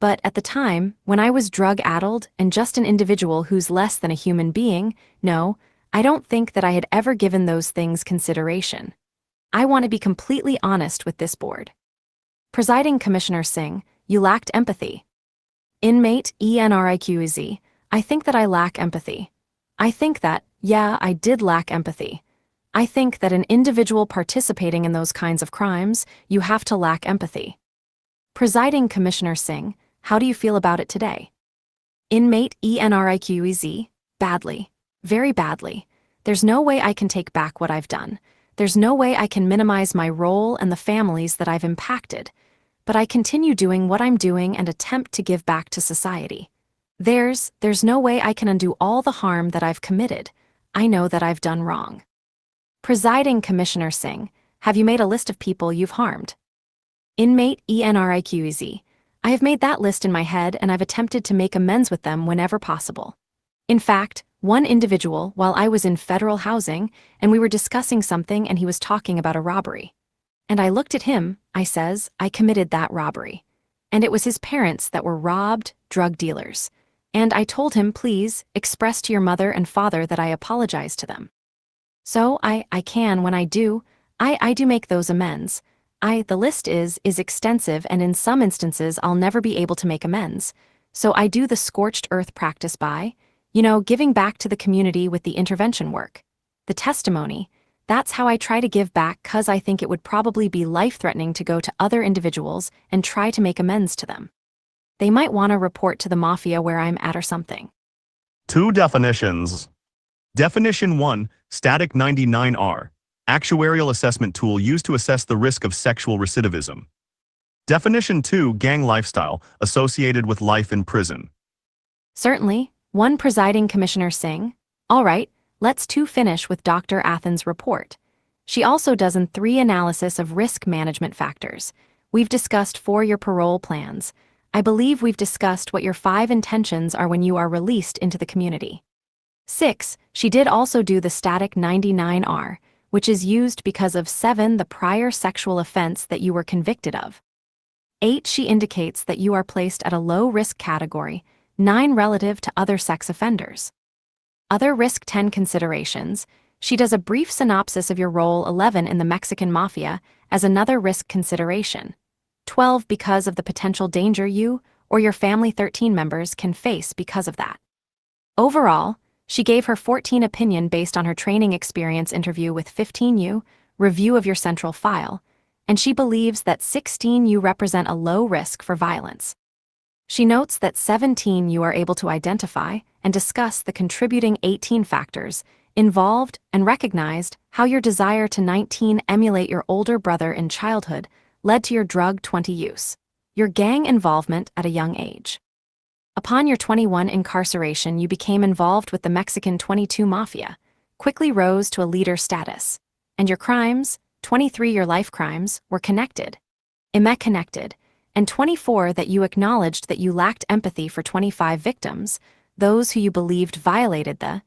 But at the time, when I was drug-addled and just an individual who's less than a human being, no, I don't think that I had ever given those things consideration. I want to be completely honest with this board. Presiding Commissioner Singh, you lacked empathy. Inmate Enriquez, I think that I lack empathy. I think that, yeah, I did lack empathy. I think that an individual participating in those kinds of crimes, you have to lack empathy. Presiding Commissioner Singh, how do you feel about it today? Inmate Enriquez, badly. Very badly. There's no way I can take back what I've done. There's no way I can minimize my role and the families that I've impacted. But I continue doing what I'm doing and attempt to give back to society. There's no way I can undo all the harm that I've committed. I know that I've done wrong. Presiding Commissioner Singh, have you made a list of people you've harmed? Inmate Enriquez, I have made that list in my head and I've attempted to make amends with them whenever possible. In fact, one individual, while I was in federal housing, and we were discussing something and he was talking about a robbery. And I looked at him, I says, I committed that robbery. And it was his parents that were robbed, drug dealers. And I told him, please, express to your mother and father that I apologize to them. So I can, when I do make those amends. The list is extensive and in some instances I'll never be able to make amends. So I do the scorched earth practice by, giving back to the community with the intervention work. The testimony, that's how I try to give back, 'cause I think it would probably be life-threatening to go to other individuals and try to make amends to them. They might want to report to the mafia where I'm at or something. 2 definitions. Definition 1, Static 99R, actuarial assessment tool used to assess the risk of sexual recidivism. Definition 2, gang lifestyle associated with life in prison. Certainly. 1. Presiding Commissioner Singh. All right, let's finish with Dr. Athens' report. She also does an 3 analysis of risk management factors. We've discussed 4 your parole plans. I believe we've discussed what your 5 intentions are when you are released into the community. 6. She did also do the static 99R, which is used because of 7. The prior sexual offense that you were convicted of. 8. She indicates that you are placed at a low-risk category, 9 relative to other sex offenders. Other risk 10 considerations. She does a brief synopsis of your role 11 in the Mexican Mafia as another risk consideration. 12 because of the potential danger you or your family 13 members can face because of that. Overall, she gave her 14 opinion based on her training experience interview with 15U, review of your central file, and she believes that 16U represent a low risk for violence. She notes that 17 you are able to identify and discuss the contributing 18 factors involved and recognized how your desire to 19 emulate your older brother in childhood led to your drug 20 use, your gang involvement at a young age. Upon your 21 incarceration, you became involved with the Mexican 22 Mafia, quickly rose to a leader status, and your crimes, 23 your life crimes, were connected. Connected, and 24 that you acknowledged that you lacked empathy for 25 victims, those who you believed violated the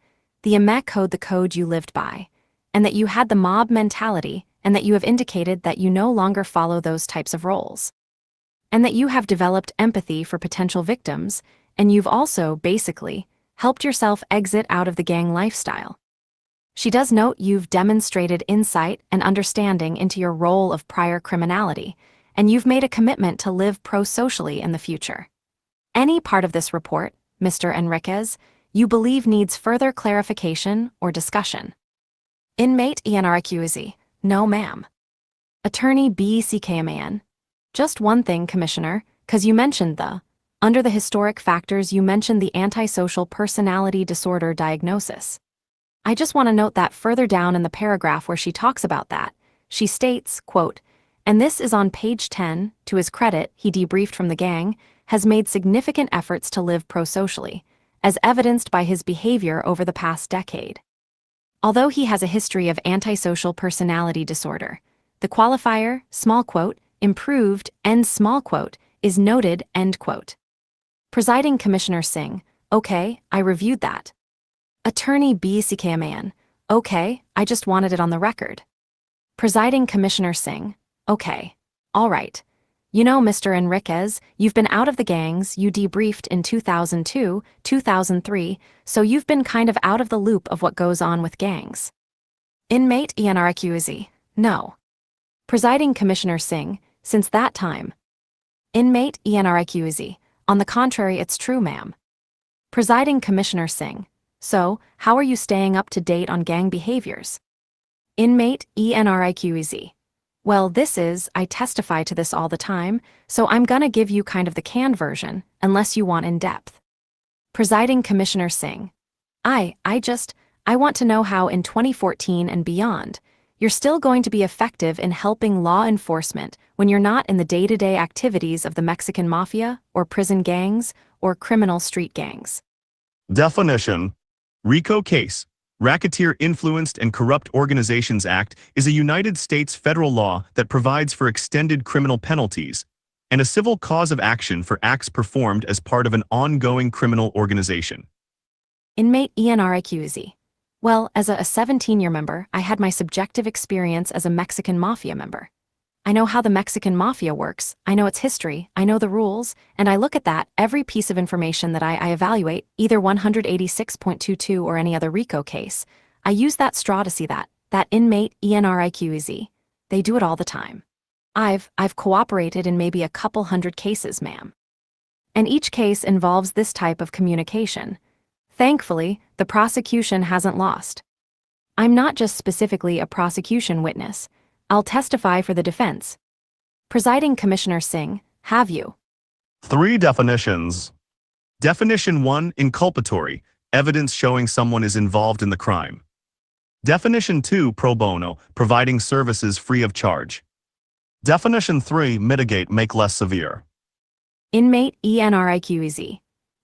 code, the code you lived by, and that you had the mob mentality, and that you have indicated that you no longer follow those types of roles. And that you have developed empathy for potential victims, and you've also, basically, helped yourself exit out of the gang lifestyle. She does note you've demonstrated insight and understanding into your role of prior criminality, and you've made a commitment to live pro-socially in the future. Any part of this report, Mr. Enriquez, you believe needs further clarification or discussion? Inmate Enriquez, no ma'am. Attorney BCKMAN, just one thing, Commissioner, 'cause you mentioned under the historic factors you mentioned the antisocial personality disorder diagnosis. I just want to note that further down in the paragraph where she talks about that, she states, quote, and this is on page 10, to his credit, he debriefed from the gang, has made significant efforts to live pro-socially, as evidenced by his behavior over the past decade. Although he has a history of antisocial personality disorder, the qualifier, small quote, improved, end small quote, is noted, end quote. Presiding Commissioner Singh, okay, I reviewed that. Attorney BCKMAN, okay, I just wanted it on the record. Presiding Commissioner Singh, okay, all right. You know, Mr. Enriquez, you've been out of the gangs, you debriefed in 2002, 2003, so you've been kind of out of the loop of what goes on with gangs. Inmate Enriquez. No. Presiding Commissioner Singh, since that time. Inmate Enriquez. On the contrary, it's true, ma'am. Presiding Commissioner Singh. So, how are you staying up to date on gang behaviors? Inmate Enriquez. Well, I testify to this all the time, so I'm gonna give you kind of the canned version, unless you want in-depth. Presiding Commissioner Singh. I want to know how in 2014 and beyond, you're still going to be effective in helping law enforcement when you're not in the day-to-day activities of the Mexican Mafia, or prison gangs, or criminal street gangs. Definition. RICO case. Racketeer Influenced and Corrupt Organizations Act is a United States federal law that provides for extended criminal penalties and a civil cause of action for acts performed as part of an ongoing criminal organization. Inmate Enriquez. Well, as a 17-year member, I had my subjective experience as a Mexican Mafia member. I know how the Mexican Mafia works, I know its history, I know the rules, and I look at that, every piece of information that I evaluate, either 186.22 or any other RICO case. I use that straw to see that inmate Enriquez. They do it all the time. I've cooperated in maybe a couple hundred cases, ma'am. And each case involves this type of communication. Thankfully, the prosecution hasn't lost. I'm not just specifically a prosecution witness. I'll testify for the defense. Presiding Commissioner Singh, have you? 3 definitions. Definition 1, inculpatory, evidence showing someone is involved in the crime. Definition 2, pro bono, providing services free of charge. Definition 3, mitigate, make less severe. Inmate Enriquez.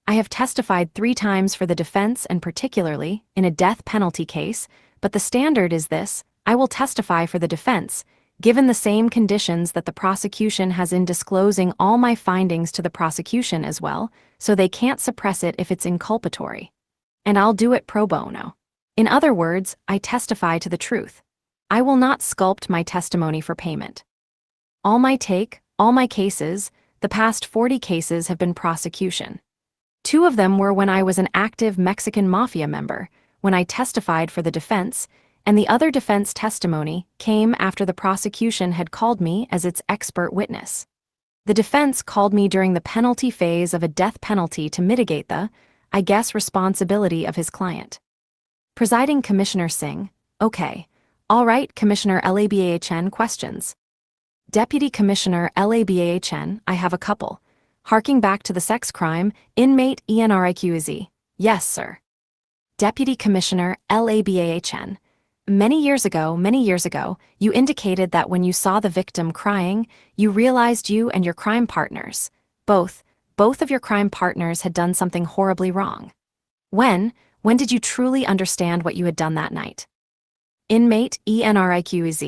I have testified 3 times for the defense and particularly in a death penalty case, but the standard is this: I will testify for the defense, given the same conditions that the prosecution has in disclosing all my findings to the prosecution as well, so they can't suppress it if it's inculpatory. And I'll do it pro bono. In other words, I testify to the truth. I will not sculpt my testimony for payment. All my cases, the past 40 cases have been prosecution. 2 of them were when I was an active Mexican Mafia member, when I testified for the defense, and the other defense testimony came after the prosecution had called me as its expert witness. The defense called me during the penalty phase of a death penalty to mitigate the, responsibility of his client. Presiding Commissioner Singh, okay. All right, Commissioner Labahn, questions. Deputy Commissioner Labahn, I have a couple. Harking back to the sex crime, inmate Enriquez. Yes, sir. Deputy Commissioner Labahn. Many years ago, you indicated that when you saw the victim crying, you realized you and your crime partners, both of your crime partners had done something horribly wrong. When did you truly understand what you had done that night? Inmate Enriquez.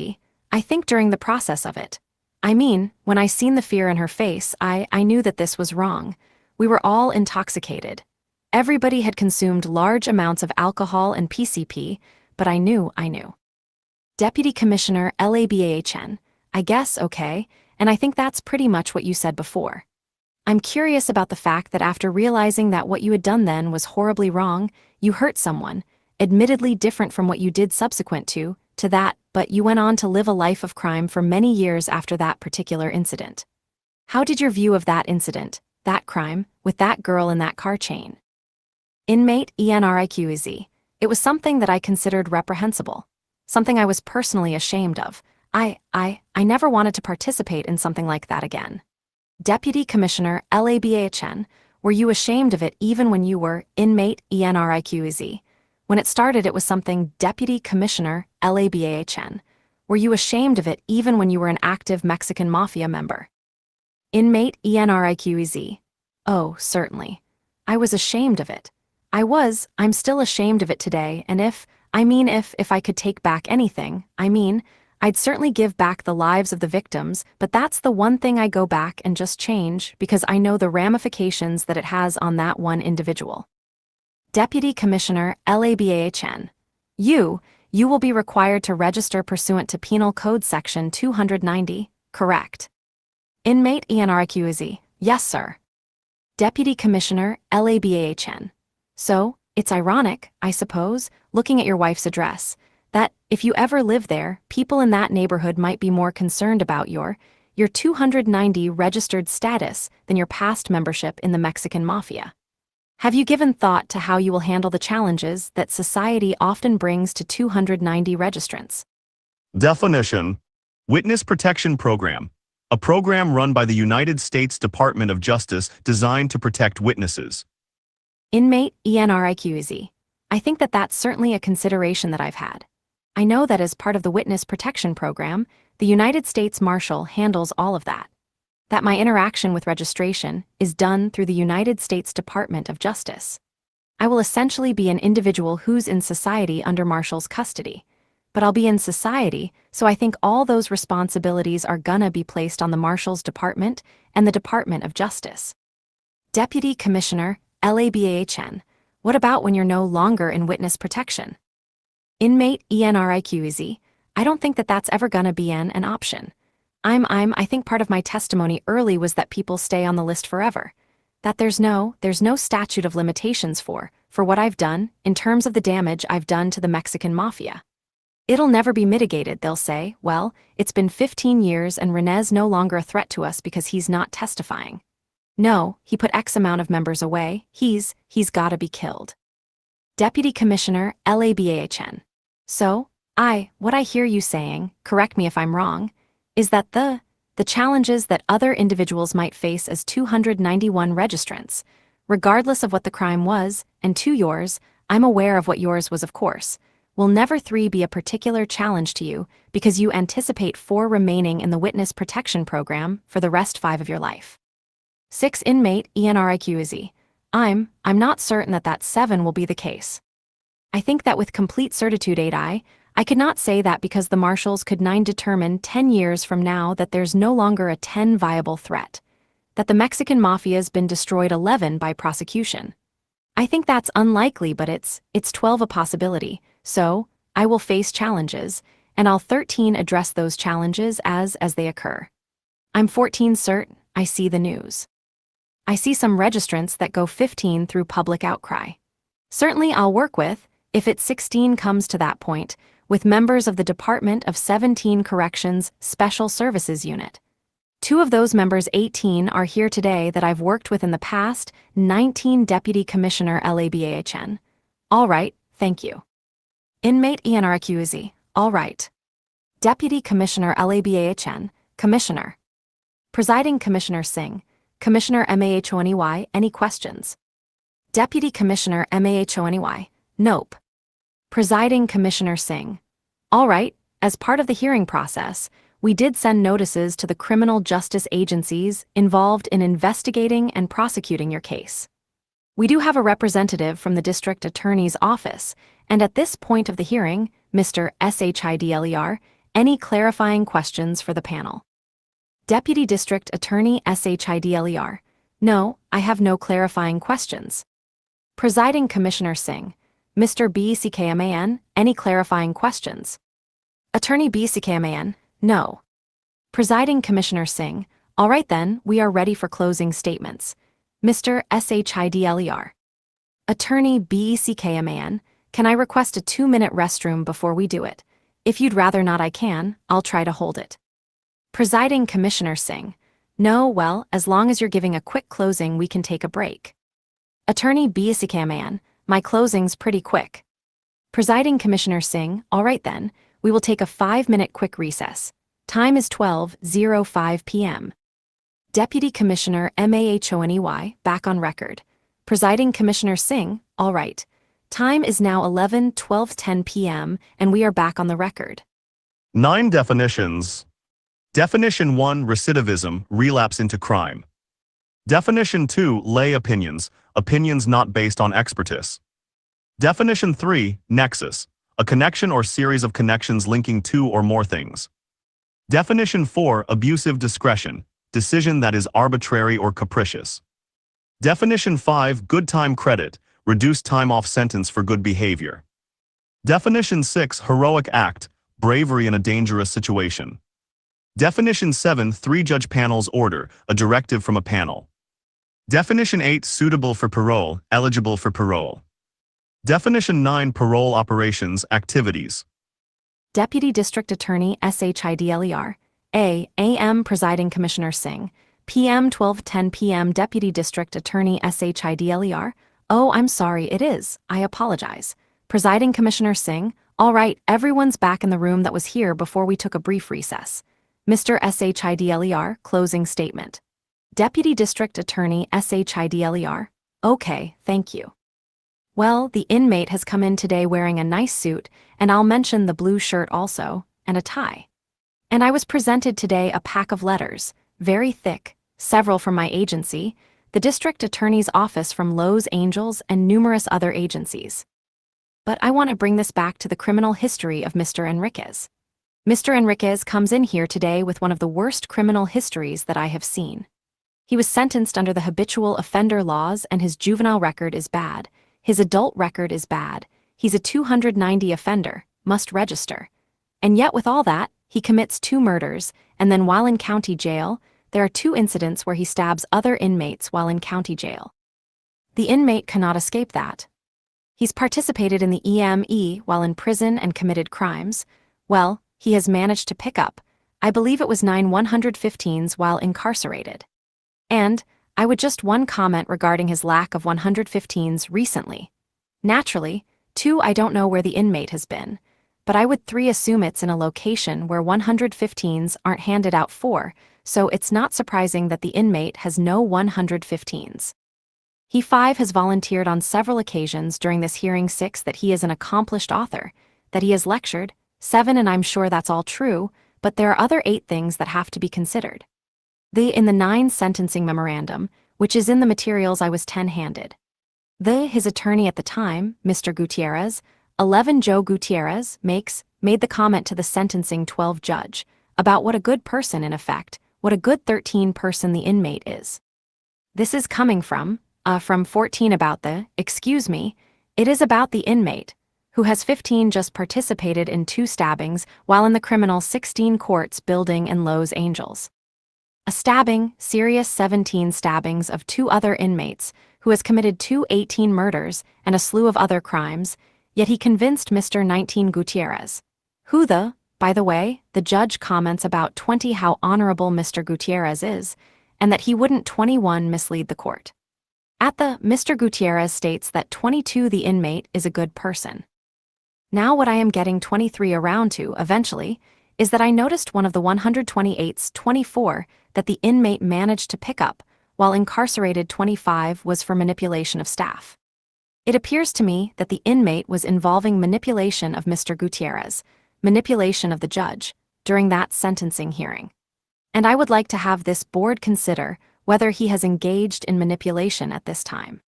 I think during the process of it. I mean, when I seen the fear in her face, I knew that this was wrong. We were all intoxicated. Everybody had consumed large amounts of alcohol and PCP, but I knew. Deputy Commissioner Labahn, I guess, okay, and I think that's pretty much what you said before. I'm curious about the fact that after realizing that what you had done then was horribly wrong, you hurt someone, admittedly different from what you did subsequent to that, but you went on to live a life of crime for many years after that particular incident. How did your view of that incident, that crime, with that girl in that car chain? Inmate Enriquez. It was something that I considered reprehensible. Something I was personally ashamed of. I never wanted to participate in something like that again. Deputy Commissioner Labahn, were you ashamed of it even when you were inmate Enriquez? When it started, it was something Deputy Commissioner Labahn. Were you ashamed of it even when you were an active Mexican Mafia member? Inmate Enriquez. Oh, certainly. I was ashamed of it. I'm still ashamed of it today, and if I could take back anything, I'd certainly give back the lives of the victims, but that's the one thing I go back and just change because I know the ramifications that it has on that one individual. Deputy Commissioner Labahn. You will be required to register pursuant to Penal Code Section 290, correct? Inmate Enriquez. Yes, sir. Deputy Commissioner LABAHN. So, it's ironic, I suppose, looking at your wife's address, that if you ever live there, people in that neighborhood might be more concerned about your 290 registered status than your past membership in the Mexican Mafia. Have you given thought to how you will handle the challenges that society often brings to 290 registrants? Definition: Witness Protection Program. A program run by the United States Department of Justice designed to protect witnesses. Inmate Enriquez. I think that that's certainly a consideration that I've had. I know that as part of the Witness Protection Program, the United States Marshal handles all of that. That my interaction with registration is done through the United States Department of Justice. I will essentially be an individual who's in society under Marshal's custody. But I'll be in society, so I think all those responsibilities are gonna be placed on the Marshal's Department and the Department of Justice. Deputy Commissioner LABAHN. What about when you're no longer in witness protection? Inmate Enriquez. I don't think that that's ever gonna be an option. I think part of my testimony early was that people stay on the list forever. That there's no statute of limitations for what I've done in terms of the damage I've done to the Mexican Mafia. It'll never be mitigated, they'll say. Well, it's been 15 years and Rene's no longer a threat to us because he's not testifying. No, he put X amount of members away, he's gotta be killed. Deputy Commissioner LABAHN. So, what I hear you saying, correct me if I'm wrong, is that the challenges that other individuals might face as 291 registrants, regardless of what the crime was, and to yours, I'm aware of what yours was of course, will never be a particular challenge to you because you anticipate 4 remaining in the Witness Protection Program for the rest 5 of your life. 6 Inmate Enriquez. I'm not certain that 7 will be the case. I think that with complete certitude I could not say that because the Marshals could determine 10 years from now that there's no longer a 10 viable threat, that the Mexican Mafia's been destroyed 11 by prosecution. I think that's unlikely, but it's 12 a possibility, so I will face challenges, and I'll 13 address those challenges as they occur. I'm 14 cert, I see the news. I see some registrants that go 15 through public outcry. Certainly I'll work with, if it's 16 comes to that point, with members of the Department of 17 Corrections Special Services Unit. 2 of those members, 18, are here today that I've worked with in the past, 19 Deputy Commissioner LABAHN. All right, thank you. Inmate Enriquez. All right. Deputy Commissioner LABAHN, Commissioner. Presiding Commissioner Singh, Commissioner MAHONEY, any questions? Deputy Commissioner MAHONEY, nope. Presiding Commissioner Singh. All right, as part of the hearing process, we did send notices to the criminal justice agencies involved in investigating and prosecuting your case. We do have a representative from the District Attorney's Office, and at this point of the hearing, Mr. SHIDLER, any clarifying questions for the panel? Deputy District Attorney SHIDLER. No, I have no clarifying questions. Presiding Commissioner Singh. Mr. BCKMAN, any clarifying questions? Attorney BCKMAN, no. Presiding Commissioner Singh, all right then, we are ready for closing statements. Mr. SHIDLER. Attorney BCKMAN, can I request a 2-minute restroom before we do it? If you'd rather not I'll try to hold it. Presiding Commissioner Singh, no, well, as long as you're giving a quick closing we can take a break. Attorney BCKMAN, my closing's pretty quick. Presiding Commissioner Singh, all right then, we will take a 5-minute quick recess. Time is 12:05 p.m. Deputy Commissioner MAHONEY, back on record. Presiding Commissioner Singh, all right. Time is now 11:10 p.m. and we are back on the record. 9 definitions. Definition 1, recidivism, relapse into crime. Definition 2, lay opinions, opinions not based on expertise. Definition 3, nexus, a connection or series of connections linking 2 or more things. Definition 4, abusive discretion, decision that is arbitrary or capricious. Definition 5, good time credit, reduced time off sentence for good behavior. Definition 6, heroic act, bravery in a dangerous situation. Definition 7, three-judge panel's order, a directive from a panel. Definition 8, suitable for parole, eligible for parole. Definition 9, parole operations, activities. Deputy District Attorney SHIDLER. A. AM Presiding Commissioner Singh. PM 12:10 PM Deputy District Attorney SHIDLER. Oh, I'm sorry, it is. I apologize. Presiding Commissioner Singh. All right, everyone's back in the room that was here before we took a brief recess. Mr. SHIDLER, closing statement. Deputy District Attorney SHIDLER. Okay, thank you. Well, the inmate has come in today wearing a nice suit, and I'll mention the blue shirt also, and a tie. And I was presented today a pack of letters, very thick, several from my agency, the district attorney's office from Los Angeles, and numerous other agencies. But I want to bring this back to the criminal history of Mr. Enriquez. Mr. Enriquez comes in here today with one of the worst criminal histories that I have seen. He was sentenced under the habitual offender laws, and his juvenile record is bad. His adult record is bad. He's a 290 offender, must register. And yet with all that, he commits 2 murders, and then while in county jail, there are 2 incidents where he stabs other inmates while in county jail. The inmate cannot escape that. He's participated in the EME while in prison and committed crimes. Well, he has managed to pick up, I believe it was 9 115s while incarcerated. And I would just one comment regarding his lack of 115s recently. Naturally, 2, I don't know where the inmate has been, but I would 3 assume it's in a location where 115s aren't handed out for, so it's not surprising that the inmate has no 115s. He 5 has volunteered on several occasions during this hearing. 6 that he is an accomplished author, that he has lectured. 7 and I'm sure that's all true, but there are other 8 things that have to be considered. In the 9 sentencing memorandum, which is in the materials I was 10-handed. His attorney at the time, Mr. Gutierrez, 11 Joe Gutierrez, made the comment to the sentencing 12 judge about what a good person in effect, what a good 13 person the inmate is. This is coming from 14 about it is about the inmate, who has 15 just participated in 2 stabbings while in the criminal 16 courts building in Los Angeles. A stabbing, serious 17 stabbings of 2 other inmates, who has committed 2 18 murders and a slew of other crimes, yet he convinced Mr. 19 Gutierrez, who by the way, the judge comments about 20 how honorable Mr. Gutierrez is, and that he wouldn't 21 mislead the court. Mr. Gutierrez states that 22 the inmate is a good person. Now what I am getting 23 around to, eventually, is that I noticed one of the 128's 24 that the inmate managed to pick up, while incarcerated 25 was for manipulation of staff. It appears to me that the inmate was involving manipulation of Mr. Gutierrez, manipulation of the judge, during that sentencing hearing. And I would like to have this board consider whether he has engaged in manipulation at this time.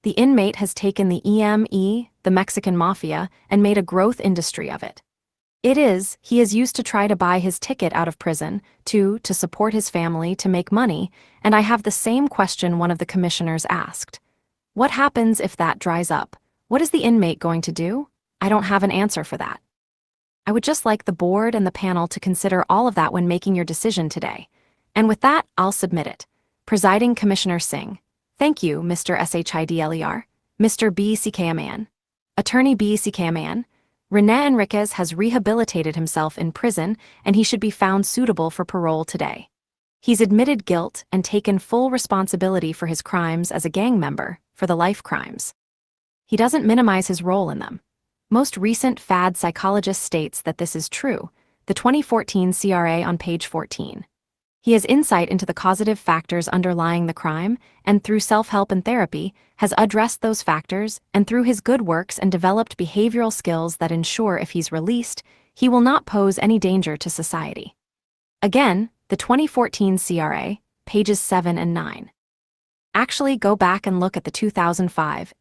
The inmate has taken the EME, the Mexican Mafia, and made a growth industry of it. He is used to try to buy his ticket out of prison, to support his family, to make money, and I have the same question one of the commissioners asked. What happens if that dries up? What is the inmate going to do? I don't have an answer for that. I would just like the board and the panel to consider all of that when making your decision today. And with that, I'll submit it. Presiding Commissioner Singh. Thank you, Mr. SHIDLER. Mr. BCKMAN. Attorney BCKMAN. Rene Enriquez has rehabilitated himself in prison, and he should be found suitable for parole today. He's admitted guilt and taken full responsibility for his crimes as a gang member, for the life crimes. He doesn't minimize his role in them. Most recent fad psychologist states that this is true, the 2014 CRA on page 14. He has insight into the causative factors underlying the crime, and through self-help and therapy, has addressed those factors, and through his good works and developed behavioral skills that ensure if he's released, he will not pose any danger to society. Again, the 2014 CRA, pages 7 and 9. Actually, go back and look at the 2005,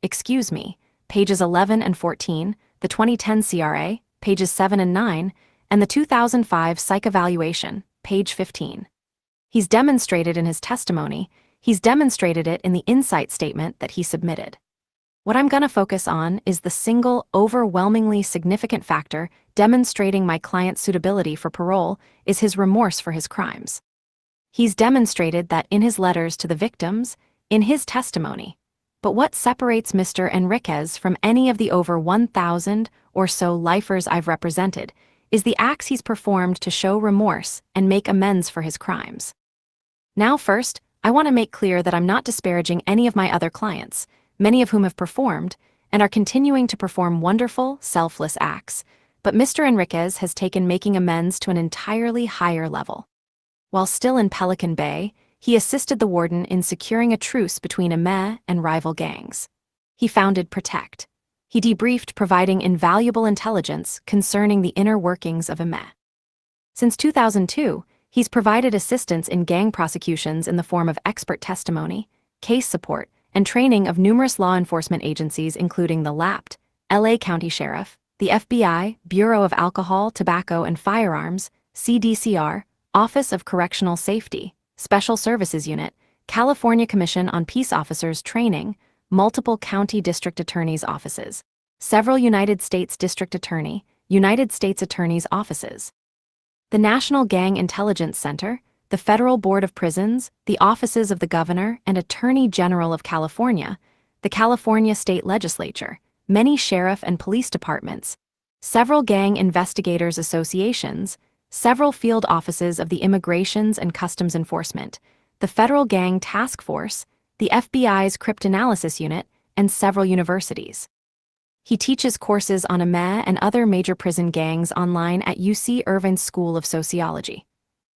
pages 11 and 14, the 2010 CRA, pages 7 and 9, and the 2005 psych evaluation, page 15. He's demonstrated in his testimony, he's demonstrated it in the insight statement that he submitted. What I'm gonna focus on is the single, overwhelmingly significant factor demonstrating my client's suitability for parole is his remorse for his crimes. He's demonstrated that in his letters to the victims, in his testimony. But what separates Mr. Enriquez from any of the over 1,000 or so lifers I've represented is the acts he's performed to show remorse and make amends for his crimes. Now first, I want to make clear that I'm not disparaging any of my other clients, many of whom have performed and are continuing to perform wonderful, selfless acts, but Mr. Enriquez has taken making amends to an entirely higher level. While still in Pelican Bay, he assisted the warden in securing a truce between Inmate and rival gangs. He founded Protect. He debriefed, providing invaluable intelligence concerning the inner workings of Inmate. Since 2002, he's provided assistance in gang prosecutions in the form of expert testimony, case support, and training of numerous law enforcement agencies including the LAPT, LA County Sheriff, the FBI, Bureau of Alcohol, Tobacco, and Firearms, CDCR, Office of Correctional Safety, Special Services Unit, California Commission on Peace Officers Training, multiple county district attorneys' offices, several United States District Attorney, United States Attorney's offices, the National Gang Intelligence Center, the Federal Board of Prisons, the offices of the Governor and Attorney General of California, the California State Legislature, many sheriff and police departments, several gang investigators associations, several field offices of the Immigrations and Customs Enforcement, the Federal Gang Task Force, the FBI's Cryptanalysis Unit, and several universities. He teaches courses on Inmate and other major prison gangs online at UC Irvine's School of Sociology.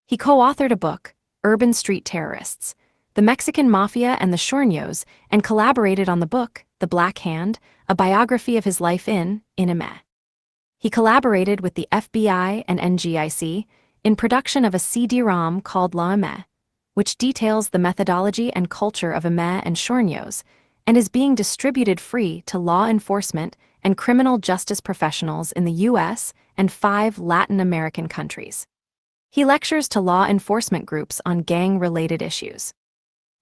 He co-authored a book, Urban Street Terrorists, The Mexican Mafia and the Sureños, and collaborated on the book, The Black Hand, a biography of his life in Inmate. He collaborated with the FBI and NGIC in production of a CD-ROM called La Inmate, which details the methodology and culture of Inmate and Sureños, and is being distributed free to law enforcement and criminal justice professionals in the U.S. and 5 Latin American countries. He lectures to law enforcement groups on gang-related issues.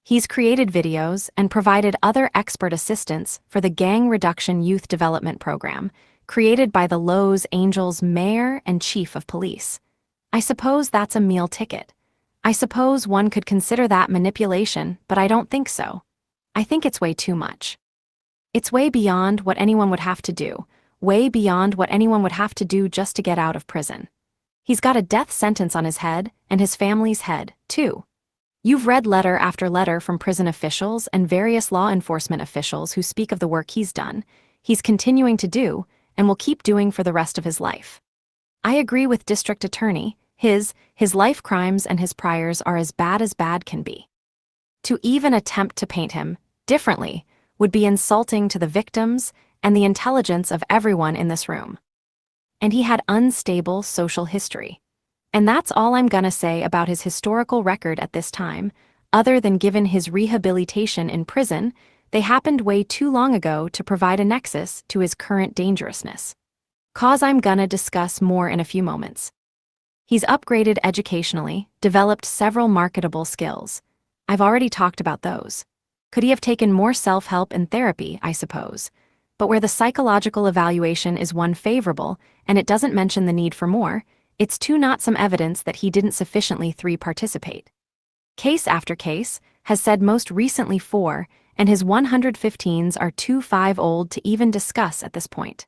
He's created videos and provided other expert assistance for the Gang Reduction Youth Development Program, created by the Los Angeles Mayor and Chief of Police. I suppose that's a meal ticket. I suppose one could consider that manipulation, but I don't think so. I think it's way too much. It's way beyond what anyone would have to do, way beyond what anyone would have to do just to get out of prison. He's got a death sentence on his head, and his family's head, too. You've read letter after letter from prison officials and various law enforcement officials who speak of the work he's done, he's continuing to do, and will keep doing for the rest of his life. I agree with District Attorney, his life crimes and his priors are as bad can be. To even attempt to paint him differently would be insulting to the victims and the intelligence of everyone in this room. And he had unstable social history. And that's all I'm gonna say about his historical record at this time, other than given his rehabilitation in prison, they happened way too long ago to provide a nexus to his current dangerousness. Cause I'm gonna discuss more in a few moments. He's upgraded educationally, developed several marketable skills. I've already talked about those. Could he have taken more self-help and therapy, I suppose? But where the psychological evaluation is one favorable, and it doesn't mention the need for more, it's 2 not some evidence that he didn't sufficiently 3 participate. Case after case has said most recently 4, and his 115s are too 5 old to even discuss at this point.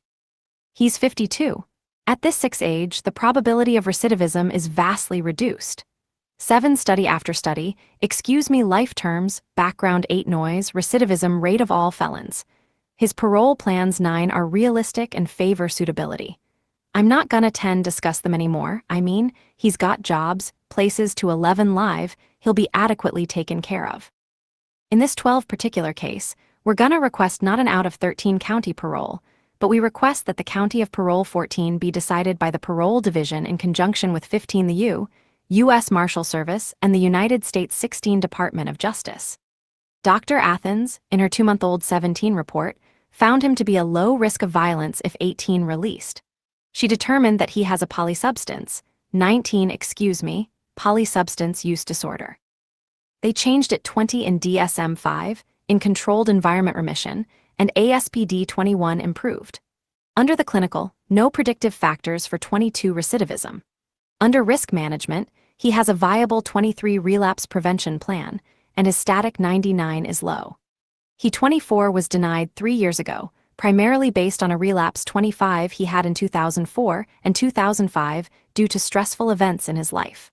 He's 52. At this 6 age, the probability of recidivism is vastly reduced. 7 study after study, excuse me life terms, background 8 noise, recidivism rate of all felons. His parole plans 9 are realistic and favor suitability. I'm not gonna discuss them anymore. I mean, he's got jobs, places to 11 live, he'll be adequately taken care of. In this 12 particular case, we're gonna request not an out of 13 county parole, but we request that the county of parole 14 be decided by the parole division in conjunction with 15 the U.S. Marshal Service and the United States 16 Department of Justice. Dr. Athens, in her 2-month-old 17 report, found him to be a low risk of violence if 18 released. She determined that he has a polysubstance, polysubstance use disorder. They changed it 20 in DSM-5, in controlled environment remission, and ASPD-21 improved. Under the clinical, no predictive factors for 22 recidivism. Under risk management, he has a viable 23 relapse prevention plan, and his static 99 is low. He 24 was denied 3 years ago, primarily based on a relapse 25 he had in 2004 and 2005 due to stressful events in his life.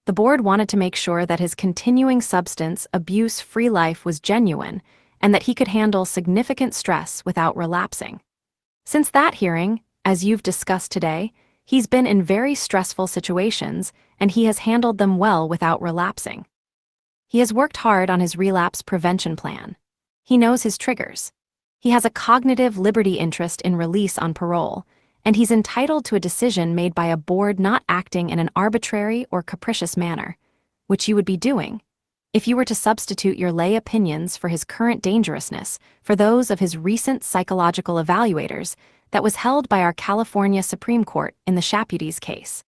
The board wanted to make sure that his continuing substance abuse-free life was genuine and that he could handle significant stress without relapsing. Since that hearing, as you've discussed today, he's been in very stressful situations and he has handled them well without relapsing. He has worked hard on his relapse prevention plan. He knows his triggers. He has a cognitive liberty interest in release on parole, and he's entitled to a decision made by a board not acting in an arbitrary or capricious manner, which you would be doing if you were to substitute your lay opinions for his current dangerousness for those of his recent psychological evaluators that was held by our California Supreme Court in the Chaputis case.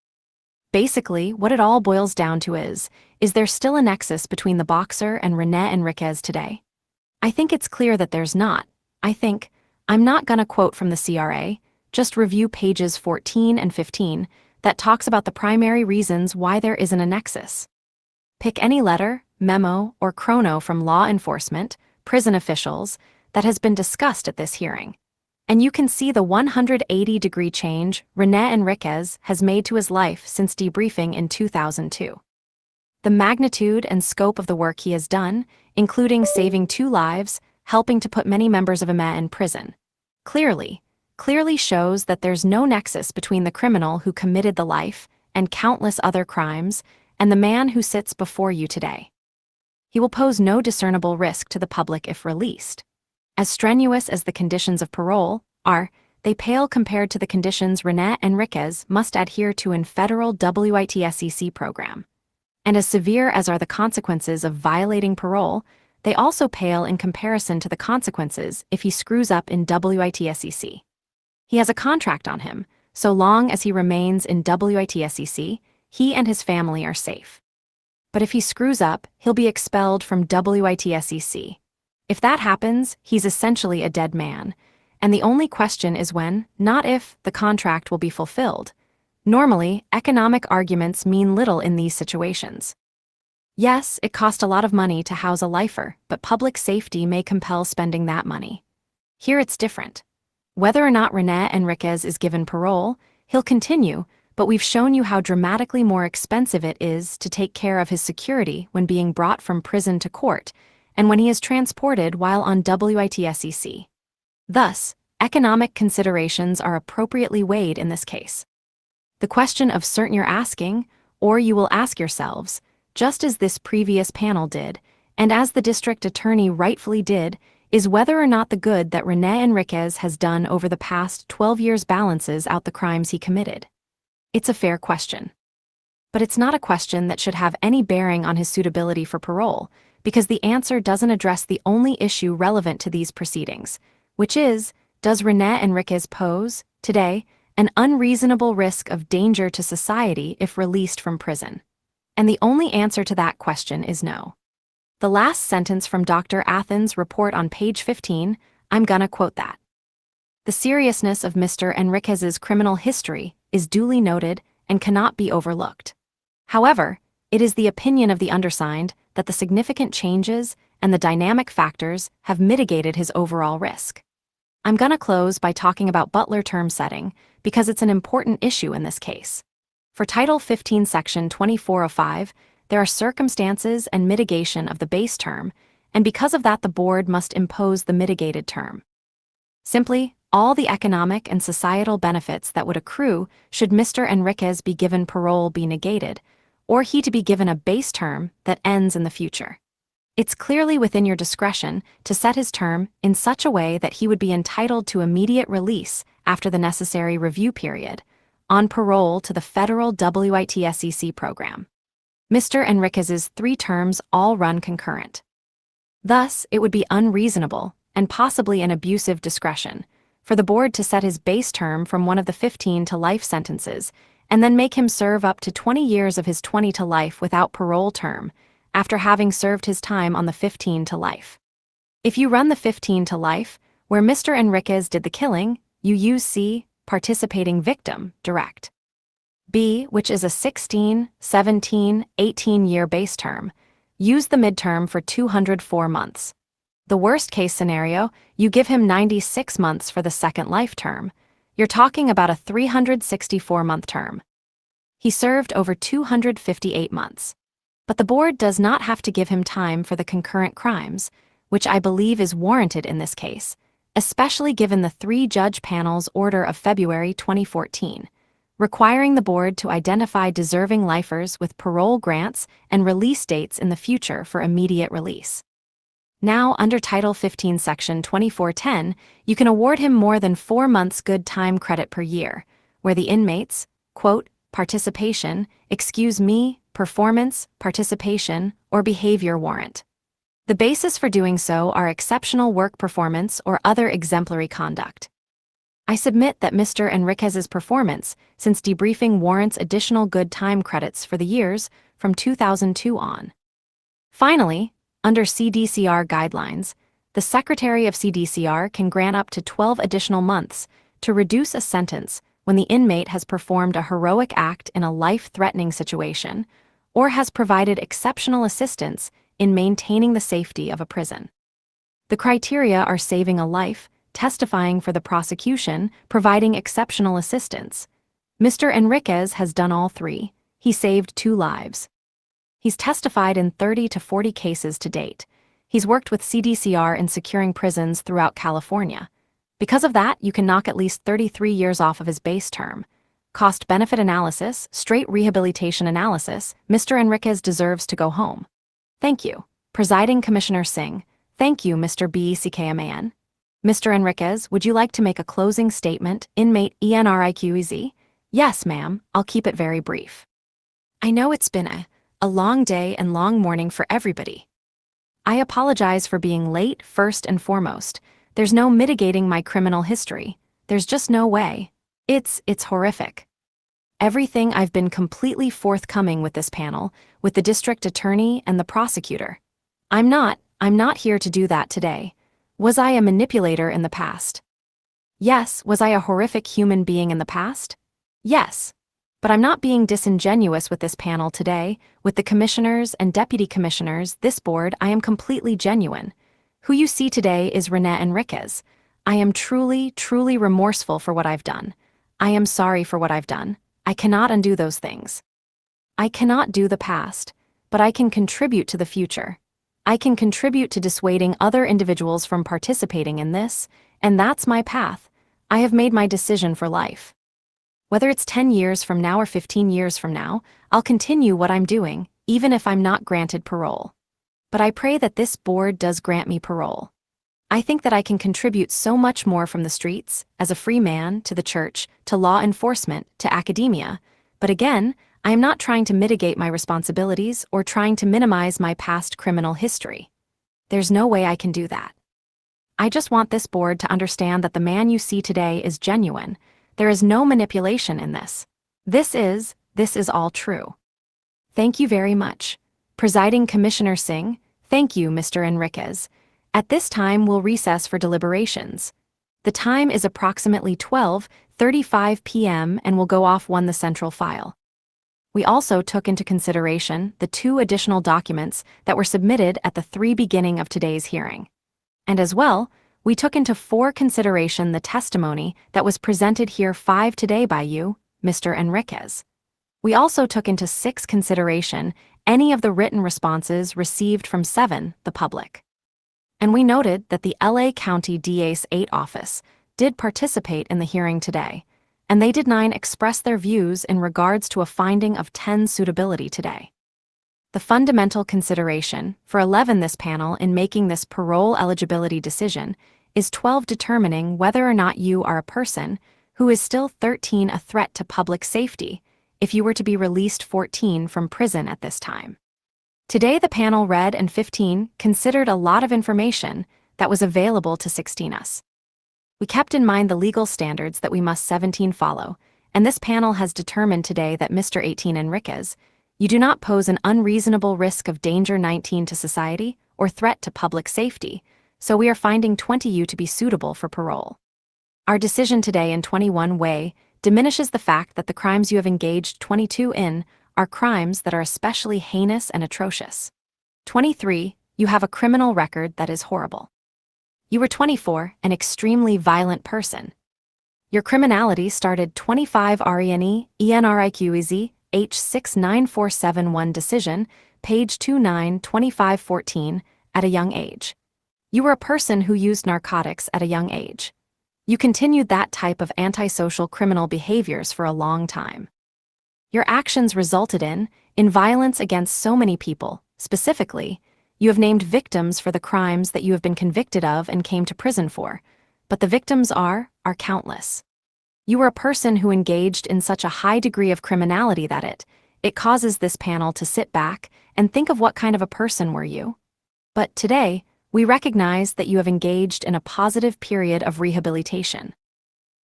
Basically, what it all boils down to is there still a nexus between the boxer and Rene Enriquez today? I think it's clear that there's not. I'm not gonna quote from the CRA, just review pages 14 and 15 that talks about the primary reasons why there isn't a nexus. Pick any letter, memo, or chrono from law enforcement, prison officials, that has been discussed at this hearing, and you can see the 180-degree change Rene Enriquez has made to his life since debriefing in 2002. The magnitude and scope of the work he has done, including saving 2 lives, helping to put many members of Inmate in prison, clearly shows that there's no nexus between the criminal who committed the life and countless other crimes and the man who sits before you today. He will pose no discernible risk to the public if released. As strenuous as the conditions of parole are, they pale compared to the conditions Rene Enriquez must adhere to in federal WITSEC program. And as severe as are the consequences of violating parole, they also pale in comparison to the consequences if he screws up in WITSEC. He has a contract on him. So long as he remains in WITSEC, he and his family are safe. But if he screws up, he'll be expelled from WITSEC. If that happens, he's essentially a dead man, and the only question is when, not if, the contract will be fulfilled. Normally, economic arguments mean little in these situations. Yes, it cost a lot of money to house a lifer, but public safety may compel spending that money. Here it's different. Whether or not Rene Enriquez is given parole, he'll continue, but we've shown you how dramatically more expensive it is to take care of his security when being brought from prison to court, and when he is transported while on WITSEC. Thus, economic considerations are appropriately weighed in this case. The question of certain you're asking, or you will ask yourselves, just as this previous panel did, and as the district attorney rightfully did, is whether or not the good that Rene Enriquez has done over the past 12 years balances out the crimes he committed. It's a fair question. But it's not a question that should have any bearing on his suitability for parole, because the answer doesn't address the only issue relevant to these proceedings, which is, does Rene Enriquez pose, today, an unreasonable risk of danger to society if released from prison? And the only answer to that question is no. The last sentence from Dr. Athens' report on page 15, I'm gonna quote that. The seriousness of Mr. Enriquez's criminal history is duly noted and cannot be overlooked. However, it is the opinion of the undersigned that the significant changes and the dynamic factors have mitigated his overall risk. I'm gonna close by talking about Butler term setting because it's an important issue in this case. For Title 15, Section 2405, there are circumstances and mitigation of the base term, and because of that the board must impose the mitigated term. Simply, all the economic and societal benefits that would accrue should Mr. Enriquez be given parole be negated, or he to be given a base term that ends in the future. It's clearly within your discretion to set his term in such a way that he would be entitled to immediate release after the necessary review period, on parole to the federal WITSEC program. Mr. Enriquez's 3 terms all run concurrent. Thus, it would be unreasonable, and possibly an abusive discretion, for the board to set his base term from one of the 15 to life sentences, and then make him serve up to 20 years of his 20 to life without parole term, after having served his time on the 15 to life. If you run the 15 to life, Where Mr. Enriquez did the killing, you use C, participating victim, direct. B, which is a 16, 17, 18-year base term, use the midterm for 204 months. The worst-case scenario, you give him 96 months for the second life term. You're talking about a 364-month term. He served over 258 months. But the board does not have to give him time for the concurrent crimes, which I believe is warranted in this case, especially given the three-judge panel's order of February 2014, requiring the board to identify deserving lifers with parole grants and release dates in the future for immediate release. Now, under Title 15, Section 2410, you can award him more than 4 months good time credit per year, where the inmate's, quote, participation, performance, participation, or behavior warrant. The basis for doing so are exceptional work performance or other exemplary conduct. I submit that Mr. Enriquez's performance since debriefing warrants additional good time credits for the years from 2002 on. Finally, under CDCR guidelines, the Secretary of CDCR can grant up to 12 additional months to reduce a sentence when the inmate has performed a heroic act in a life-threatening situation or has provided exceptional assistance in maintaining the safety of a prison. The criteria are saving a life, testifying for the prosecution, providing exceptional assistance. Mr. Enriquez has done all three. He saved 2 lives. He's testified in 30 to 40 cases to date. He's worked with CDCR in securing prisons throughout California. Because of that, you can knock at least 33 years off of his base term. Cost-benefit analysis, straight rehabilitation analysis, Mr. Enriquez deserves to go home. Thank you. Presiding Commissioner Singh. Thank you, Mr. Beckman. Mr. Enriquez, would you like to make a closing statement, Inmate Enriquez? Yes, ma'am, I'll keep it very brief. I know it's been a long day and long morning for everybody. I apologize for being late, first and foremost. There's no mitigating my criminal history. There's just no way. It's horrific. Everything I've been completely forthcoming with this panel, with the district attorney and the prosecutor. I'm not here to do that today. Was I a manipulator in the past? Yes. Was I a horrific human being in the past? Yes. But I'm not being disingenuous with this panel today. With the commissioners and deputy commissioners, this board, I am completely genuine. Who you see today is Rene Enriquez. I am truly, truly remorseful for what I've done. I am sorry for what I've done. I cannot undo those things. I cannot do the past, but I can contribute to the future. I can contribute to dissuading other individuals from participating in this, and that's my path. I have made my decision for life. Whether it's 10 years from now or 15 years from now, I'll continue what I'm doing, even if I'm not granted parole. But I pray that this board does grant me parole. I think that I can contribute so much more from the streets, as a free man, to the church, to law enforcement, to academia. But again, I am not trying to mitigate my responsibilities or trying to minimize my past criminal history. There's no way I can do that. I just want this board to understand that the man you see today is genuine. There is no manipulation in this. This is all true. Thank you very much. Presiding Commissioner Singh, thank you, Mr. Enriquez. At this time, we'll recess for deliberations. The time is approximately 12:35 p.m. and will go off the central file. We also took into consideration the 2 additional documents that were submitted at the 3 beginning of today's hearing. And as well, we took into 4 consideration the testimony that was presented here 5 today by you, Mr. Enriquez. We also took into 6 consideration any of the written responses received from 7, the public. And we noted that the LA County DA's 8 office did participate in the hearing today, and they did 9 express their views in regards to a finding of 10 suitability today. The fundamental consideration for 11 this panel in making this parole eligibility decision is 12 determining whether or not you are a person who is still 13 a threat to public safety if you were to be released 14 from prison at this time. Today the panel read and 15 considered a lot of information that was available to 16 us. We kept in mind the legal standards that we must 17 follow, and this panel has determined today that Mr. 18 Enriquez, you do not pose an unreasonable risk of danger 19 to society or threat to public safety, so we are finding 20 you to be suitable for parole. Our decision today in 21 way diminishes the fact that the crimes you have engaged 22 in are crimes that are especially heinous and atrocious. 23, you have a criminal record that is horrible. You were 24, an extremely violent person. Your criminality started 25 Rene Enriquez, H69471 decision, page 292514, at a young age. You were a person who used narcotics at a young age. You continued that type of antisocial criminal behaviors for a long time. Your actions resulted in violence against so many people. Specifically, you have named victims for the crimes that you have been convicted of and came to prison for, but the victims are countless. You were a person who engaged in such a high degree of criminality that it causes this panel to sit back and think of what kind of a person were you. But today, we recognize that you have engaged in a positive period of rehabilitation.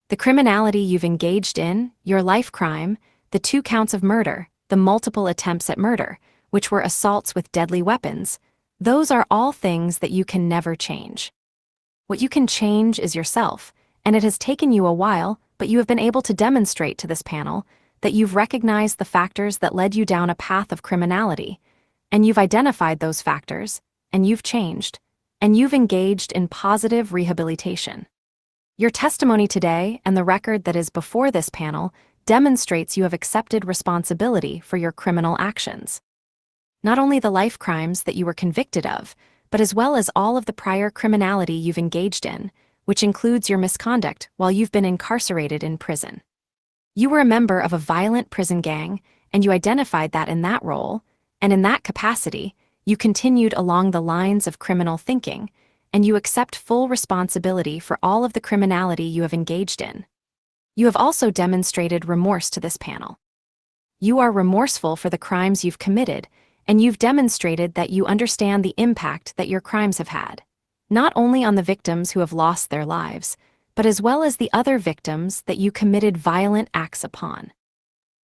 The criminality you've engaged in, your life crime, the 2 counts of murder, the multiple attempts at murder, which were assaults with deadly weapons, those are all things that you can never change. What you can change is yourself, and it has taken you a while, but you have been able to demonstrate to this panel that you've recognized the factors that led you down a path of criminality, and you've identified those factors, and you've changed, and you've engaged in positive rehabilitation. Your testimony today and the record that is before this panel demonstrates you have accepted responsibility for your criminal actions. Not only the life crimes that you were convicted of, but as well as all of the prior criminality you've engaged in, which includes your misconduct while you've been incarcerated in prison. You were a member of a violent prison gang, and you identified that in that role, and in that capacity, you continued along the lines of criminal thinking, and you accept full responsibility for all of the criminality you have engaged in. You have also demonstrated remorse to this panel. You are remorseful for the crimes you've committed, and you've demonstrated that you understand the impact that your crimes have had, not only on the victims who have lost their lives, but as well as the other victims that you committed violent acts upon.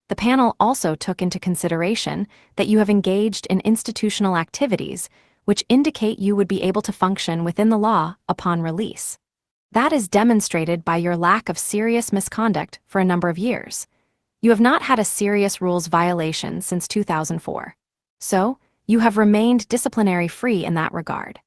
The panel also took into consideration that you have engaged in institutional activities which indicate you would be able to function within the law upon release. That is demonstrated by your lack of serious misconduct for a number of years. You have not had a serious rules violation since 2004. So, you have remained disciplinary-free in that regard.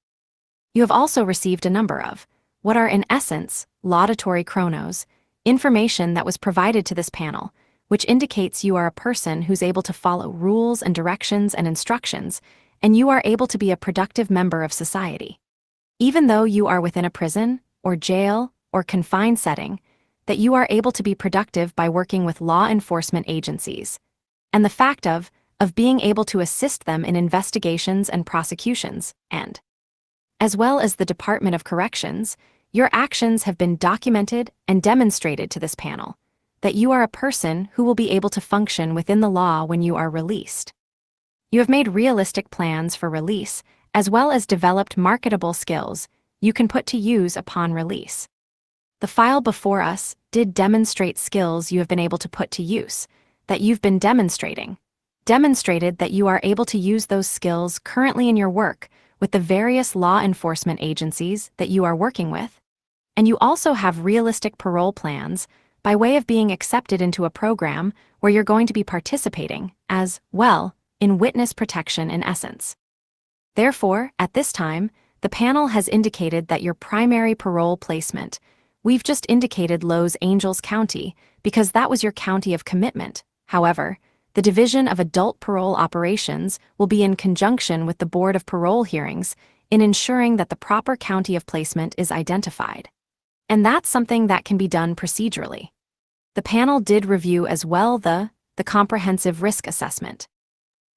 You have also received a number of, what are in essence, laudatory chronos, information that was provided to this panel, which indicates you are a person who's able to follow rules and directions and instructions, and you are able to be a productive member of society. Even though you are within a prison, or jail, or confined setting, that you are able to be productive by working with law enforcement agencies, and the fact of being able to assist them in investigations and prosecutions, and as well as the Department of Corrections, your actions have been documented and demonstrated to this panel, that you are a person who will be able to function within the law when you are released. You have made realistic plans for release, as well as developed marketable skills you can put to use upon release. The file before us did demonstrate skills you have been able to put to use, that you've been demonstrated that you are able to use those skills currently in your work with the various law enforcement agencies that you are working with, and you also have realistic parole plans by way of being accepted into a program where you're going to be participating as well in witness protection in essence. Therefore, at this time, the panel has indicated that your primary parole placement, we've just indicated Los Angeles County because that was your county of commitment. However, the Division of Adult Parole Operations will be in conjunction with the Board of Parole Hearings in ensuring that the proper county of placement is identified. And that's something that can be done procedurally. The panel did review as well the comprehensive risk assessment.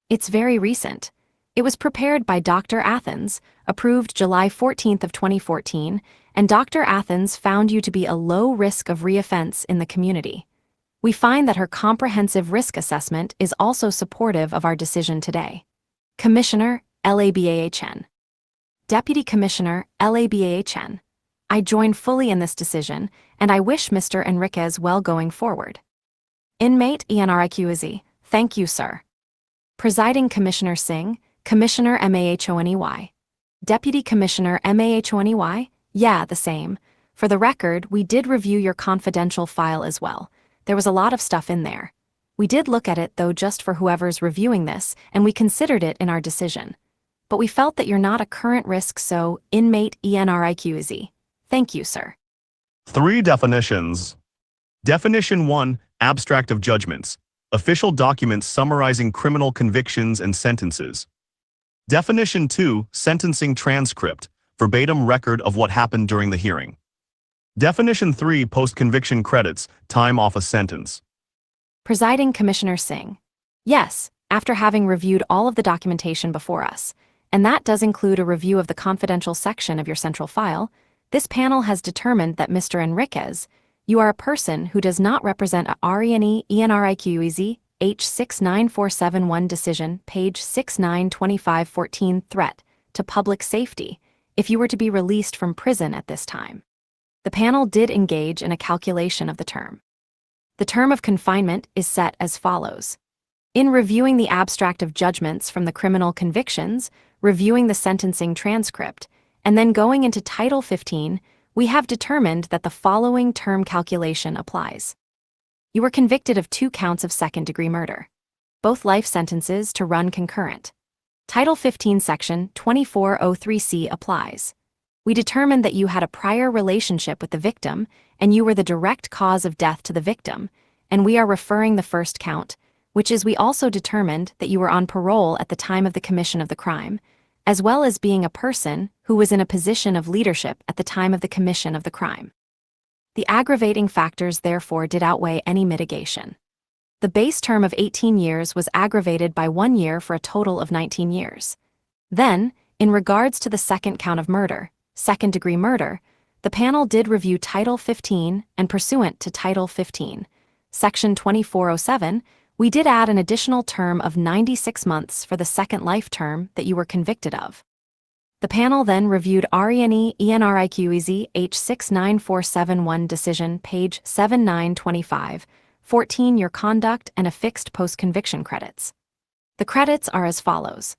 It's very recent. It was prepared by Dr. Athens, approved July 14th of 2014, and Dr. Athens found you to be a low risk of reoffense in the community. We find that her comprehensive risk assessment is also supportive of our decision today. Commissioner, LABAHN. Deputy Commissioner, LABAHN. I join fully in this decision, and I wish Mr. Enriquez well going forward. Inmate Enriquez, thank you, sir. Presiding Commissioner Singh, Commissioner Mahoney. Deputy Commissioner Mahoney? Yeah, the same. For the record, we did review your confidential file as well. There was a lot of stuff in there. We did look at it, though, just for whoever's reviewing this, and we considered it in our decision. But we felt that you're not a current risk, so Inmate Enriquez. Thank you, sir. 3 definitions. Definition 1, abstract of judgments. Official documents summarizing criminal convictions and sentences. Definition 2, sentencing transcript. Verbatim record of what happened during the hearing. Definition 3, post-conviction credits, time off a sentence. Presiding Commissioner Singh. Yes, after having reviewed all of the documentation before us, and that does include a review of the confidential section of your central file, this panel has determined that Mr. Enriquez, you are a person who does not represent a Rene Enriquez H69471 decision, page 692514 threat to public safety if you were to be released from prison at this time. The panel did engage in a calculation of the term. The term of confinement is set as follows. In reviewing the abstract of judgments from the criminal convictions, reviewing the sentencing transcript, and then going into Title 15, we have determined that the following term calculation applies. You were convicted of 2 counts of second-degree murder. Both life sentences to run concurrent. Title 15 Section 2403C applies. We determined that you had a prior relationship with the victim, and you were the direct cause of death to the victim, and we are referring the first count, which is we also determined that you were on parole at the time of the commission of the crime, as well as being a person who was in a position of leadership at the time of the commission of the crime. The aggravating factors therefore did outweigh any mitigation. The base term of 18 years was aggravated by 1 year for a total of 19 years. Then, in regards to the second count of murder, second-degree murder, the panel did review Title 15, and pursuant to Title 15, Section 2407, we did add an additional term of 96 months for the second life term that you were convicted of. The panel then reviewed Rene Enriquez H69471 decision, page 7925, 14 your conduct and affixed post-conviction credits. The credits are as follows.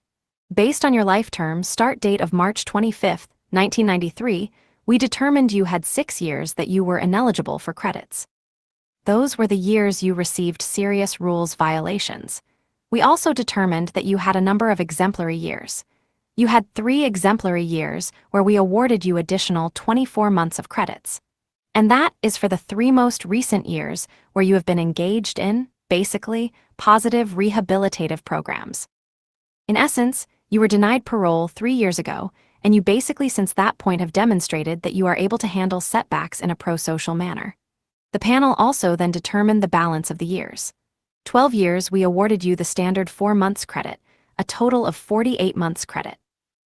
Based on your life term start date of March 25, 1993, we determined you had 6 years that you were ineligible for credits. Those were the years you received serious rules violations. We also determined that you had a number of exemplary years. You had 3 exemplary years where we awarded you additional 24 months of credits. And that is for the 3 most recent years where you have been engaged in, basically, positive rehabilitative programs. In essence, you were denied parole 3 years ago, and you basically since that point have demonstrated that you are able to handle setbacks in a pro-social manner. The panel also then determined the balance of the years. 12 years we awarded you the standard 4 months credit, a total of 48 months credit.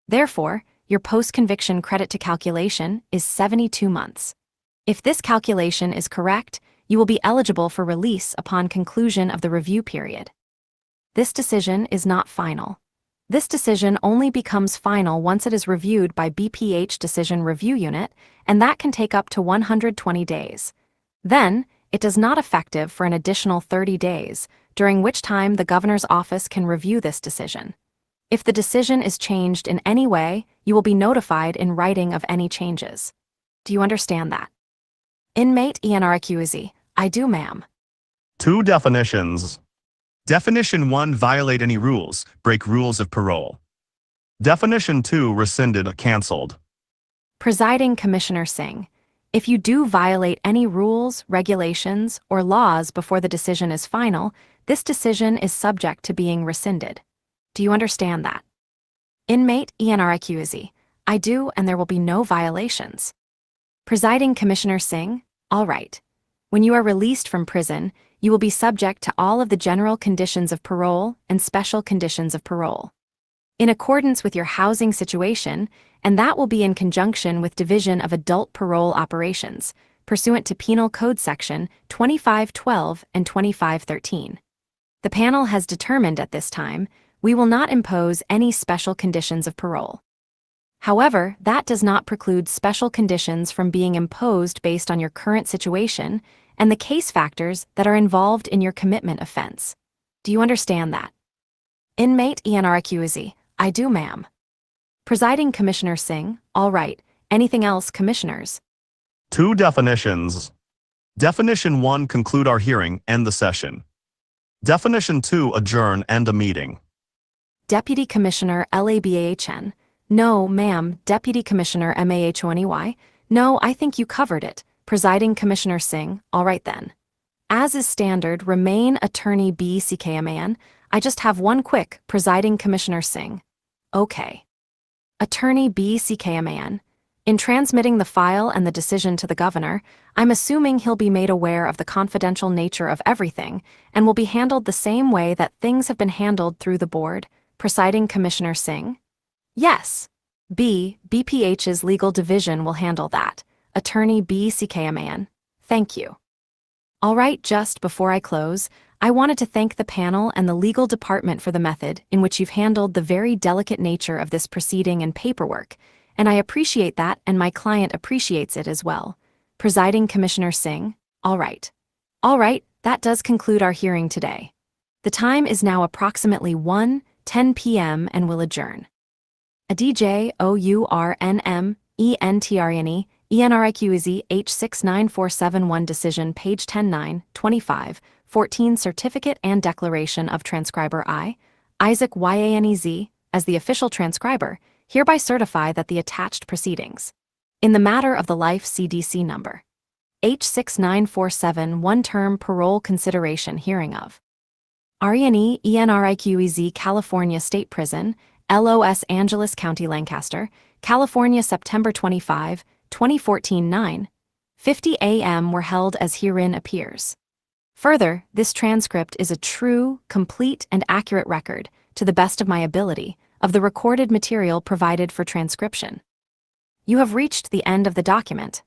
Therefore, your post-conviction credit to calculation is 72 months. If this calculation is correct, you will be eligible for release upon conclusion of the review period. This decision is not final. This decision only becomes final once it is reviewed by BPH Decision Review Unit, and that can take up to 120 days. Then, it does not effective for an additional 30 days, during which time the governor's office can review this decision. If the decision is changed in any way, you will be notified in writing of any changes. Do you understand that? Inmate Enriquez. I do, ma'am. 2 definitions. Definition 1, violate any rules, break rules of parole. Definition 2, rescinded, cancelled. Presiding Commissioner Singh. If you do violate any rules, regulations, or laws before the decision is final, this decision is subject to being rescinded. Do you understand that? Inmate Enriquez. I do, and there will be no violations. Presiding Commissioner Singh. All right. When you are released from prison, you will be subject to all of the general conditions of parole and special conditions of parole. In accordance with your housing situation, and that will be in conjunction with Division of Adult Parole Operations, pursuant to Penal Code Section 2512 and 2513. The panel has determined at this time, we will not impose any special conditions of parole. However, that does not preclude special conditions from being imposed based on your current situation and the case factors that are involved in your commitment offense. Do you understand that? Inmate Enriquez. I do, ma'am. Presiding Commissioner Singh, all right. Anything else, Commissioners? 2 definitions. Definition 1, conclude our hearing, end the session. Definition 2, adjourn, end a meeting. Deputy Commissioner LABAHN. No, ma'am. Deputy Commissioner MAHONEY. No, I think you covered it. Presiding Commissioner Singh, all right then. As is standard, remain Attorney BCKMAN. I just have one quick, Presiding Commissioner Singh. Okay. Attorney BCKMAN. In transmitting the file and the decision to the governor, I'm assuming he'll be made aware of the confidential nature of everything and will be handled the same way that things have been handled through the board. Presiding Commissioner Singh? Yes. BPH's legal division will handle that. Attorney BCKMAN. Thank you. All right, just before I close, I wanted to thank the panel and the legal department for the method in which you've handled the very delicate nature of this proceeding and paperwork, and I appreciate that, and my client appreciates it as well. Presiding Commissioner Singh, all right. All right, that does conclude our hearing today. The time is now approximately 1:10 p.m. and will adjourn. ADJOURNMENTRNE ENRIQEZ H69471 Decision Page 10-9-25 14 Certificate and Declaration of Transcriber I, Isaac YANEZ, as the official transcriber, hereby certify that the attached proceedings, in the matter of the life CDC number H69471 term parole consideration hearing of RENE ENRIQEZ California State Prison, Los Angeles County Lancaster, California September 25, 2014 9:50 a.m. were held as herein appears. Further, this transcript is a true, complete, and accurate record, to the best of my ability, of the recorded material provided for transcription. You have reached the end of the document.